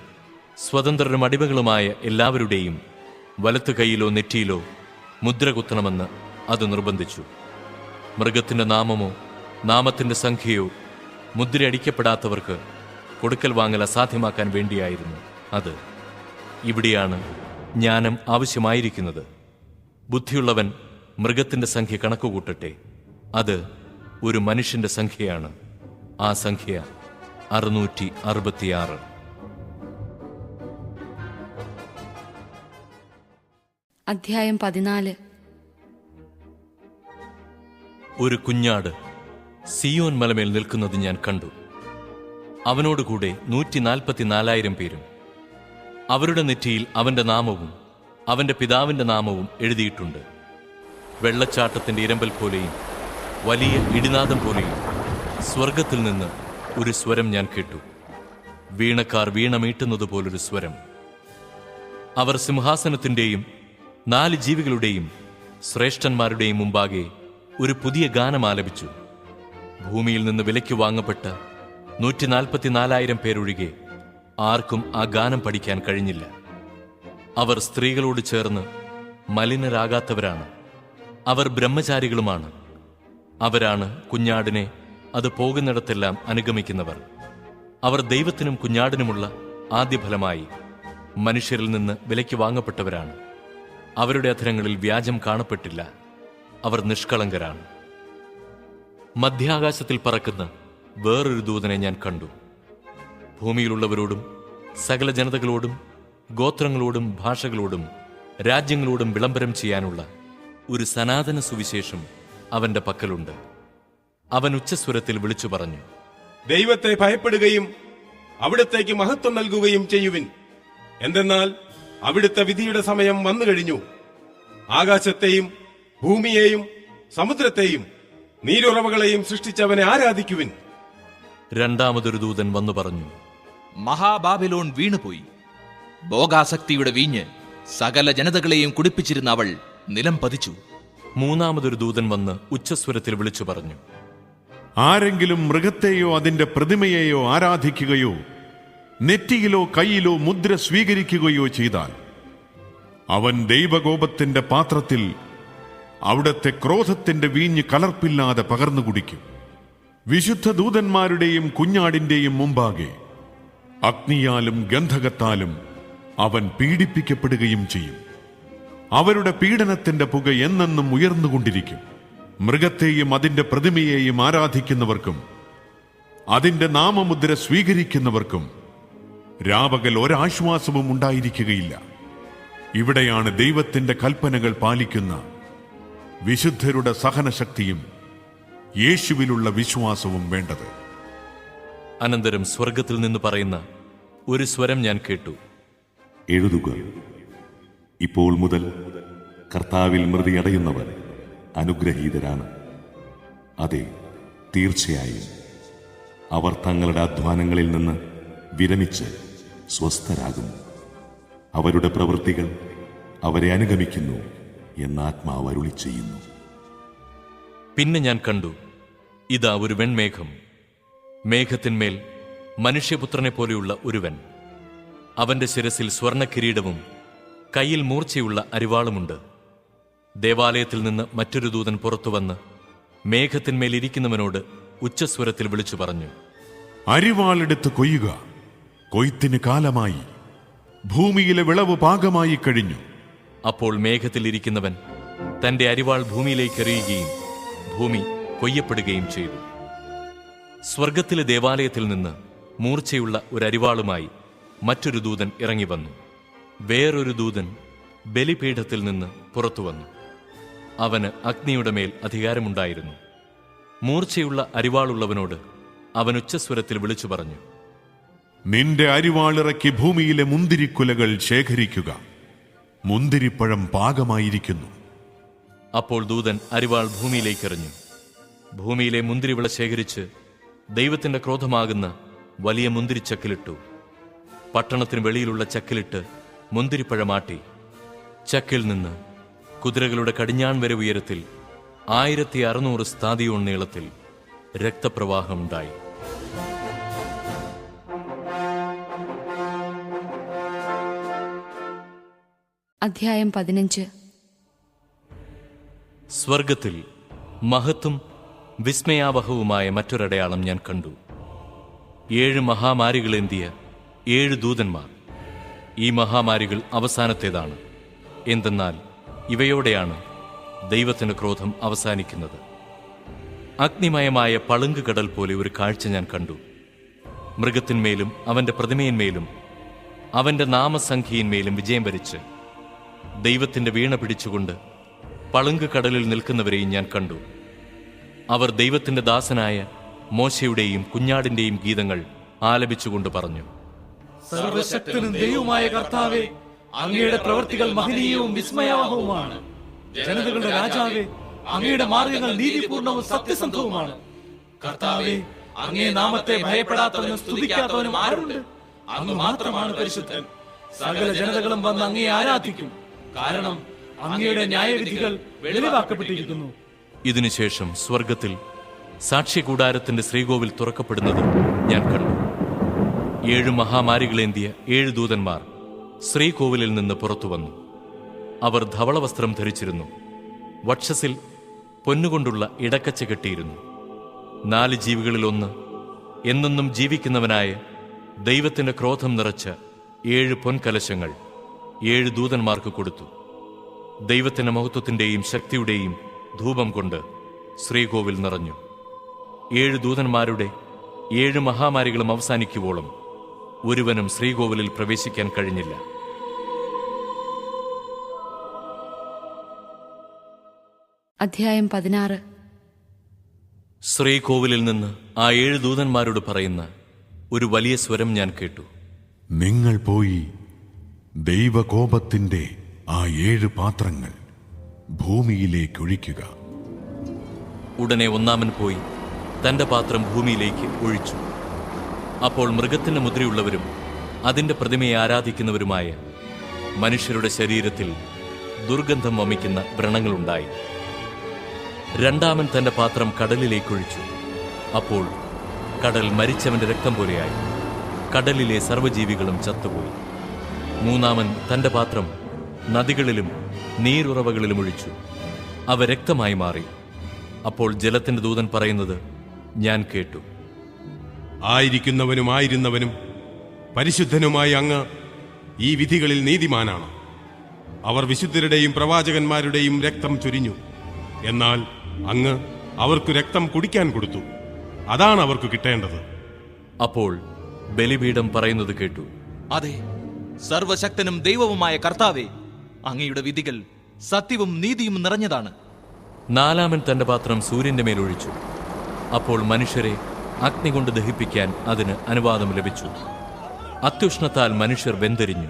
സ്വതന്ത്രരും അടിമകളുമായ എല്ലാവരുടെയും വലത്തു കൈയിലോ നെറ്റിയിലോ മുദ്ര കുത്തണമെന്ന് അത് നിർബന്ധിച്ചു. മൃഗത്തിന്റെ നാമമോ നാമത്തിന്റെ സംഖ്യയോ മുദ്രയടിക്കപ്പെടാത്തവർക്ക് കൊടുക്കൽ വാങ്ങൽ അസാധ്യമാക്കാൻ വേണ്ടിയായിരുന്നു അത്. ഇവിടെയാണ് ജ്ഞാനം ആവശ്യമായിരിക്കുന്നത്. ബുദ്ധിയുള്ളവൻ മൃഗത്തിന്റെ സംഖ്യ കണക്കുകൂട്ടട്ടെ. അത് ഒരു മനുഷ്യന്റെ സംഖ്യയാണ്. ആ സംഖ്യ 666. അധ്യായം 14. ഒരു കുഞ്ഞാട് സിയോൻ മലമേൽ നിൽക്കുന്നത് ഞാൻ കണ്ടു. അവനോടുകൂടെ 144,000 പേരും. അവരുടെ നെറ്റിയിൽ അവന്റെ നാമവും അവന്റെ പിതാവിന്റെ നാമവും എഴുതിയിട്ടുണ്ട്. വെള്ളച്ചാട്ടത്തിന്റെ ഇരമ്പൽ പോലെയും വലിയ ഇടിനാദം പോലെയും സ്വർഗത്തിൽ നിന്ന് ഒരു സ്വരം ഞാൻ കേട്ടു. വീണക്കാർ വീണമീട്ടുന്നത് പോലൊരു സ്വരം. അവർ സിംഹാസനത്തിന്റെയും 4 ജീവികളുടെയും ശ്രേഷ്ഠന്മാരുടെയും മുമ്പാകെ ഒരു പുതിയ ഗാനം ആലപിച്ചു. ഭൂമിയിൽ നിന്ന് വിലയ്ക്ക് വാങ്ങപ്പെട്ട 144,000 പേരൊഴികെ ആർക്കും ആ ഗാനം പഠിക്കാൻ കഴിഞ്ഞില്ല. അവർ സ്ത്രീകളോട് ചേർന്ന് മലിനരാകാത്തവരാണ്. അവർ ബ്രഹ്മചാരികളുമാണ്. അവരാണ് കുഞ്ഞാടിനെ അത് പോകുന്നിടത്തെല്ലാം അനുഗമിക്കുന്നവർ. അവർ ദൈവത്തിനും കുഞ്ഞാടിനുമുള്ള ആദ്യഫലമായി മനുഷ്യരിൽ നിന്ന് വിലയ്ക്ക് വാങ്ങപ്പെട്ടവരാണ്. അവരുടെ അധരങ്ങളിൽ വ്യാജം കാണപ്പെട്ടില്ല. അവർ നിഷ്കളങ്കരാണ്. മധ്യാകാശത്തിൽ പറക്കുന്ന വേറൊരു ദൂതനെ ഞാൻ കണ്ടു. ഭൂമിയിലുള്ളവരോടും സകല ജനതകളോടും ഗോത്രങ്ങളോടും ഭാഷകളോടും രാജ്യങ്ങളോടും വിളംബരം ചെയ്യാനുള്ള ഒരു സനാതന സുവിശേഷം അവന്റെ പക്കലുണ്ട്. അവൻ ഉച്ചസ്വരത്തിൽ വിളിച്ചു പറഞ്ഞു, ദൈവത്തെ ഭയപ്പെടുകയും അവിടുത്തേക്ക് മഹത്വം നൽകുകയും ചെയ്യുവിൻ. എന്തെന്നാൽ അവിടുത്തെ വിധിയുടെ സമയം വന്നു കഴിഞ്ഞു. ആകാശത്തെയും ഭൂമിയെയും സമുദ്രത്തെയും നീരുറവകളെയും സൃഷ്ടിച്ചവനെ ആരാധിക്കുവിൻ. രണ്ടാമതൊരു ദൂതൻ വന്നു പറഞ്ഞു, മഹാബാബിലോൺ വീണുപോയി. ഭോഗാസക്തിയുടെ വീഞ്ഞ് സകല ജനതകളെയും കുടിപ്പിച്ചിരുന്ന അവൾ നിലം പതിച്ചു. മൂന്നാമതൊരു ദൂതൻ വന്ന് ഉച്ചസ്വരത്തിൽ വിളിച്ചു പറഞ്ഞു, ആരെങ്കിലും മൃഗത്തെയോ അതിന്റെ പ്രതിമയെയോ ആരാധിക്കുകയോ നെറ്റിയിലോ കൈയിലോ മുദ്ര സ്വീകരിക്കുകയോ ചെയ്താൽ അവൻ ദൈവകോപത്തിന്റെ പാത്രത്തിൽ അവിടത്തെ ക്രോധത്തിന്റെ വീഞ്ഞ് കലർപ്പില്ലാതെ പകർന്നു കുടിക്കും. വിശുദ്ധ ദൂതന്മാരുടെയും കുഞ്ഞാടിന്റെയും മുമ്പാകെ അഗ്നിയാലും ഗന്ധകത്താലും അവൻ പീഡിപ്പിക്കപ്പെടുകയും ചെയ്യും. അവരുടെ പീഡനത്തിന്റെ പുക എന്നെന്നും ഉയർന്നുകൊണ്ടിരിക്കും. മൃഗത്തെയും അതിന്റെ പ്രതിമയെയും ആരാധിക്കുന്നവർക്കും അതിന്റെ നാമമുദ്ര സ്വീകരിക്കുന്നവർക്കും രാപകൽ ഒരാശ്വാസവും ഉണ്ടായിരിക്കുകയില്ല. ഇവിടെയാണ് ദൈവത്തിന്റെ കൽപ്പനകൾ പാലിക്കുന്ന വിശുദ്ധരുടെ സഹനശക്തിയും യേശുവിലുള്ള വിശ്വാസവും വേണ്ടത്. അനന്തരം സ്വർഗത്തിൽ നിന്ന് പറയുന്ന ഒരു സ്വരം ഞാൻ കേട്ടു, എഴുതുക, ഇപ്പോൾ മുതൽ കർത്താവിൽ മൃതിയടയുന്നവർ അനുഗ്രഹീതരാണ്. അതെ, തീർച്ചയായും അവർ തങ്ങളുടെ അധ്വാനങ്ങളിൽ നിന്ന് വിരമിച്ച് സ്വസ്ഥരാകും. അവരുടെ പ്രവൃത്തികൾ അവരെ അനുഗമിക്കുന്നു. എന്ന് ആത്മാവ് അരുളി ചെയ്യുന്നു. പിന്നെ ഞാൻ കണ്ടു, ഇതാ ഒരു വെൺമേഘം, മേഘത്തിന്മേൽ മനുഷ്യപുത്രനെ പോലെയുള്ള ഒരുവൻ. അവന്റെ ശിരസിൽ സ്വർണ്ണക്കിരീടവും കയ്യിൽ മൂർച്ചയുള്ള അരിവാളുമുണ്ട്. ദേവാലയത്തിൽ നിന്ന് മറ്റൊരു ദൂതൻ പുറത്തുവന്ന് മേഘത്തിന്മേൽ ഇരിക്കുന്നവനോട് ഉച്ചസ്വരത്തിൽ വിളിച്ചു പറഞ്ഞു, അരിവാളെടുത്ത് കൊയ്യുക, കൊയ്ത്തിന് കാലമായി, ഭൂമിയിലെ വിളവ് പാകമായി കഴിഞ്ഞു. അപ്പോൾ മേഘത്തിൽ ഇരിക്കുന്നവൻ തന്റെ അരിവാൾ ഭൂമിയിലേക്ക് എറിയുകയും ഭൂമി കൊയ്യപ്പെടുകയും ചെയ്തു. സ്വർഗത്തിലെ ദേവാലയത്തിൽ നിന്ന് മൂർച്ചയുള്ള ഒരു അരിവാളുമായി മറ്റൊരു ദൂതൻ ഇറങ്ങി വന്നു. വേറൊരു ദൂതൻ ബലിപീഠത്തിൽ നിന്ന് പുറത്തു വന്നു. അവന് അഗ്നിയുടെ മേൽ അധികാരമുണ്ടായിരുന്നു. മൂർച്ചയുള്ള അരിവാളുള്ളവനോട് അവൻ ഉച്ചസ്വരത്തിൽ വിളിച്ചു പറഞ്ഞു, നിന്റെ അരിവാളിറക്കി ഭൂമിയിലെ മുന്തിരിക്കുലകൾ ശേഖരിക്കുക, മുന്തിരിപ്പഴം പാകമായിരിക്കുന്നു. അപ്പോൾ ദൂതൻ അരിവാൾ ഭൂമിയിലേക്കെറിഞ്ഞു. ഭൂമിയിലെ മുന്തിരിവിള ശേഖരിച്ച് ദൈവത്തിന്റെ ക്രോധമാകുന്ന വലിയ മുന്തിരിച്ചക്കിലിട്ടു. പട്ടണത്തിന് വെളിയിലുള്ള ചക്കിലിട്ട് മുന്തിരിപ്പഴമാട്ടി. ചക്കിൽ നിന്ന് കുതിരകളുടെ കടിഞ്ഞാൺ വരെ ഉയരത്തിൽ 1600 സ്ഥാദിയോൺ നീളത്തിൽ രക്തപ്രവാഹമുണ്ടായി. അധ്യായം 15. സ്വർഗത്തിൽ മഹത്തും വിസ്മയാവഹവുമായ മറ്റൊരടയാളം ഞാൻ കണ്ടു. 7 മഹാമാരികളേന്തിയ 7 ദൂതന്മാർ. ഈ മഹാമാരികൾ അവസാനത്തേതാണ്. എന്തെന്നാൽ ഇവയോടെയാണ് ദൈവത്തിന്റെ ക്രോധം അവസാനിക്കുന്നത്. അഗ്നിമയമായ പളുങ്ക് കടൽ പോലെ ഒരു കാഴ്ച ഞാൻ കണ്ടു. മൃഗത്തിന്മേലും അവന്റെ പ്രതിമയിന്മേലും അവന്റെ നാമസംഖ്യയിന്മേലും വിജയം വരിച്ച് ദൈവത്തിന്റെ വീണ പിടിച്ചുകൊണ്ട് പളുങ്ക് കടലിൽ നിൽക്കുന്നവരെയും ഞാൻ കണ്ടു. അവർ ദൈവത്തിന്റെ ദാസനായ മോശയുടെയും കുഞ്ഞാടിന്റെയും ഗീതങ്ങൾ ആലപിച്ചുകൊണ്ട് പറഞ്ഞു, സർവശക്തനും ദൈവമായ കർത്താവേ, അങ്ങയുടെ പ്രവൃത്തികൾ മഹനീയവും വിസ്മയാവഹവുമാണ്. ജനതകളുടെ രാജാവേ, അങ്ങയുടെ മാർഗങ്ങൾ നീതിപൂർണവും സത്യസന്ധവുമാണ്. കർത്താവേ, അങ്ങേ നാമത്തെ ഭയപ്പെടാത്തവനും സ്തുതിക്കാത്തവനും ആരുണ്ട്? അങ്ങ് മാത്രമാണ് പരിശുദ്ധൻ. സകല ജനതകളും വന്ന് അങ്ങയെ ആരാധിക്കും, കാരണം അങ്ങയുടെ ന്യായവിധികൾ വെളിവാക്കപ്പെട്ടിരിക്കുന്നു. ഇതിനുശേഷം സ്വർഗത്തിൽ സാക്ഷ്യകൂടാരത്തിന്റെ ശ്രീകോവിൽ തുറക്കപ്പെടുന്നത് ഞാൻ കണ്ടു. 7 മഹാമാരികളേന്തിയ 7 ദൂതന്മാർ ശ്രീകോവിലിൽ നിന്ന് പുറത്തു വന്നു. അവർ ധവളവസ്ത്രം ധരിച്ചിരുന്നു. വക്ഷസിൽ പൊന്നുകൊണ്ടുള്ള ഇടക്കച്ച കെട്ടിയിരുന്നു. 4 ജീവികളിലൊന്ന് എന്നെന്നും ജീവിക്കുന്നവനായ ദൈവത്തിന്റെ ക്രോധം നിറച്ച 7 പൊൻകലശങ്ങൾ 7 ദൂതന്മാർക്ക് കൊടുത്തു. ദൈവത്തിന്റെ മഹത്വത്തിന്റെയും ശക്തിയുടെയും ധൂപം കൊണ്ട് ശ്രീകോവിൽ നിറഞ്ഞു. 7 ദൂതന്മാരുടെ 7 മഹാമാരികളും അവസാനിക്കുവോളം ഒരുവനും ശ്രീകോവിലിൽ പ്രവേശിക്കാൻ കഴിഞ്ഞില്ല. അധ്യായം 16. ശ്രീകോവിലിൽ നിന്ന് ആ 7 ദൂതന്മാരോട് പറയുന്ന ഒരു വലിയ സ്വരം ഞാൻ കേട്ടു. നിങ്ങൾ പോയി ദൈവകോപത്തിന്റെ ആ 7 പാത്രങ്ങൾ ഭൂമിയിലേക്കൊഴിക്കുക. ഉടനെ ഒന്നാമൻ പോയി തന്റെ പാത്രം ഭൂമിയിലേക്ക് ഒഴിച്ചു. അപ്പോൾ മൃഗത്തിന്റെ മുദ്രയുള്ളവരും അതിന്റെ പ്രതിമയെ ആരാധിക്കുന്നവരുമായ മനുഷ്യരുടെ ശരീരത്തിൽ ദുർഗന്ധം വമിക്കുന്ന വ്രണങ്ങളുണ്ടായി. രണ്ടാമൻ തന്റെ പാത്രം കടലിലേക്കൊഴിച്ചു. അപ്പോൾ കടൽ മരിച്ചവന്റെ രക്തം പോലെയായി. കടലിലെ സർവ്വജീവികളും ചത്തുപോയി. മൂന്നാമൻ തന്റെ പാത്രം നദികളിലും നീരുറവകളിലും ഒഴിച്ചു. അവ രക്തമായി മാറി. അപ്പോൾ ജലത്തിന്റെ ദൂതൻ പറയുന്നത് ഞാൻ കേട്ടു, ആയിരിക്കുന്നവനും ആയിരുന്നവനും പരിശുദ്ധനുമായ അങ്ങ് ഈ വിധികളിൽ നീതിമാനാണ്. അവർ വിശുദ്ധരുടെയും പ്രവാചകന്മാരുടെയും രക്തം ചൊരിഞ്ഞു. എന്നാൽ അങ്ങ് അവർക്ക് രക്തം കുടിക്കാൻ കൊടുത്തു. അതാണ് അവർക്ക് കിട്ടേണ്ടത്. അപ്പോൾ ബലിപീഠം പറയുന്നത് കേട്ടു, അതെ, സർവശക്തനും ദൈവവുമായ കർത്താവേ, അങ്ങയുടെ വിധികൾ സത്യവും നീതിയും നിറഞ്ഞതാണ്. നാലാമൻ തന്റെ പാത്രം സൂര്യന്റെ മേലൊഴിച്ചു. അപ്പോൾ മനുഷ്യരെ അഗ്നി കൊണ്ട് ദഹിപ്പിക്കാൻ അതിന് അനുവാദം ലഭിച്ചു. അത്യുഷ്ണത്താൽ മനുഷ്യർ വെന്തെരിഞ്ഞു.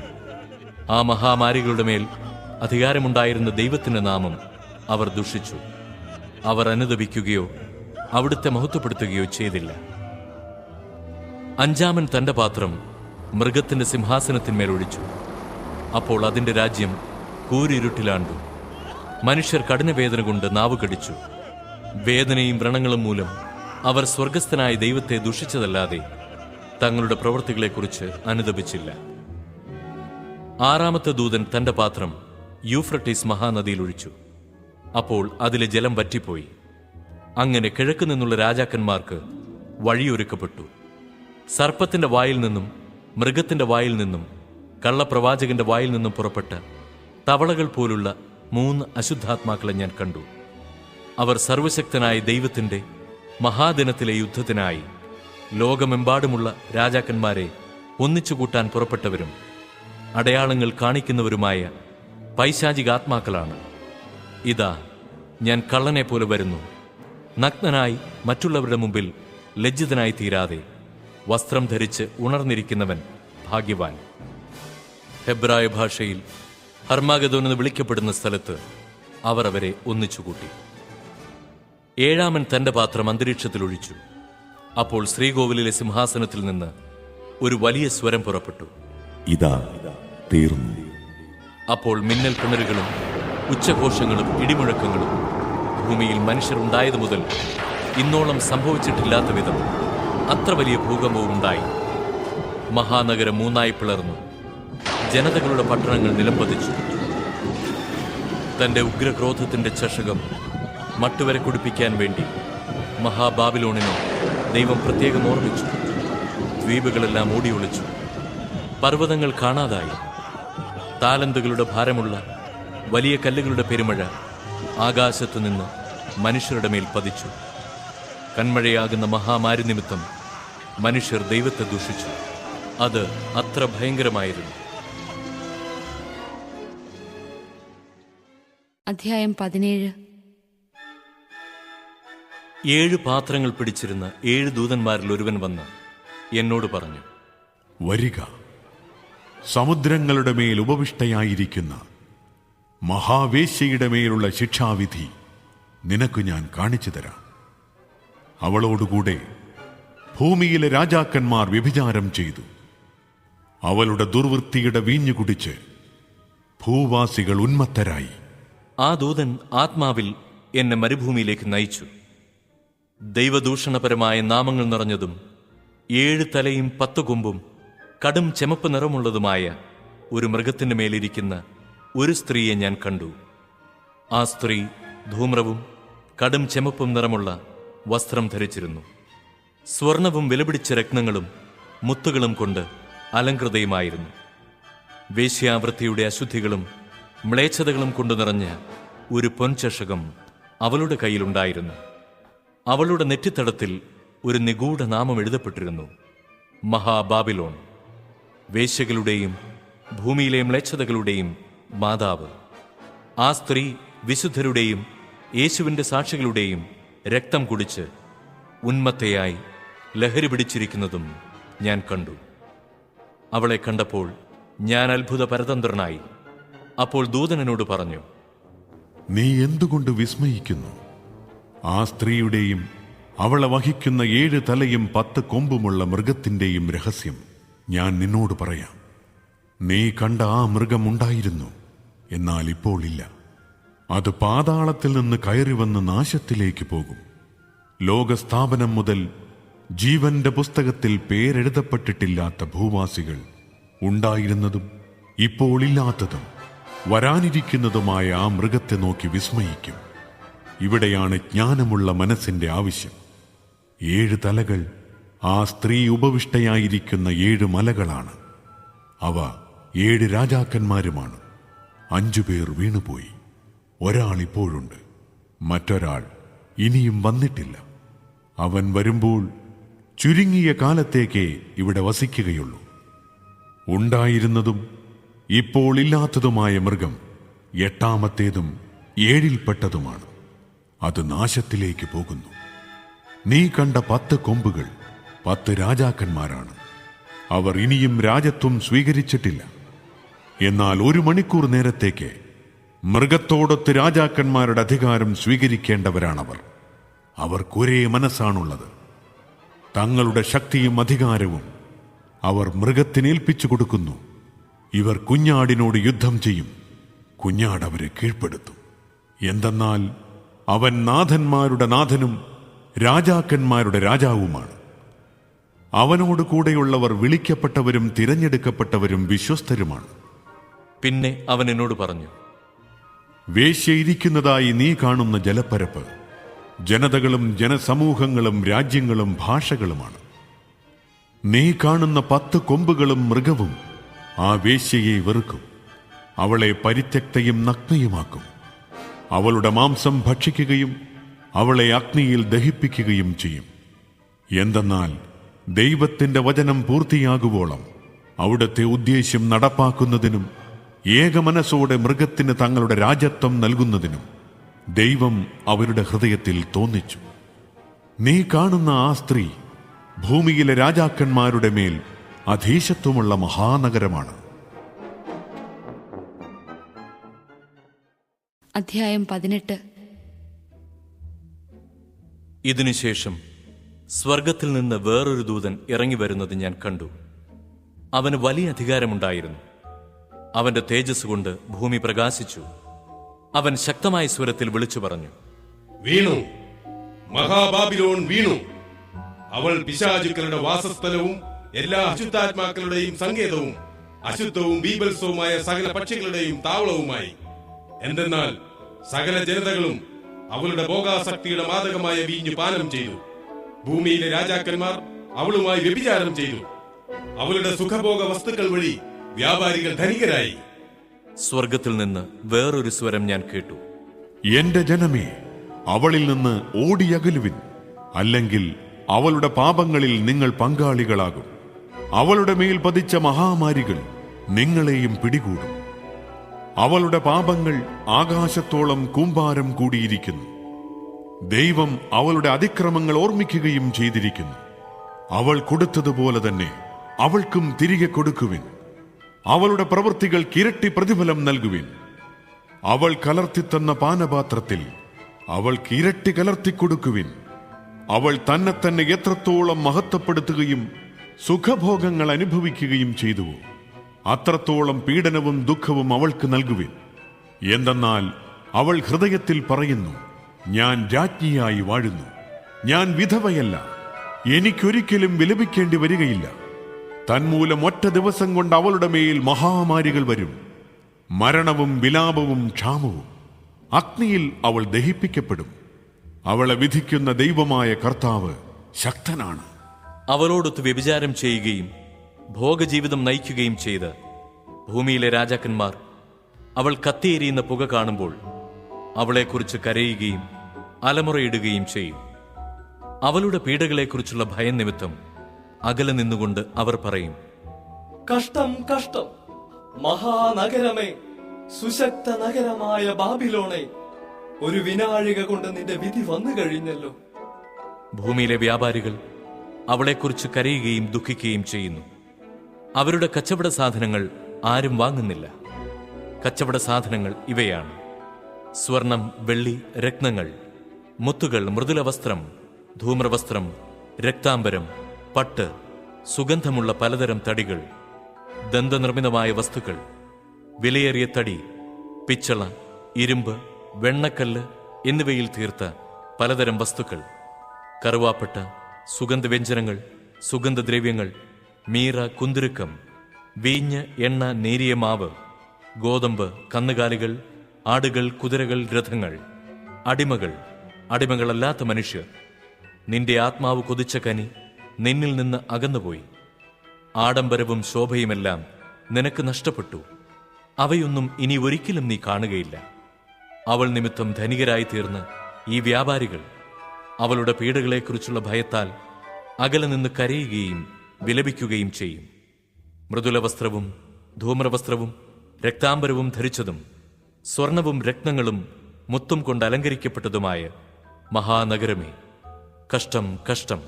ആ മഹാമാരികളുടെ മേൽ അധികാരമുണ്ടായിരുന്ന ദൈവത്തിന്റെ നാമം അവർ ദുഷിച്ചു. അവർ അനുദപിക്കുകയോ അവിടുത്തെ മഹത്വപ്പെടുത്തുകയോ ചെയ്തില്ല. അഞ്ചാമൻ തന്റെ പാത്രം മൃഗത്തിന്റെ സിംഹാസനത്തിന്മേൽ ഒഴിച്ചു. അപ്പോൾ അതിന്റെ രാജ്യം കൂരിരുട്ടിലാണ്ടു. മനുഷ്യർ കഠിനവേദന കൊണ്ട് നാവ് കടിച്ചു. വേദനയും വ്രണങ്ങളും മൂലം അവർ സ്വർഗസ്ഥനായ ദൈവത്തെ ദുഷിച്ചതല്ലാതെ തങ്ങളുടെ പ്രവൃത്തികളെക്കുറിച്ച് അനുതപിച്ചില്ല. ആറാമത്തെ ദൂതൻ തന്റെ പാത്രം യൂഫ്രട്ടീസ് മഹാനദിയിൽ ഒഴിച്ചു. അപ്പോൾ അതിലെ ജലം വറ്റിപ്പോയി. അങ്ങനെ കിഴക്ക് നിന്നുള്ള രാജാക്കന്മാർക്ക് വഴിയൊരുക്കപ്പെട്ടു. സർപ്പത്തിന്റെ വായിൽ നിന്നും മൃഗത്തിന്റെ വായിൽ നിന്നും കള്ളപ്രവാചകന്റെ വായിൽ നിന്നും പുറപ്പെട്ട തവളകൾ പോലുള്ള 3 അശുദ്ധാത്മാക്കളെ ഞാൻ കണ്ടു. അവർ സർവശക്തനായ ദൈവത്തിന്റെ മഹാദിനത്തിലെ യുദ്ധത്തിനായി ലോകമെമ്പാടുമുള്ള രാജാക്കന്മാരെ ഒന്നിച്ചുകൂട്ടാൻ പുറപ്പെട്ടവരും അടയാളങ്ങൾ കാണിക്കുന്നവരുമായ പൈശാചികാത്മാക്കളാണ്. ഇതാ, ഞാൻ കള്ളനെ പോലെ വരുന്നു. നഗ്നനായി മറ്റുള്ളവരുടെ മുമ്പിൽ ലജ്ജിതനായി തീരാതെ വസ്ത്രം ധരിച്ച് ഉണർന്നിരിക്കുന്നവൻ ഭാഗ്യവാൻ. ഹെബ്രായ ഭാഷയിൽ ഹർമാഗദോൻ എന്ന് വിളിക്കപ്പെടുന്ന സ്ഥലത്ത് അവർ അവരെ ഒന്നിച്ചുകൂട്ടി. ഏഴാമൻ തന്റെ പാത്രം അന്തരീക്ഷത്തിൽ ഒഴിച്ചു. അപ്പോൾ ശ്രീകോവിലിലെ സിംഹാസനത്തിൽ നിന്ന് ഒരു വലിയ സ്വരം പുറപ്പെട്ടു, ഇതാ തീർന്നു. അപ്പോൾ മിന്നൽ പിണറുകളും ഉച്ചഘോഷങ്ങളും ഇടിമുഴക്കങ്ങളും ഭൂമിയിൽ മനുഷ്യർ ഉണ്ടായതു മുതൽ ഇന്നോളം സംഭവിച്ചിട്ടില്ലാത്ത വിധം അത്ര വലിയ ഭൂകമ്പവും ഉണ്ടായി. മഹാനഗരം 3 പിളർന്നു. ജനതകളുടെ പട്ടണങ്ങൾ നിലംപതിച്ചു. തന്റെ ഉഗ്രക്രോധത്തിന്റെ ചഷകം മട്ടുവരെ കുടിപ്പിക്കാൻ വേണ്ടി മഹാബാബിലോണിനെ ദൈവം പ്രത്യേകം ഓർമ്മിച്ചു. ദ്വീപുകളെല്ലാം ഓടിയൊളിച്ചു. പർവ്വതങ്ങൾ കാണാതായി. താലന്തുകളുടെ ഭാരമുള്ള വലിയ കല്ലുകളുടെ പെരുമഴ ആകാശത്തു നിന്ന് മനുഷ്യരുടെ മേൽ പതിച്ചു. കന്മഴയാകുന്ന മഹാമാരി നിമിത്തം മനുഷ്യർ ദൈവത്തെ ദുഷിച്ചു. അത് അത്ര ഭയങ്കരമായിരുന്നു. അധ്യായം 17. 7 പാത്രങ്ങൾ പിടിച്ചിരുന്ന 7 ദൂതന്മാരിൽ ഒരുവൻ വന്ന് എന്നോട് പറഞ്ഞു, വരിക, സമുദ്രങ്ങളുടെ മേൽ ഉപവിഷ്ടയായിരിക്കുന്ന മഹാവേശ്യയുടെ മേലുള്ള ശിക്ഷാവിധി നിനക്ക് ഞാൻ കാണിച്ചു തരാം. അവളോടുകൂടെ ഭൂമിയിലെ രാജാക്കന്മാർ വ്യഭിചാരം ചെയ്തു. അവളുടെ ദുർവൃത്തിയുടെ വീഞ്ഞു കുടിച്ച് ഭൂവാസികൾ ഉന്മത്തരായി. ആ ദൂതൻ ആത്മാവിൽ എന്നെ മരുഭൂമിയിലേക്ക് നയിച്ചു. ദൈവദൂഷണപരമായ നാമങ്ങൾ നിറഞ്ഞതും 7 തലയും 10 കൊമ്പും കടും ചെമപ്പ് നിറമുള്ളതുമായ ഒരു മൃഗത്തിന്റെ മേലിരിക്കുന്ന ഒരു സ്ത്രീയെ ഞാൻ കണ്ടു. ആ സ്ത്രീ ധൂമ്രവും കടും ചെമപ്പും നിറമുള്ള വസ്ത്രം ധരിച്ചിരുന്നു. സ്വർണവും വിലപിടിച്ച രത്നങ്ങളും മുത്തുകളും കൊണ്ട് അലങ്കൃതയുമായിരുന്നു. വേശ്യാവൃത്തിയുടെ അശുദ്ധികളും മ്ലേച്ഛതകളും കൊണ്ടു നിറഞ്ഞ ഒരു പൊൻചഷകം അവളുടെ കയ്യിലുണ്ടായിരുന്നു. അവളുടെ നെറ്റിത്തടത്തിൽ ഒരു നിഗൂഢ നാമം എഴുതപ്പെട്ടിരുന്നു, മഹാബാബിലോൺ, വേശ്യകളുടെയും ഭൂമിയിലെ മ്ലേച്ഛതകളുടെയും മാതാവ്. ആ സ്ത്രീ വിശുദ്ധരുടെയും യേശുവിന്റെ സാക്ഷികളുടെയും രക്തം കുടിച്ച് ഉന്മത്തയായി ലഹരി പിടിച്ചിരിക്കുന്നതും ഞാൻ കണ്ടു. അവളെ കണ്ടപ്പോൾ ഞാൻ അത്ഭുത പരതന്ത്രനായി. അപ്പോൾ ദൂതനോട് പറഞ്ഞു, നീ എന്തുകൊണ്ട് വിസ്മയിക്കുന്നു? ആ സ്ത്രീയുടെയും അവളെ വഹിക്കുന്ന 7 തലയും 10 കൊമ്പുമുള്ള മൃഗത്തിന്റെയും രഹസ്യം ഞാൻ നിന്നോട് പറയാം. നീ കണ്ട ആ മൃഗമുണ്ടായിരുന്നു, എന്നാൽ ഇപ്പോൾ ഇല്ല. അത് പാതാളത്തിൽ നിന്ന് കയറി വന്ന് നാശത്തിലേക്ക് പോകും. ലോകസ്ഥാപനം മുതൽ ജീവന്റെ പുസ്തകത്തിൽ പേരെഴുതപ്പെട്ടിട്ടില്ലാത്ത ഭൂവാസികൾ ഉണ്ടായിരുന്നതും ഇപ്പോൾ ഇല്ലാത്തതും വരാനിരിക്കുന്നതുമായ ആ മൃഗത്തെ നോക്കി വിസ്മയിക്കും. ഇവിടെയാണ് ജ്ഞാനമുള്ള മനസ്സിന്റെ ആവശ്യം. 7 തലകൾ ആ സ്ത്രീ ഉപവിഷ്ടയായിരിക്കുന്ന 7 മലകളാണ്. അവ 7 രാജാക്കന്മാരുമാണ്. 5 പേർ വീണുപോയി. ഒരാൾ ഇപ്പോഴുണ്ട്, മറ്റൊരാൾ ഇനിയും വന്നിട്ടില്ല. അവൻ വരുമ്പോൾ ചുരുങ്ങിയ കാലത്തേക്കേ ഇവിടെ വസിക്കുകയുള്ളൂ. ഉണ്ടായിരുന്നതും ഇപ്പോൾ ഇല്ലാത്തതുമായ മൃഗം 8ാമത്തേതും 7ൽപ്പെട്ടതുമാണ്. അത് നാശത്തിലേക്ക് പോകുന്നു. നീ കണ്ട 10 കൊമ്പുകൾ 10 രാജാക്കന്മാരാണ്. അവർ ഇനിയും രാജത്വം സ്വീകരിച്ചിട്ടില്ല. എന്നാൽ 1 മണിക്കൂർ നേരത്തേക്ക് മൃഗത്തോടൊത്ത് രാജാക്കന്മാരുടെ അധികാരം സ്വീകരിക്കേണ്ടവരാണവർ. അവർക്കൊരേ മനസ്സാണുള്ളത്. തങ്ങളുടെ ശക്തിയും അധികാരവും അവർ മൃഗത്തിനേൽപ്പിച്ചു കൊടുക്കുന്നു. ഇവർ കുഞ്ഞാടിനോട് യുദ്ധം ചെയ്യും. കുഞ്ഞാട് അവരെ കീഴ്പ്പെടുത്തും. എന്തെന്നാൽ അവൻ നാഥന്മാരുടെ നാഥനും രാജാക്കന്മാരുടെ രാജാവുമാണ്. അവനോട് കൂടെയുള്ളവർ വിളിക്കപ്പെട്ടവരും തിരഞ്ഞെടുക്കപ്പെട്ടവരും വിശ്വസ്തരുമാണ്. പിന്നെ അവൻ എന്നോട് പറഞ്ഞു, വേശ്യയിരിക്കുന്നതായി നീ കാണുന്ന ജലപ്പരപ്പ് ജനതകളും ജനസമൂഹങ്ങളും രാജ്യങ്ങളും ഭാഷകളുമാണ്. നീ കാണുന്ന 10 കൊമ്പുകളും മൃഗവും ആ വേശ്യയെ വെറുക്കും. അവളെ പരിത്യക്തയും നഗ്നയുമാക്കും. അവളുടെ മാംസം ഭക്ഷിക്കുകയും അവളെ അഗ്നിയിൽ ദഹിപ്പിക്കുകയും ചെയ്യും. എന്തെന്നാൽ ദൈവത്തിന്റെ വചനം പൂർത്തിയാകുവോളം അവിടുത്തെ ഉദ്ദേശ്യം നടപ്പാക്കുന്നതിനും ഏകമനസ്സോടെ മൃഗത്തിന് തങ്ങളുടെ രാജത്വം നൽകുന്നതിനും ദൈവം അവരുടെ ഹൃദയത്തിൽ തോന്നിച്ചു. നീ കാണുന്ന ആ സ്ത്രീ ഭൂമിയിലെ രാജാക്കന്മാരുടെ മേൽ അധീശത്വമുള്ള മഹാനഗരമാണ്. അധ്യായം 18. ഇതിനുശേഷം സ്വർഗത്തിൽ നിന്ന് വേറൊരു ദൂതൻ ഇറങ്ങി വരുന്നത് ഞാൻ കണ്ടു. അവന് വലിയ അധികാരമുണ്ടായിരുന്നു. അവന്റെ തേജസ് കൊണ്ട് ഭൂമി പ്രകാശിച്ചു. അവൻ ശക്തമായ സ്വരത്തിൽ വിളിച്ചു പറഞ്ഞു, വീണു, മഹാബാബിലോൺ വീണു. അവൾ പിശാചുക്കളുടെ വാസസ്ഥലവും എല്ലാ അശുദ്ധാത്മാക്കളുടെയും സങ്കേതവും അശുദ്ധവും ബീഭത്സവുമായ സകല പക്ഷികളുടെയും താവളവുമായി. എന്തെന്നാൽ സകല ജനതകളും അവളുടെ ഭോഗാസക്തിയുടെ മാദകമായ വീഞ്ഞു പാനം ചെയ്തു. ഭൂമിയിലെ രാജാക്കന്മാർ അവളുമായി വ്യഭിചാരം ചെയ്തു. അവളുടെ സുഖഭോഗ വസ്തുക്കൾ വഴി വ്യാപാരികൾ ധനികരായി. സ്വർഗത്തിൽ നിന്ന് വേറൊരു സ്വരം ഞാൻ കേട്ടു, എന്റെ ജനമേ, അവളിൽ നിന്ന് ഓടിയകലുവിൻ, അല്ലെങ്കിൽ അവളുടെ പാപങ്ങളിൽ നിങ്ങൾ പങ്കാളികളാകും. അവളുടെ മേൽ പതിച്ച മഹാമാരികൾ നിങ്ങളെയും പിടികൂടും. അവളുടെ പാപങ്ങൾ ആകാശത്തോളം കൂമ്പാരം കൂടിയിരിക്കുന്നു. ദൈവം അവളുടെ അതിക്രമങ്ങൾ ഓർമ്മിക്കുകയും ചെയ്തിരിക്കുന്നു. അവൾ കൊടുത്തതുപോലെ തന്നെ അവൾക്കും തിരികെ കൊടുക്കുവിൻ. അവളുടെ പ്രവൃത്തികൾക്ക് ഇരട്ടി പ്രതിഫലം നൽകുവിൻ. അവൾ കലർത്തിത്തന്ന പാനപാത്രത്തിൽ അവൾക്ക് ഇരട്ടി കലർത്തിക്കൊടുക്കുവിൻ. അവൾ തന്നെ എത്രത്തോളം മഹത്വപ്പെടുത്തുകയും സുഖഭോഗങ്ങൾ അനുഭവിക്കുകയും ചെയ്തുവോ അത്രത്തോളം പീഡനവും ദുഃഖവും അവൾക്ക് നൽകുവിൻ. എന്തെന്നാൽ അവൾ ഹൃദയത്തിൽ പറയുന്നു, ഞാൻ രാജ്ഞിയായി വാഴുന്നു, ഞാൻ വിധവയല്ല, എനിക്കൊരിക്കലും വിലപിക്കേണ്ടി വരികയില്ല. തന്മൂലം ഒറ്റ ദിവസം കൊണ്ട് അവളുടെ മേൽ മഹാമാരികൾ വരും. മരണവും വിലാപവും ക്ഷാമവും. അഗ്നിയിൽ അവൾ ദഹിപ്പിക്കപ്പെടും. അവളെ വിധിക്കുന്ന ദൈവമായ കർത്താവ് ശക്തനാണ്. അവളോടൊത്ത് വ്യഭിചാരം ചെയ്യുകയും ഭോഗജീവിതം നയിക്കുകയും ചെയ്ത് ഭൂമിയിലെ രാജാക്കന്മാർ അവൾ കത്തിയെരിയുന്ന പുക കാണുമ്പോൾ അവളെക്കുറിച്ച് കരയുകയും അലമുറയിടുകയും ചെയ്യും. അവളുടെ പീഡകളെക്കുറിച്ചുള്ള ഭയം നിമിത്തം അകലെ നിന്നുകൊണ്ട് അവർ പറയും, കഷ്ടം കഷ്ടം, മഹാനഗരമേ, സുശക്ത നഗരമായ ബാബിലോണേ, ഒരു വിനാഴിക കൊണ്ട് നിന്റെ വിധി വന്നു കഴിഞ്ഞല്ലോ. ഭൂമിയിലെ വ്യാപാരികൾ അവളെക്കുറിച്ച് കരയുകയും ദുഃഖിക്കുകയും ചെയ്യുന്നു. അവരുടെ കച്ചവട സാധനങ്ങൾ ആരും വാങ്ങുന്നില്ല. കച്ചവട സാധനങ്ങൾ ഇവയാണ്: സ്വർണം, വെള്ളി, രത്നങ്ങൾ, മുത്തുകൾ, മൃദുലവസ്ത്രം, ധൂമ്രവസ്ത്രം, രക്താംബരം, പട്ട്, സുഗന്ധമുള്ള പലതരം തടികൾ, ദന്തനിർമ്മിതമായ വസ്തുക്കൾ, വിലയേറിയ തടി, പിച്ചള, ഇരുമ്പ്, വെണ്ണക്കല്ല് എന്നിവയിൽ തീർത്ത പലതരം വസ്തുക്കൾ, കറുവാപ്പട്ട, സുഗന്ധവ്യഞ്ജനങ്ങൾ, സുഗന്ധദ്രവ്യങ്ങൾ, മീറ, കുന്തുരുക്കം, വീഞ്ഞ്, എണ്ണ, നേരിയ മാവ്, ഗോതമ്പ്, കന്നുകാലികൾ, ആടുകൾ, കുതിരകൾ, രഥങ്ങൾ, അടിമകൾ, അടിമകളല്ലാത്ത മനുഷ്യർ. നിന്റെ ആത്മാവ് കൊതിച്ച കനി നിന്നിൽ നിന്ന് അകന്നുപോയി. ആഡംബരവും ശോഭയുമെല്ലാം നിനക്ക് നഷ്ടപ്പെട്ടു. അവയൊന്നും ഇനി ഒരിക്കലും നീ കാണുകയില്ല. അവൾ നിമിത്തം ധനികരായി തീർന്ന് ഈ വ്യാപാരികൾ അവളുടെ പീഡകളെക്കുറിച്ചുള്ള ഭയത്താൽ അകലെ നിന്ന് കരയുകയും വിലപിക്കുകയും ചെയ്യും. മൃദുലവസ്ത്രവും ധൂമ്രവസ്ത്രവും രക്താംബരവും ധരിച്ചതും സ്വർണവും രത്നങ്ങളും മുത്തും കൊണ്ട് അലങ്കരിക്കപ്പെട്ടതുമായ മഹാനഗരമേ, കഷ്ടം കഷ്ടം!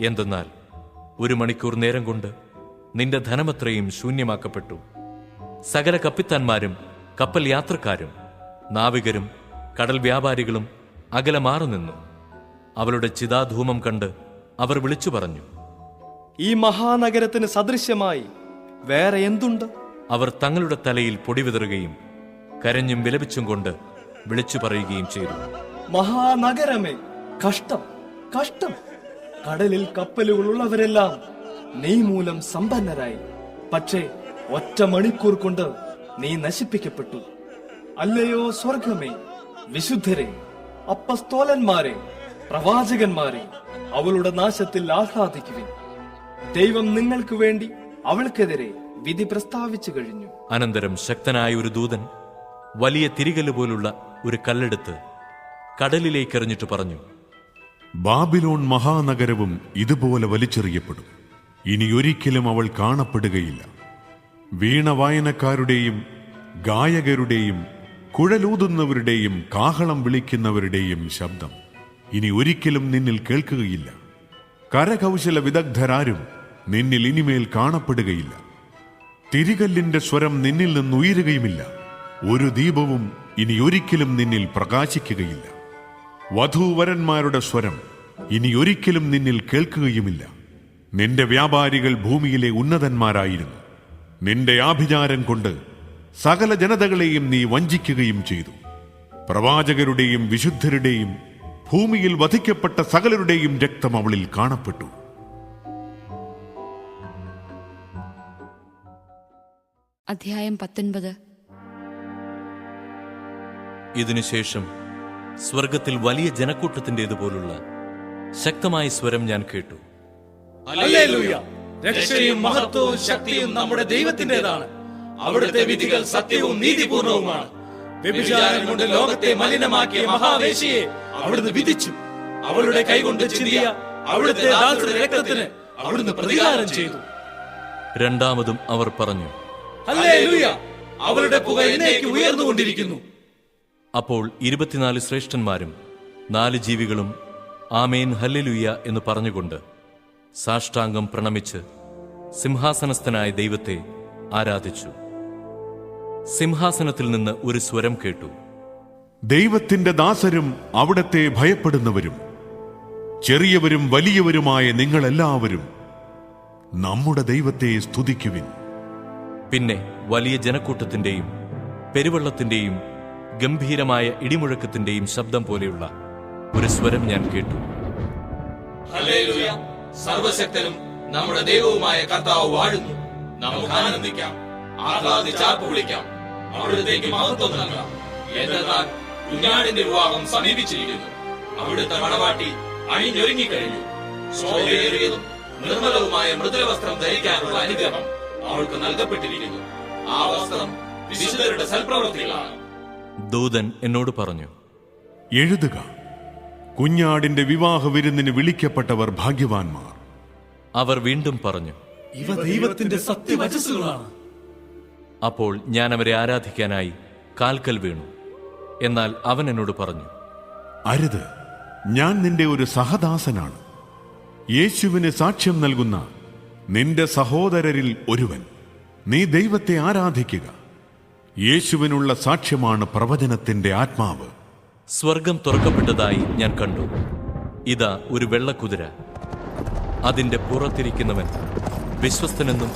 എന്തെന്നാൽ 1 മണിക്കൂർ നേരം കൊണ്ട് നിന്റെ ധനമത്രയും ശൂന്യമാക്കപ്പെട്ടു. സകല കപ്പിത്താന്മാരും കപ്പൽ യാത്രക്കാരും നാവികരും കടൽ വ്യാപാരികളും അകലെ മാറി നിന്നു. അവളുടെ ചിതാധൂമം കണ്ട് അവർ വിളിച്ചു പറഞ്ഞു, ഈ മഹാനഗരത്തിന് സദൃശ്യമായി വേറെ എന്തുണ്ട്? അവർ തങ്ങളുടെ തലയിൽ പൊടി വിതറുകയും കരഞ്ഞും വിലപിച്ചും കൊണ്ട് വിളിച്ചു പറയുകയും ചെയ്തു. മഹാനഗരമേ, കഷ്ടം, കഷ്ടം! കടലിൽ കപ്പലുകളുള്ളവരെല്ലാം നീ മൂലം സമ്പന്നരായി. പക്ഷേ ഒറ്റ മണിക്കൂർ കൊണ്ട് നീ നശിപ്പിക്കപ്പെട്ടു. അല്ലയോ സ്വർഗമേ, വിശുദ്ധരെ, അപ്പസ്തോലന്മാരെ, പ്രവാചകന്മാരെ, അവളുടെ നാശത്തിൽ ആഹ്ലാദിക്കുവിൻ. ദൈവം നിങ്ങൾക്ക് വേണ്ടി അവൾക്കെതിരെ വിധി പ്രസ്താവിച്ചു കഴിഞ്ഞു. അനന്തരം ശക്തനായ ഒരു ദൂതൻ വലിയ തിരികല്ല് പോലുള്ള ഒരു കല്ലെടുത്ത് കടലിലേക്കെറിഞ്ഞിട്ട് പറഞ്ഞു, ബാബിലോൺ മഹാനഗരവും ഇതുപോലെ വലിച്ചെറിയപ്പെടും. ഇനി ഒരിക്കലും അവൾ കാണപ്പെടുകയില്ല. വീണവായനക്കാരുടെയും ഗായകരുടെയും കുഴലൂതുന്നവരുടെയും കാഹളം വിളിക്കുന്നവരുടെയും ശബ്ദം ഇനി ഒരിക്കലും നിന്നിൽ കേൾക്കുകയില്ല. കരകൗശല വിദഗ്ധരാരും നിന്നിൽ ഇനിമേൽ കാണപ്പെടുകയില്ല. തിരികല്ലിന്റെ സ്വരം നിന്നിൽ നിന്നുയരുകയുമില്ല. ഒരു ദീപവും ഇനി ഒരിക്കലും നിന്നിൽ പ്രകാശിക്കുകയില്ല. വധൂവരന്മാരുടെ സ്വരം ഇനി ഒരിക്കലും നിന്നിൽ കേൾക്കുകയുമില്ല. നിന്റെ വ്യാപാരികൾ ഭൂമിയിലെ ഉന്നതന്മാരായിരുന്നു. നിന്റെ ആഭിചാരം കൊണ്ട് സകല ജനതകളെയും നീ വഞ്ചിക്കുകയും ചെയ്തു. പ്രവാചകരുടെയും വിശുദ്ധരുടെയും ഭൂമിയിൽ വധിക്കപ്പെട്ട സകലരുടെയും രക്തം അവളിൽ കാണപ്പെട്ടു. അധ്യായം 19. ഇതിനുശേഷം സ്വർഗത്തിൽ വലിയ ജനക്കൂട്ടത്തിൻ്റെതുപോലുള്ള ശക്തമായ സ്വരം ഞാൻ കേട്ടു. ഹല്ലേലൂയ! രക്ഷയും മഹത്വവും ശക്തിയും നമ്മുടെ ദൈവത്തിന്റേതാണ്. അവിടുത്തെ വിധികൾ സത്യവും നീതിപൂർണവുമാണ്. വ്യഭിചാരം കൊണ്ട് ലോകത്തെ മലിനമാക്കിയ മഹാവേശിയെ അവിടുന്ന് വിധിച്ചു. അവളുടെ കൈകൊണ്ട് ചിന്തിയ അവിടുത്തെ ദാസരുടെ രക്തത്തിന് അവിടുന്ന് പ്രതികാരം ചെയ്തു. രണ്ടാമതും അവർ പറഞ്ഞു, ഹല്ലേലൂയ! അവളുടെ പുക എന്നേക്ക് ഉയർന്നുകൊണ്ടിരിക്കുന്നു. അപ്പോൾ 24 ശ്രേഷ്ഠന്മാരും 4 ജീവികളും ആമേൻ ഹല്ലേലൂയ എന്ന് പറഞ്ഞുകൊണ്ട് സാഷ്ടാംഗം പ്രണമിച്ച് സിംഹാസനസ്ഥനായ ദൈവത്തെ ആരാധിച്ചു. സിംഹാസനത്തിൽ നിന്ന് ഒരു സ്വരം കേട്ടു. ദൈവത്തിന്റെ ദാസരും അവിടത്തെ ഭയപ്പെടുന്നവരും ചെറിയവരും വലിയവരുമായ നിങ്ങളെല്ലാവരും നമ്മുടെ ദൈവത്തെ സ്തുതിക്കുവിൻ. പിന്നെ വലിയ ജനക്കൂട്ടത്തിന്റെയും പെരുവെള്ളത്തിന്റെയും ഗംഭീരമായ ഇടിമുഴക്കത്തിന്റെയും ശബ്ദം പോലെയുള്ള ഒരു സ്വരം ഞാൻ കേട്ടു. ഹല്ലേലൂയ! സർവശക്തനും നമ്മുടെ ദൈവവുമായ കർത്താവ് വാഴുന്നു. നമുക്ക് ആനന്ദിക്കാം, ആഹ്ലാദിച്ചാർപ്പ് വിളിക്കാം, അവിടുത്തേക്ക് മഹത്വം നൽകാം. എന്നാൽ കുഞ്ഞാടിന്റെ വിവാഹം സമീപിച്ചിരിക്കുന്നു. അവിടുത്തെ മണവാട്ടി അണിഞ്ഞൊരുങ്ങിക്കഴിഞ്ഞു. ശോഭയേറിയതും നിർമ്മലവുമായ മൃദുല വസ്ത്രം ധരിക്കാനുള്ള അനുഗ്രഹം അവൾക്ക് നൽകപ്പെട്ടിരിക്കുന്നു. ആ വസ്ത്രം വിശുദ്ധരുടെ സൽപ്രവൃത്തികളാണ്. ദൂതൻ എന്നോട് പറഞ്ഞു, എഴുതുക, കുഞ്ഞാടിന്റെ വിവാഹ വിരുന്നിന് വിളിക്കപ്പെട്ടവർ ഭാഗ്യവാന്മാർ. അവർ വീണ്ടും പറഞ്ഞു, ഇവ ദൈവത്തിന്റെ സത്യവചസ്സുകളാണ്. അപ്പോൾ ഞാൻ അവരെ ആരാധിക്കാനായി കാൽക്കൽ വീണു. എന്നാൽ അവൻ എന്നോട് പറഞ്ഞു, അരുത്, ഞാൻ നിന്റെ ഒരു സഹദാസനാണ്, യേശുവിന് സാക്ഷ്യം നൽകുന്ന നിന്റെ സഹോദരരിൽ ഒരുവൻ. നീ ദൈവത്തെ ആരാധിക്കുക. യേശുവിനുള്ള സാക്ഷ്യമാണ് പ്രവചനത്തിന്റെ ആത്മാവ്. സ്വർഗം തുറക്കപ്പെട്ടതായി ഞാൻ കണ്ടു. ഇതാ ഒരു വെള്ളക്കുതിര. അതിന്റെ പുറത്തിരിക്കുന്നവൻ വിശ്വസ്തനെന്നും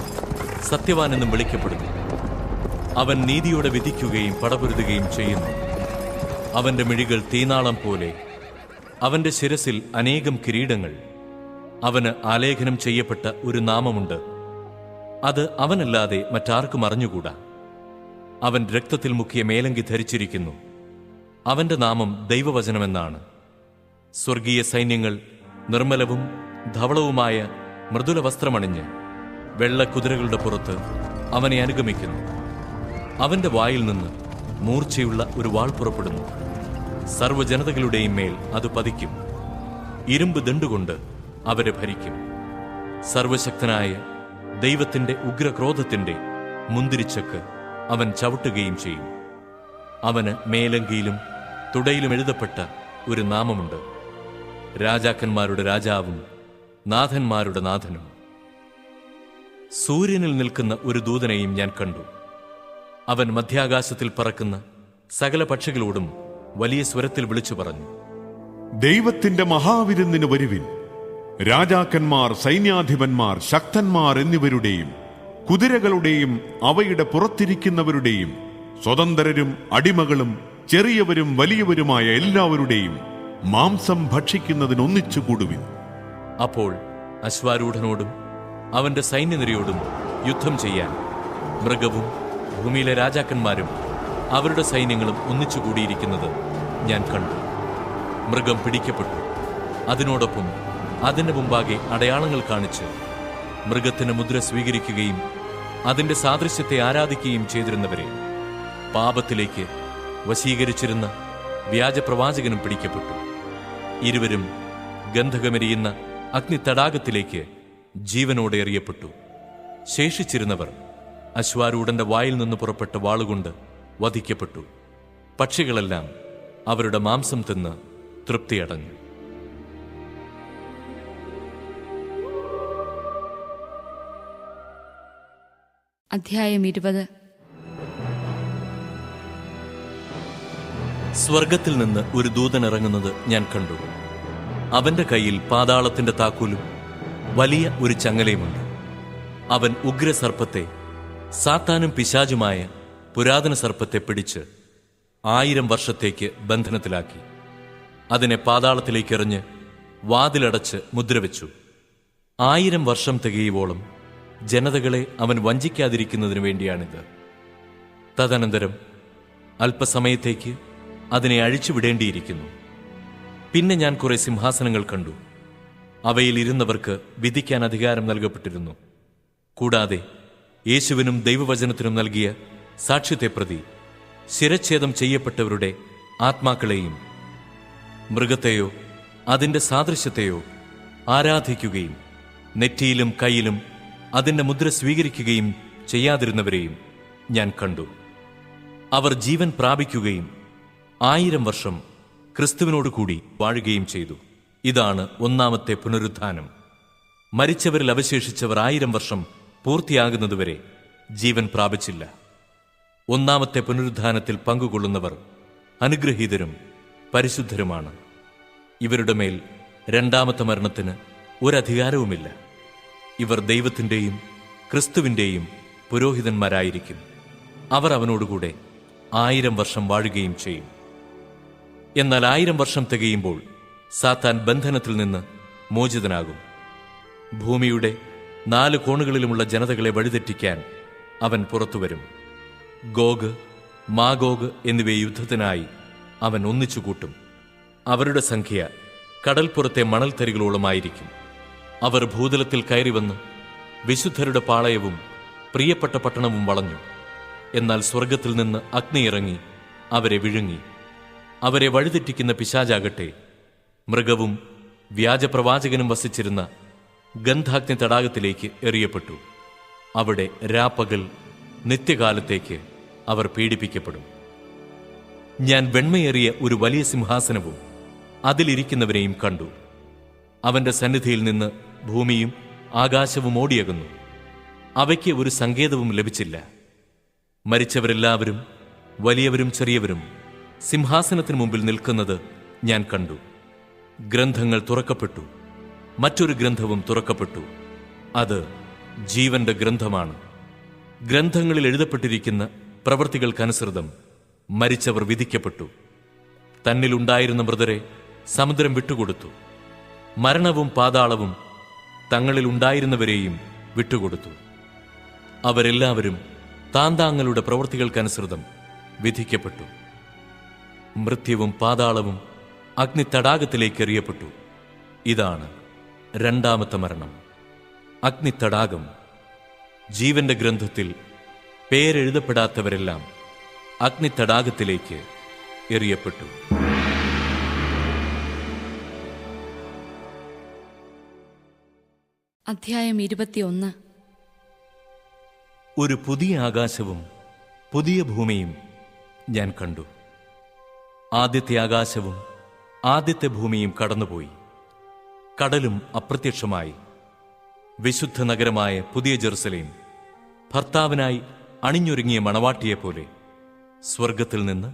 സത്യവാനെന്നും വിളിക്കപ്പെടുന്നു. അവൻ നീതിയോടെ വിധിക്കുകയും പടപൊരുതുകയും ചെയ്യുന്നു. അവന്റെ മിഴികൾ തീനാളം പോലെ, അവന്റെ ശിരസിൽ അനേകം കിരീടങ്ങൾ. അവന് ആലേഖനം ചെയ്യപ്പെട്ട ഒരു നാമമുണ്ട്. അത് അവനല്ലാതെ മറ്റാർക്കും അറിഞ്ഞുകൂടാ. അവൻ രക്തത്തിൽ മുക്കിയ മേലങ്കി ധരിച്ചിരിക്കുന്നു. അവന്റെ നാമം ദൈവവചനമെന്നാണ്. സ്വർഗീയ സൈന്യങ്ങൾ നിർമ്മലവും ധവളവുമായ മൃദുല വസ്ത്രമണിഞ്ഞ് വെള്ളക്കുതിരകളുടെ പുറത്ത് അവനെ അനുഗമിക്കുന്നു. അവന്റെ വായിൽ നിന്ന് മൂർച്ചയുള്ള ഒരു വാൾ പുറപ്പെടുന്നു. സർവ്വജനതകളുടെയും മേൽ അത് പതിക്കും. ഇരുമ്പ് ദണ്ടുകൊണ്ട് അവരെ ഭരിക്കും. സർവശക്തനായ ദൈവത്തിന്റെ ഉഗ്രക്രോധത്തിന്റെ മുന്തിരിച്ചക്ക് അവൻ ചവിട്ടുകയും ചെയ്യും. അവന് മേലങ്കിയിലും തുടയിലും എഴുതപ്പെട്ട ഒരു നാമമുണ്ട്: രാജാക്കന്മാരുടെ രാജാവും നാഥന്മാരുടെ നാഥനും. സൂര്യനിൽ നിൽക്കുന്ന ഒരു ദൂതനെയും ഞാൻ കണ്ടു. അവൻ മധ്യാകാശത്തിൽ പറക്കുന്ന സകല പക്ഷികളോടും വലിയ സ്വരത്തിൽ വിളിച്ചു പറഞ്ഞു, ദൈവത്തിന്റെ മഹാവിരുന്നിന് വരുവിൻ. രാജാക്കന്മാർ, സൈന്യാധിപന്മാർ, ശക്തന്മാർ എന്നിവരുടെയും കുതിരകളുടെയും അവയുടെ പുറത്തിരിക്കുന്നവരുടെയും സ്വതന്ത്രരും അടിമകളും ചെറിയവരും വലിയവരുമായ എല്ലാവരുടെയും മാംസം ഭക്ഷിക്കുന്നതിനൊന്നിച്ചു കൂടുവിൻ. അപ്പോൾ അശ്വാരൂഢനോടും അവന്റെ സൈന്യനിരയോടും യുദ്ധം ചെയ്യാൻ മൃഗവും ഭൂമിയിലെ രാജാക്കന്മാരും അവരുടെ സൈന്യങ്ങളും ഒന്നിച്ചുകൂടിയിരിക്കുന്നത് ഞാൻ കണ്ടു. മൃഗം പിടിക്കപ്പെട്ടു. അതിനോടൊപ്പം അതിന്റെ മുമ്പാകെ അടയാളങ്ങൾ കാണിച്ച് മൃഗത്തിന് മുദ്ര സ്വീകരിക്കുകയും അതിന്റെ സാദൃശ്യത്തെ ആരാധിക്കുകയും ചെയ്തിരുന്നവരെ പാപത്തിലേക്ക് വശീകരിച്ചിരുന്ന വ്യാജപ്രവാചകനും പിടിക്കപ്പെട്ടു. ഇരുവരും ഗന്ധകമെരിയുന്ന അഗ്നിത്തടാകത്തിലേക്ക് ജീവനോടെ എറിയപ്പെട്ടു. ശേഷിച്ചിരുന്നവർ അശ്വാരൂഢന്റെ വായിൽ നിന്ന് പുറപ്പെട്ട വാളുകൊണ്ട് വധിക്കപ്പെട്ടു. പക്ഷികളെല്ലാം അവരുടെ മാംസം തിന്ന് തൃപ്തിയടഞ്ഞു. അധ്യായം 20. സ്വർഗത്തിൽ നിന്ന് ഒരു ദൂതൻ ഇറങ്ങുന്നത് ഞാൻ കണ്ടു. അവന്റെ കയ്യിൽ പാതാളത്തിന്റെ താക്കോലും വലിയ ഒരു ചങ്ങലയുമുണ്ട്. അവൻ ഉഗ്രസർപ്പത്തെ, സാത്താനും പിശാചുമായ പുരാതന സർപ്പത്തെ പിടിച്ച് 1000 വർഷത്തേക്ക് ബന്ധനത്തിലാക്കി. അതിനെ പാതാളത്തിലേക്ക് എറിഞ്ഞ് വാതിലടച്ച് മുദ്രവെച്ചു. 1000 വർഷം തികയുവോളം ജനതകളെ അവൻ വഞ്ചിക്കാതിരിക്കുന്നതിനു വേണ്ടിയാണിത്. തദനന്തരം അല്പസമയത്തേക്ക് അതിനെ അഴിച്ചുവിടേണ്ടിയിരിക്കുന്നു. പിന്നെ ഞാൻ കുറെ സിംഹാസനങ്ങൾ കണ്ടു. അവയിൽ ഇരുന്നവർക്ക് വിധിക്കാൻ അധികാരം നൽകപ്പെട്ടിരുന്നു. കൂടാതെ യേശുവിനും ദൈവവചനത്തിനും നൽകിയ സാക്ഷ്യത്തെ പ്രതി ശിരച്ഛേദം ചെയ്യപ്പെട്ടവരുടെ ആത്മാക്കളെയും മൃഗത്തെയോ അതിന്റെ സാദൃശ്യത്തെയോ ആരാധിക്കുകയും നെറ്റിയിലും കൈയിലും അതിന്റെ മുദ്ര സ്വീകരിക്കുകയും ചെയ്യാതിരുന്നവരെയും ഞാൻ കണ്ടു. അവർ ജീവൻ പ്രാപിക്കുകയും 1000 വർഷം ക്രിസ്തുവിനോടുകൂടി വാഴുകയും ചെയ്തു. ഇതാണ് ഒന്നാമത്തെ പുനരുത്ഥാനം. മരിച്ചവരിൽ അവശേഷിച്ചവർ 1000 വർഷം പൂർത്തിയാകുന്നതുവരെ ജീവൻ പ്രാപിച്ചില്ല. ഒന്നാമത്തെ പുനരുത്ഥാനത്തിൽ പങ്കുകൊള്ളുന്നവർ അനുഗ്രഹീതരും പരിശുദ്ധരുമാണ്. ഇവരുടെ മേൽ രണ്ടാമത്തെ മരണത്തിന് ഒരധികാരവുമില്ല. ഇവർ ദൈവത്തിൻ്റെയും ക്രിസ്തുവിൻ്റെയും പുരോഹിതന്മാരായിരിക്കും. അവർ അവനോടുകൂടെ 1000 വർഷം വാഴുകയും ചെയ്യും. എന്നാൽ 1000 വർഷം തികയുമ്പോൾ സാത്താൻ ബന്ധനത്തിൽ നിന്ന് മോചിതനാകും. ഭൂമിയുടെ 4 കോണുകളിലുമുള്ള ജനതകളെ വഴിതെറ്റിക്കാൻ അവൻ പുറത്തുവരും. ഗോഗ്, മാഗോഗ് എന്നിവയെ യുദ്ധത്തിനായി അവൻ ഒന്നിച്ചുകൂട്ടും. അവരുടെ സംഖ്യ കടൽപ്പുറത്തെ മണൽത്തരികളോളമായിരിക്കും. അവർ ഭൂതലത്തിൽ കയറിവന്ന് വിശുദ്ധരുടെ പാളയവും പ്രിയപ്പെട്ട പട്ടണവും വളഞ്ഞു. എന്നാൽ സ്വർഗത്തിൽ നിന്ന് അഗ്നി ഇറങ്ങി അവരെ വിഴുങ്ങി. അവരെ വഴിതെറ്റിക്കുന്ന പിശാചാകട്ടെ മൃഗവും വ്യാജപ്രവാചകനും വസിച്ചിരുന്ന ഗന്ധാഗ്നി തടാകത്തിലേക്ക് എറിയപ്പെട്ടു. അവിടെ രാപ്പകൽ നിത്യകാലത്തേക്ക് അവർ പീഡിപ്പിക്കപ്പെടും. ഞാൻ വെണ്മയേറിയ ഒരു വലിയ സിംഹാസനവും അതിലിരിക്കുന്നവരെയും കണ്ടു. അവന്റെ സന്നിധിയിൽ നിന്ന് ഭൂമിയും ആകാശവും ഓടിയകുന്നു. അവയ്ക്ക് ഒരു സങ്കേതവും ലഭിച്ചില്ല. മരിച്ചവരെല്ലാവരും, വലിയവരും ചെറിയവരും, സിംഹാസനത്തിനു മുമ്പിൽ നിൽക്കുന്നത് ഞാൻ കണ്ടു. ഗ്രന്ഥങ്ങൾ തുറക്കപ്പെട്ടു. മറ്റൊരു ഗ്രന്ഥവും തുറക്കപ്പെട്ടു. അത് ജീവന്റെ ഗ്രന്ഥമാണ്. ഗ്രന്ഥങ്ങളിൽ എഴുതപ്പെട്ടിരിക്കുന്ന പ്രവൃത്തികൾക്കനുസൃതം മരിച്ചവർ വിധിക്കപ്പെട്ടു. തന്നിലുണ്ടായിരുന്ന മൃതരെ സമുദ്രം വിട്ടുകൊടുത്തു. മരണവും പാതാളവും തങ്ങളിൽ ഉണ്ടായിരുന്നവരെയും വിട്ടുകൊടുത്തു. അവരെല്ലാവരും താന്താങ്ങളുടെ പ്രവൃത്തികൾക്കനുസൃതം വിധിക്കപ്പെട്ടു. മൃത്യുവും പാതാളവും അഗ്നിത്തടാകത്തിലേക്ക് എറിയപ്പെട്ടു. ഇതാണ് രണ്ടാമത്തെ മരണം, അഗ്നിത്തടാകം. ജീവന്റെ ഗ്രന്ഥത്തിൽ പേരെഴുതപ്പെടാത്തവരെല്ലാം അഗ്നിത്തടാകത്തിലേക്ക് എറിയപ്പെട്ടു. അധ്യായം 21. ഒരു പുതിയ ആകാശവും പുതിയ ഭൂമിയും ഞാൻ കണ്ടു. ആദ്യത്തെ ആകാശവും ആദ്യത്തെ ഭൂമിയും കടന്നുപോയി. കടലും അപ്രത്യക്ഷമായി. വിശുദ്ധ നഗരമായ പുതിയ ജെറുസലേം ഭർത്താവിനായി അണിഞ്ഞൊരുങ്ങിയ മണവാട്ടിയെപ്പോലെ സ്വർഗത്തിൽ നിന്ന്,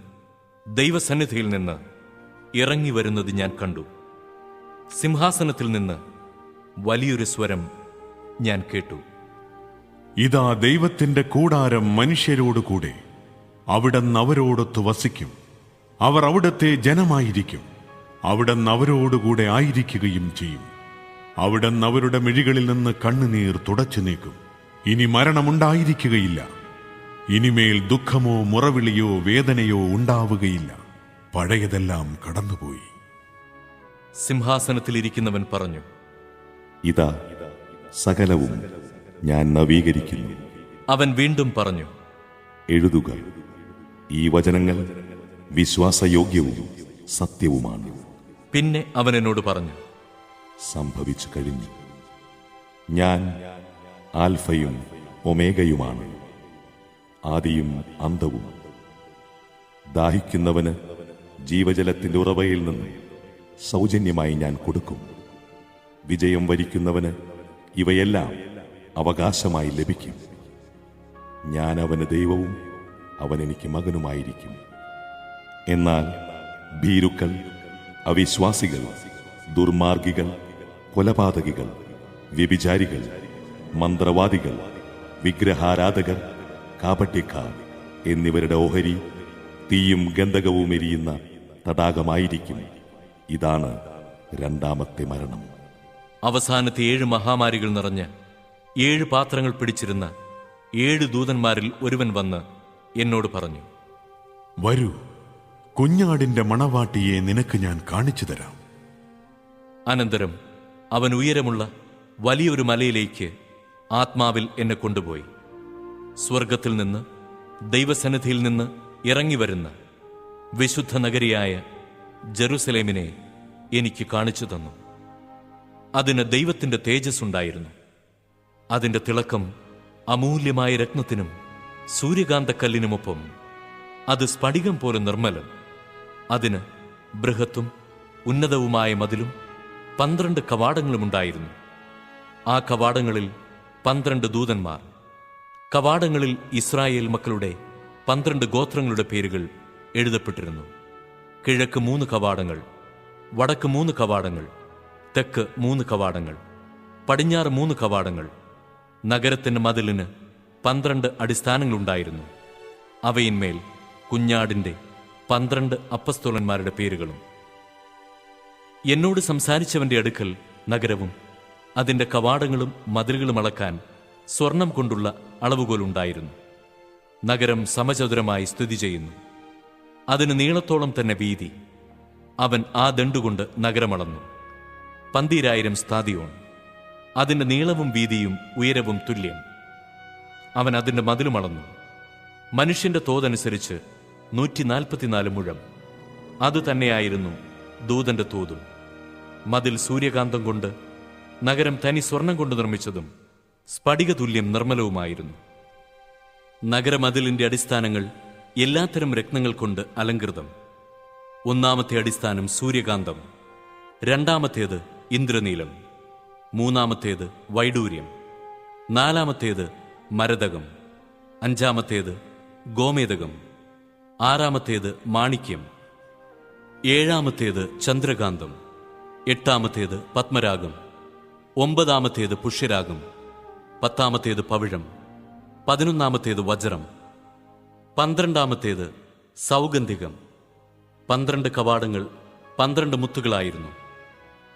ദൈവസന്നിധിയിൽ നിന്ന് ഇറങ്ങി വരുന്നത് ഞാൻ കണ്ടു. സിംഹാസനത്തിൽ നിന്ന് വലിയൊരു സ്വരം ഞാൻ കേട്ടു. ഇതാ ദൈവത്തിന്റെ കൂടാരം മനുഷ്യരോടുകൂടെ, അവിടുന്ന് അവരോടൊത്ത് വസിക്കും. അവർ അവിടത്തെ ജനമായിരിക്കും. അവിടുന്ന് അവരോടുകൂടെ ആയിരിക്കുകയും ചെയ്യും. അവിടുന്ന് അവരുടെ മിഴികളിൽ നിന്ന് കണ്ണുനീർ തുടച്ചു നീക്കും. ഇനി മരണമുണ്ടായിരിക്കുകയില്ല. ഇനിമേൽ ദുഃഖമോ മുറവിളിയോ വേദനയോ ഉണ്ടാവുകയില്ല. പഴയതെല്ലാം കടന്നുപോയി. സിംഹാസനത്തിലിരിക്കുന്നവൻ പറഞ്ഞു, ഇതാ സകലവും ഞാൻ നവീകരിക്കുന്നു. അവൻ വീണ്ടും പറഞ്ഞു, എഴുതുക, ഈ വചനങ്ങൾ വിശ്വാസയോഗ്യവും സത്യവുമാണ്. പിന്നെ അവൻ എന്നോട് പറഞ്ഞു, സംഭവിച്ചു കഴിഞ്ഞു. ഞാൻ ആൽഫയും ഒമേഗയുമാണ്, ആദിയും അന്തവും. ദാഹിക്കുന്നവന് ജീവജലത്തിന്റെ ഉറവയിൽ നിന്ന് സൗജന്യമായി ഞാൻ കൊടുക്കും. വിജയം വരിക്കുന്നവന് ഇവയെല്ലാം അവകാശമായി ലഭിക്കും. ഞാൻ അവന് ദൈവവും അവൻ എനിക്ക് മകനുമായിരിക്കും. എന്നാൽ ഭീരുക്കൾ, അവിശ്വാസികൾ, ദുർമാർഗികൾ, കൊലപാതകികൾ, വ്യഭിചാരികൾ, മന്ത്രവാദികൾ, വിഗ്രഹാരാധകർ, കാപട്യക്കാർ എന്നിവരുടെ ഓഹരി തീയും ഗന്ധകവും എരിയുന്ന തടാകമായിരിക്കും. ഇതാണ് രണ്ടാമത്തെ മരണം. അവസാനത്തെ 7 മഹാമാരികൾ നിറഞ്ഞ് 7 പാത്രങ്ങൾ പിടിച്ചിരുന്ന 7 ദൂതന്മാരിൽ ഒരുവൻ വന്ന് എന്നോട് പറഞ്ഞു, വരൂ, കുഞ്ഞാടിന്റെ മണവാട്ടിയെ നിനക്ക് ഞാൻ കാണിച്ചു തരാം. അനന്തരം അവൻ ഉയരമുള്ള വലിയൊരു മലയിലേക്ക് ആത്മാവിൽ എന്നെ കൊണ്ടുപോയി. സ്വർഗത്തിൽ നിന്ന്, ദൈവസന്നിധിയിൽ നിന്ന് ഇറങ്ങിവരുന്ന വിശുദ്ധ നഗരിയായ ജെറുസലേമിനെ എനിക്ക് കാണിച്ചു തന്നു. അതിന് ദൈവത്തിന്റെ തേജസ് ഉണ്ടായിരുന്നു. അതിന്റെ തിളക്കം അമൂല്യമായ രത്നത്തിനും സൂര്യകാന്തക്കല്ലിനുമൊപ്പം അത് സ്ഫടികം പോലെ നിർമ്മലം. അതിന് ബൃഹത്തും ഉന്നതവുമായ മതിലും 12 കവാടങ്ങളുമുണ്ടായിരുന്നു. ആ കവാടങ്ങളിൽ 12 ദൂതന്മാർ. കവാടങ്ങളിൽ ഇസ്രായേൽ മക്കളുടെ 12 ഗോത്രങ്ങളുടെ പേരുകൾ എഴുതപ്പെട്ടിരുന്നു. കിഴക്ക് 3 കവാടങ്ങൾ, വടക്ക് 3 കവാടങ്ങൾ, തെക്ക് 3 കവാടങ്ങൾ, പടിഞ്ഞാറ് 3 കവാടങ്ങൾ. നഗരത്തിന്റെ മതിലിന് 12 അടിസ്ഥാനങ്ങളുണ്ടായിരുന്നു. അവയിന്മേൽ കുഞ്ഞാടിന്റെ 12 അപ്പസ്തോലന്മാരുടെ പേരുകളും. എന്നോട് സംസാരിച്ചവന്റെ അടുക്കൽ നഗരവും അതിന്റെ കവാടങ്ങളും മതിലുകളും അളക്കാൻ സ്വർണം കൊണ്ടുള്ള അളവുകോലുണ്ടായിരുന്നു. നഗരം സമചതുരമായി സ്ഥിതി ചെയ്യുന്നു. അതിന് നീളത്തോളം തന്നെ വീതി. അവൻ ആ ദണ്ടുകൊണ്ട് നഗരമളന്നു. 12,000 സ്താദിയോൺ. അതിന്റെ നീളവും വീതിയും ഉയരവും തുല്യം. അവൻ അതിന്റെ മതിലും അളന്നു. മനുഷ്യന്റെ തോതനുസരിച്ച് 144 മുഴം. അത് തന്നെയായിരുന്നു ദൂതന്റെ തോതും. മതിൽ സൂര്യകാന്തം കൊണ്ട്, നഗരം തനി സ്വർണം കൊണ്ട് നിർമ്മിച്ചതും സ്ഫടിക തുല്യം നിർമ്മലവുമായിരുന്നു. നഗരമതിലിന്റെ അടിസ്ഥാനങ്ങൾ എല്ലാത്തരം രത്നങ്ങൾ കൊണ്ട് അലങ്കൃതം. ഒന്നാമത്തെ അടിസ്ഥാനം സൂര്യകാന്തം, രണ്ടാമത്തേത് ഇന്ദ്രനീലം, മൂന്നാമത്തേത് വൈഡൂര്യം, നാലാമത്തേത് മരതകം, അഞ്ചാമത്തേത് ഗോമേതകം, ആറാമത്തേത് മാണിക്യം, ഏഴാമത്തേത് ചന്ദ്രകാന്തം, എട്ടാമത്തേത് പത്മരാഗം, ഒമ്പതാമത്തേത് പുഷ്യരാഗം, പത്താമത്തേത് പവിഴം, 11-ാമത്തേത് വജ്രം, 12-ാമത്തേത് സൗഗന്ധികം. 12 കവാടങ്ങൾ 12 മുത്തുകളായിരുന്നു.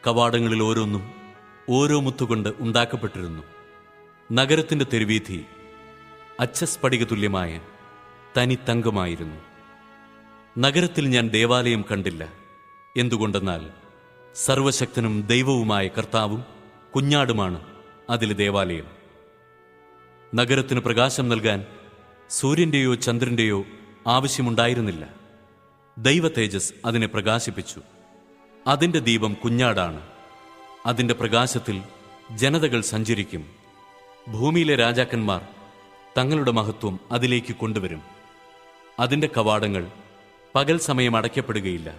കവാടങ്ങളിൽ ഓരോന്നും ഓരോ മുത്തുകൊണ്ട് ഉണ്ടാക്കപ്പെട്ടിരുന്നു. നഗരത്തിന്റെ തെരുവീഥി അച്ചസ്ഫടിക തുല്യമായ തനി തങ്കമായിരുന്നു. നഗരത്തിൽ ഞാൻ ദേവാലയം കണ്ടില്ല. എന്തുകൊണ്ടെന്നാൽ സർവശക്തനും ദൈവവുമായ കർത്താവും കുഞ്ഞാടുമാണ് അതിലെ ദേവാലയം. നഗരത്തിന് പ്രകാശം നൽകാൻ സൂര്യന്റെയോ ചന്ദ്രന്റെയോ ആവശ്യമുണ്ടായിരുന്നില്ല. ദൈവ തേജസ് അതിനെ പ്രകാശിപ്പിച്ചു. അതിന്റെ ദീപം കുഞ്ഞാടാണ്. അതിന്റെ പ്രകാശത്തിൽ ജനതകൾ സഞ്ചരിക്കും. ഭൂമിയിലെ രാജാക്കന്മാർ തങ്ങളുടെ മഹത്വം അതിലേക്ക് കൊണ്ടുവരും. അതിന്റെ കവാടങ്ങൾ പകൽ സമയം അടയ്ക്കപ്പെടുകയില്ല.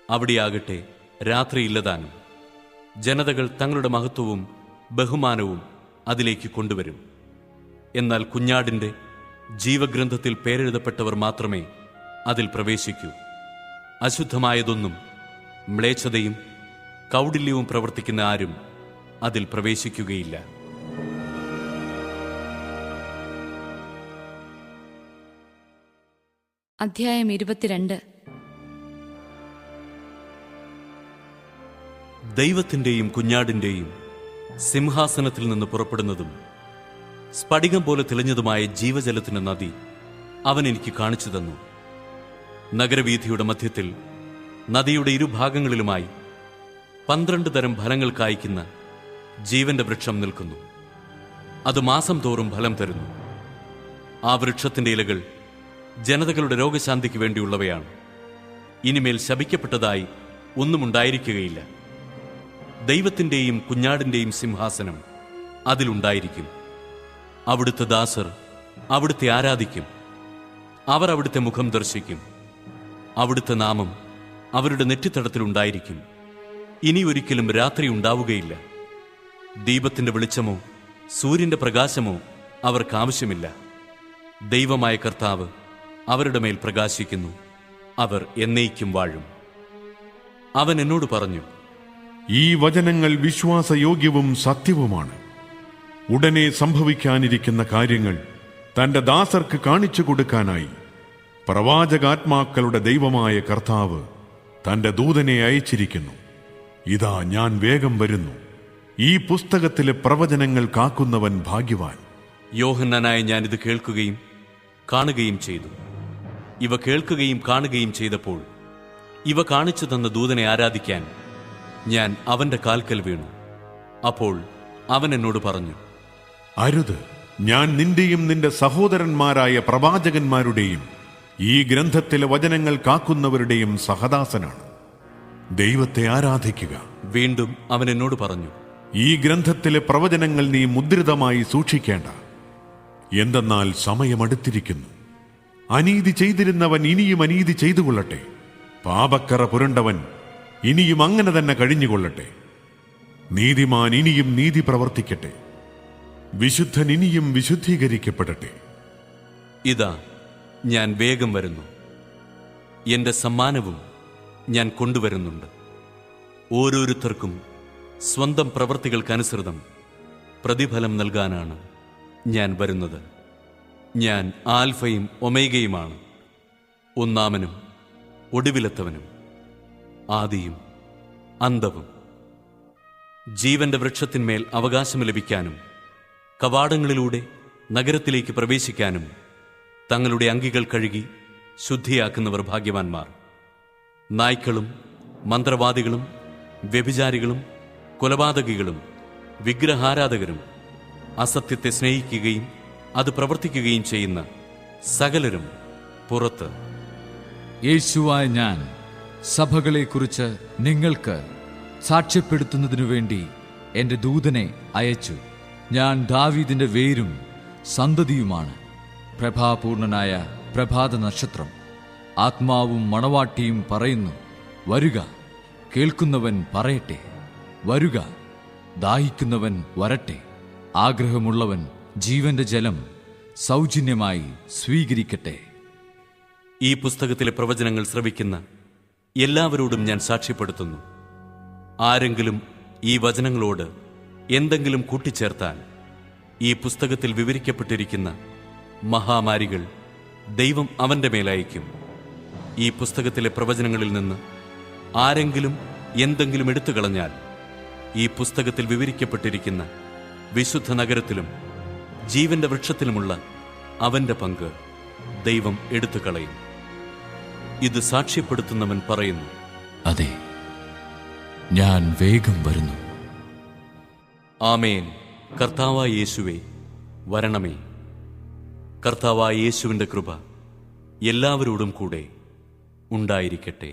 അവിടെയാകട്ടെ രാത്രിയില്ലതാനും. ജനതകൾ തങ്ങളുടെ മഹത്വവും ബഹുമാനവും അതിലേക്ക് കൊണ്ടുവരും. എന്നാൽ കുഞ്ഞാടിന്റെ ജീവഗ്രന്ഥത്തിൽ പേരെഴുതപ്പെട്ടവർ മാത്രമേ അതിൽ പ്രവേശിക്കൂ. അശുദ്ധമായതൊന്നും മ്ലേച്ഛതയും കൗടില്യവും പ്രവർത്തിക്കുന്ന ആരും അതിൽ പ്രവേശിക്കുകയില്ല. അധ്യായം 22. ദൈവത്തിൻ്റെയും കുഞ്ഞാടിൻ്റെയും സിംഹാസനത്തിൽ നിന്ന് പുറപ്പെടുന്നതും സ്ഫടികം പോലെ തെളിഞ്ഞതുമായ ജീവജലത്തിൻ്റെ നദി അവൻ എനിക്ക് കാണിച്ചു തന്നു. നഗരവീഥിയുടെ മധ്യത്തിൽ നദിയുടെ ഇരുഭാഗങ്ങളിലുമായി 12 തരം ഫലങ്ങൾ കായ്ക്കുന്ന ജീവന്റെ വൃക്ഷം നിൽക്കുന്നു. അത് മാസം തോറും ഫലം തരുന്നു. ആ വൃക്ഷത്തിന്റെ ഇലകൾ ജനതകളുടെ രോഗശാന്തിക്ക് വേണ്ടിയുള്ളവയാണ്. ഇനിമേൽ ശപിക്കപ്പെട്ടതായി ഒന്നും ഉണ്ടായിരിക്കുകയില്ല. ദൈവത്തിൻ്റെയും കുഞ്ഞാടിൻ്റെയും സിംഹാസനം അതിലുണ്ടായിരിക്കും. അവിടുത്തെ ദാസർ അവിടുത്തെ ആരാധിക്കും. അവർ അവിടുത്തെ മുഖം ദർശിക്കും. അവിടുത്തെ നാമം അവരുടെ നെറ്റിത്തടത്തിലുണ്ടായിരിക്കും. ഇനി ഒരിക്കലും രാത്രി ഉണ്ടാവുകയില്ല. ദീപത്തിന്റെ വെളിച്ചമോ സൂര്യന്റെ പ്രകാശമോ അവർക്ക് ആവശ്യമില്ല. ദൈവമായ കർത്താവ് അവരുടെ മേൽ പ്രകാശിക്കുന്നു. അവർ എന്നേക്കും വാഴും. അവൻ എന്നോട് പറഞ്ഞു, ഈ വചനങ്ങൾ വിശ്വാസയോഗ്യവും സത്യവുമാണ്. ഉടനെ സംഭവിക്കാനിരിക്കുന്ന കാര്യങ്ങൾ തന്റെ ദാസർക്ക് കാണിച്ചു കൊടുക്കാനായി പ്രവാചകാത്മാക്കളുടെ ദൈവമായ കർത്താവ് തന്റെ ദൂതനെ അയച്ചിരിക്കുന്നു. ഇതാ, ഞാൻ വേഗം വരുന്നു. ഈ പുസ്തകത്തിലെ പ്രവചനങ്ങൾ കാക്കുന്നവൻ ഭാഗ്യവാൻ. യോഹന്നാനായ ഞാനിത് കേൾക്കുകയും കാണുകയും ചെയ്തു. ഇവ കേൾക്കുകയും കാണുകയും ചെയ്തപ്പോൾ ഇവ കാണിച്ചു തന്ന ദൂതനെ ആരാധിക്കാൻ ഞാൻ അവന്റെ കാൽക്കൽ വീണു. അപ്പോൾ അവൻ എന്നോട് പറഞ്ഞു, അരുത്. ഞാൻ നിന്റെയും നിന്റെ സഹോദരന്മാരായ പ്രവാചകന്മാരുടെയും ഈ ഗ്രന്ഥത്തിലെ വചനങ്ങൾ കാക്കുന്നവരുടെയും സഹദാസനാണ്. ദൈവത്തെ ആരാധിക്കുക. വീണ്ടും അവൻ എന്നോട് പറഞ്ഞു, ഈ ഗ്രന്ഥത്തിലെ പ്രവചനങ്ങൾ നീ മുദ്രിതമായി സൂക്ഷിക്കേണ്ട. എന്തെന്നാൽ സമയമടുത്തിരിക്കുന്നു. അനീതി ചെയ്തിരുന്നവൻ ഇനിയും അനീതി ചെയ്തുകൊള്ളട്ടെ. പാപക്കറ പുരണ്ടവൻ ഇനിയും അങ്ങനെ തന്നെ കഴിഞ്ഞുകൊള്ളട്ടെ. നീതിമാൻ ഇനിയും നീതി പ്രവർത്തിക്കട്ടെ. വിശുദ്ധൻ ഇനിയും വിശുദ്ധീകരിക്കപ്പെടട്ടെ. ഇതാ, ഞാൻ വേഗം വരുന്നു. എന്റെ സമ്മാനവും ഞാൻ കൊണ്ടുവരുന്നുണ്ട്. ഓരോരുത്തർക്കും സ്വന്തം പ്രവൃത്തികൾക്കനുസൃതം പ്രതിഫലം നൽകാനാണ് ഞാൻ വരുന്നത്. ഞാൻ ആൽഫയും ഒമേഗയുമാണ്, ഒന്നാമനും ഒടുവിലത്തവനും, ആദിയും അന്തവും. ജീവന്റെ വൃക്ഷത്തിന്മേൽ അവകാശം ലഭിക്കാനും കവാടങ്ങളിലൂടെ നഗരത്തിലേക്ക് പ്രവേശിക്കാനും തങ്ങളുടെ അങ്കികൾ കഴുകി ശുദ്ധിയാക്കുന്നവർ ഭാഗ്യവാന്മാർ. നായ്ക്കളും മന്ത്രവാദികളും വ്യഭിചാരികളും കൊലപാതകികളും വിഗ്രഹാരാധകരും അസത്യത്തെ സ്നേഹിക്കുകയും അത് പ്രവർത്തിക്കുകയും ചെയ്യുന്ന സകലരും പുറത്ത്. യേശുവായ ഞാൻ സഭകളെക്കുറിച്ച് നിങ്ങൾക്ക് സാക്ഷ്യപ്പെടുത്തുന്നതിനു വേണ്ടി എൻ്റെ ദൂതനെ അയച്ചു. ഞാൻ ദാവീദിന്റെ വേരും സന്തതിയുമാണ്. പ്രഭാപൂർണനായ പ്രഭാത നക്ഷത്രം. ആത്മാവും മണവാട്ടിയും പറയുന്നു, വരുക. കേൾക്കുന്നവൻ പറയട്ടെ, വരുക. ദാഹിക്കുന്നവൻ വരട്ടെ. ആഗ്രഹമുള്ളവൻ ജീവന്റെ ജലം സൗജന്യമായി സ്വീകരിക്കട്ടെ. ഈ പുസ്തകത്തിലെ പ്രവചനങ്ങൾ ശ്രവിക്കുന്ന എല്ലാവരോടും ഞാൻ സാക്ഷ്യപ്പെടുത്തുന്നു. ആരെങ്കിലും ഈ വചനങ്ങളോട് എന്തെങ്കിലും കൂട്ടിച്ചേർത്താൽ ഈ പുസ്തകത്തിൽ വിവരിക്കപ്പെട്ടിരിക്കുന്ന മഹാമാരികൾ ദൈവം അവന്റെ മേലയക്കും. ഈ പുസ്തകത്തിലെ പ്രവചനങ്ങളിൽ നിന്ന് ആരെങ്കിലും എന്തെങ്കിലും എടുത്തു കളഞ്ഞാൽ ഈ പുസ്തകത്തിൽ വിവരിക്കപ്പെട്ടിരിക്കുന്ന വിശുദ്ധ നഗരത്തിലും ജീവന്റെ വൃക്ഷത്തിലുമുള്ള അവന്റെ പങ്ക് ദൈവം എടുത്തു കളയും. ഇത് സാക്ഷ്യപ്പെടുത്തുന്നവൻ പറയുന്നു, അതെ, ഞാൻ വേഗം വരുന്നു. ആമേൻ. കർത്താവായ യേശുവേ, വരണമേ. കർത്താവായ യേശുവിൻ്റെ കൃപ എല്ലാവരോടും കൂടെ ഉണ്ടായിരിക്കട്ടെ.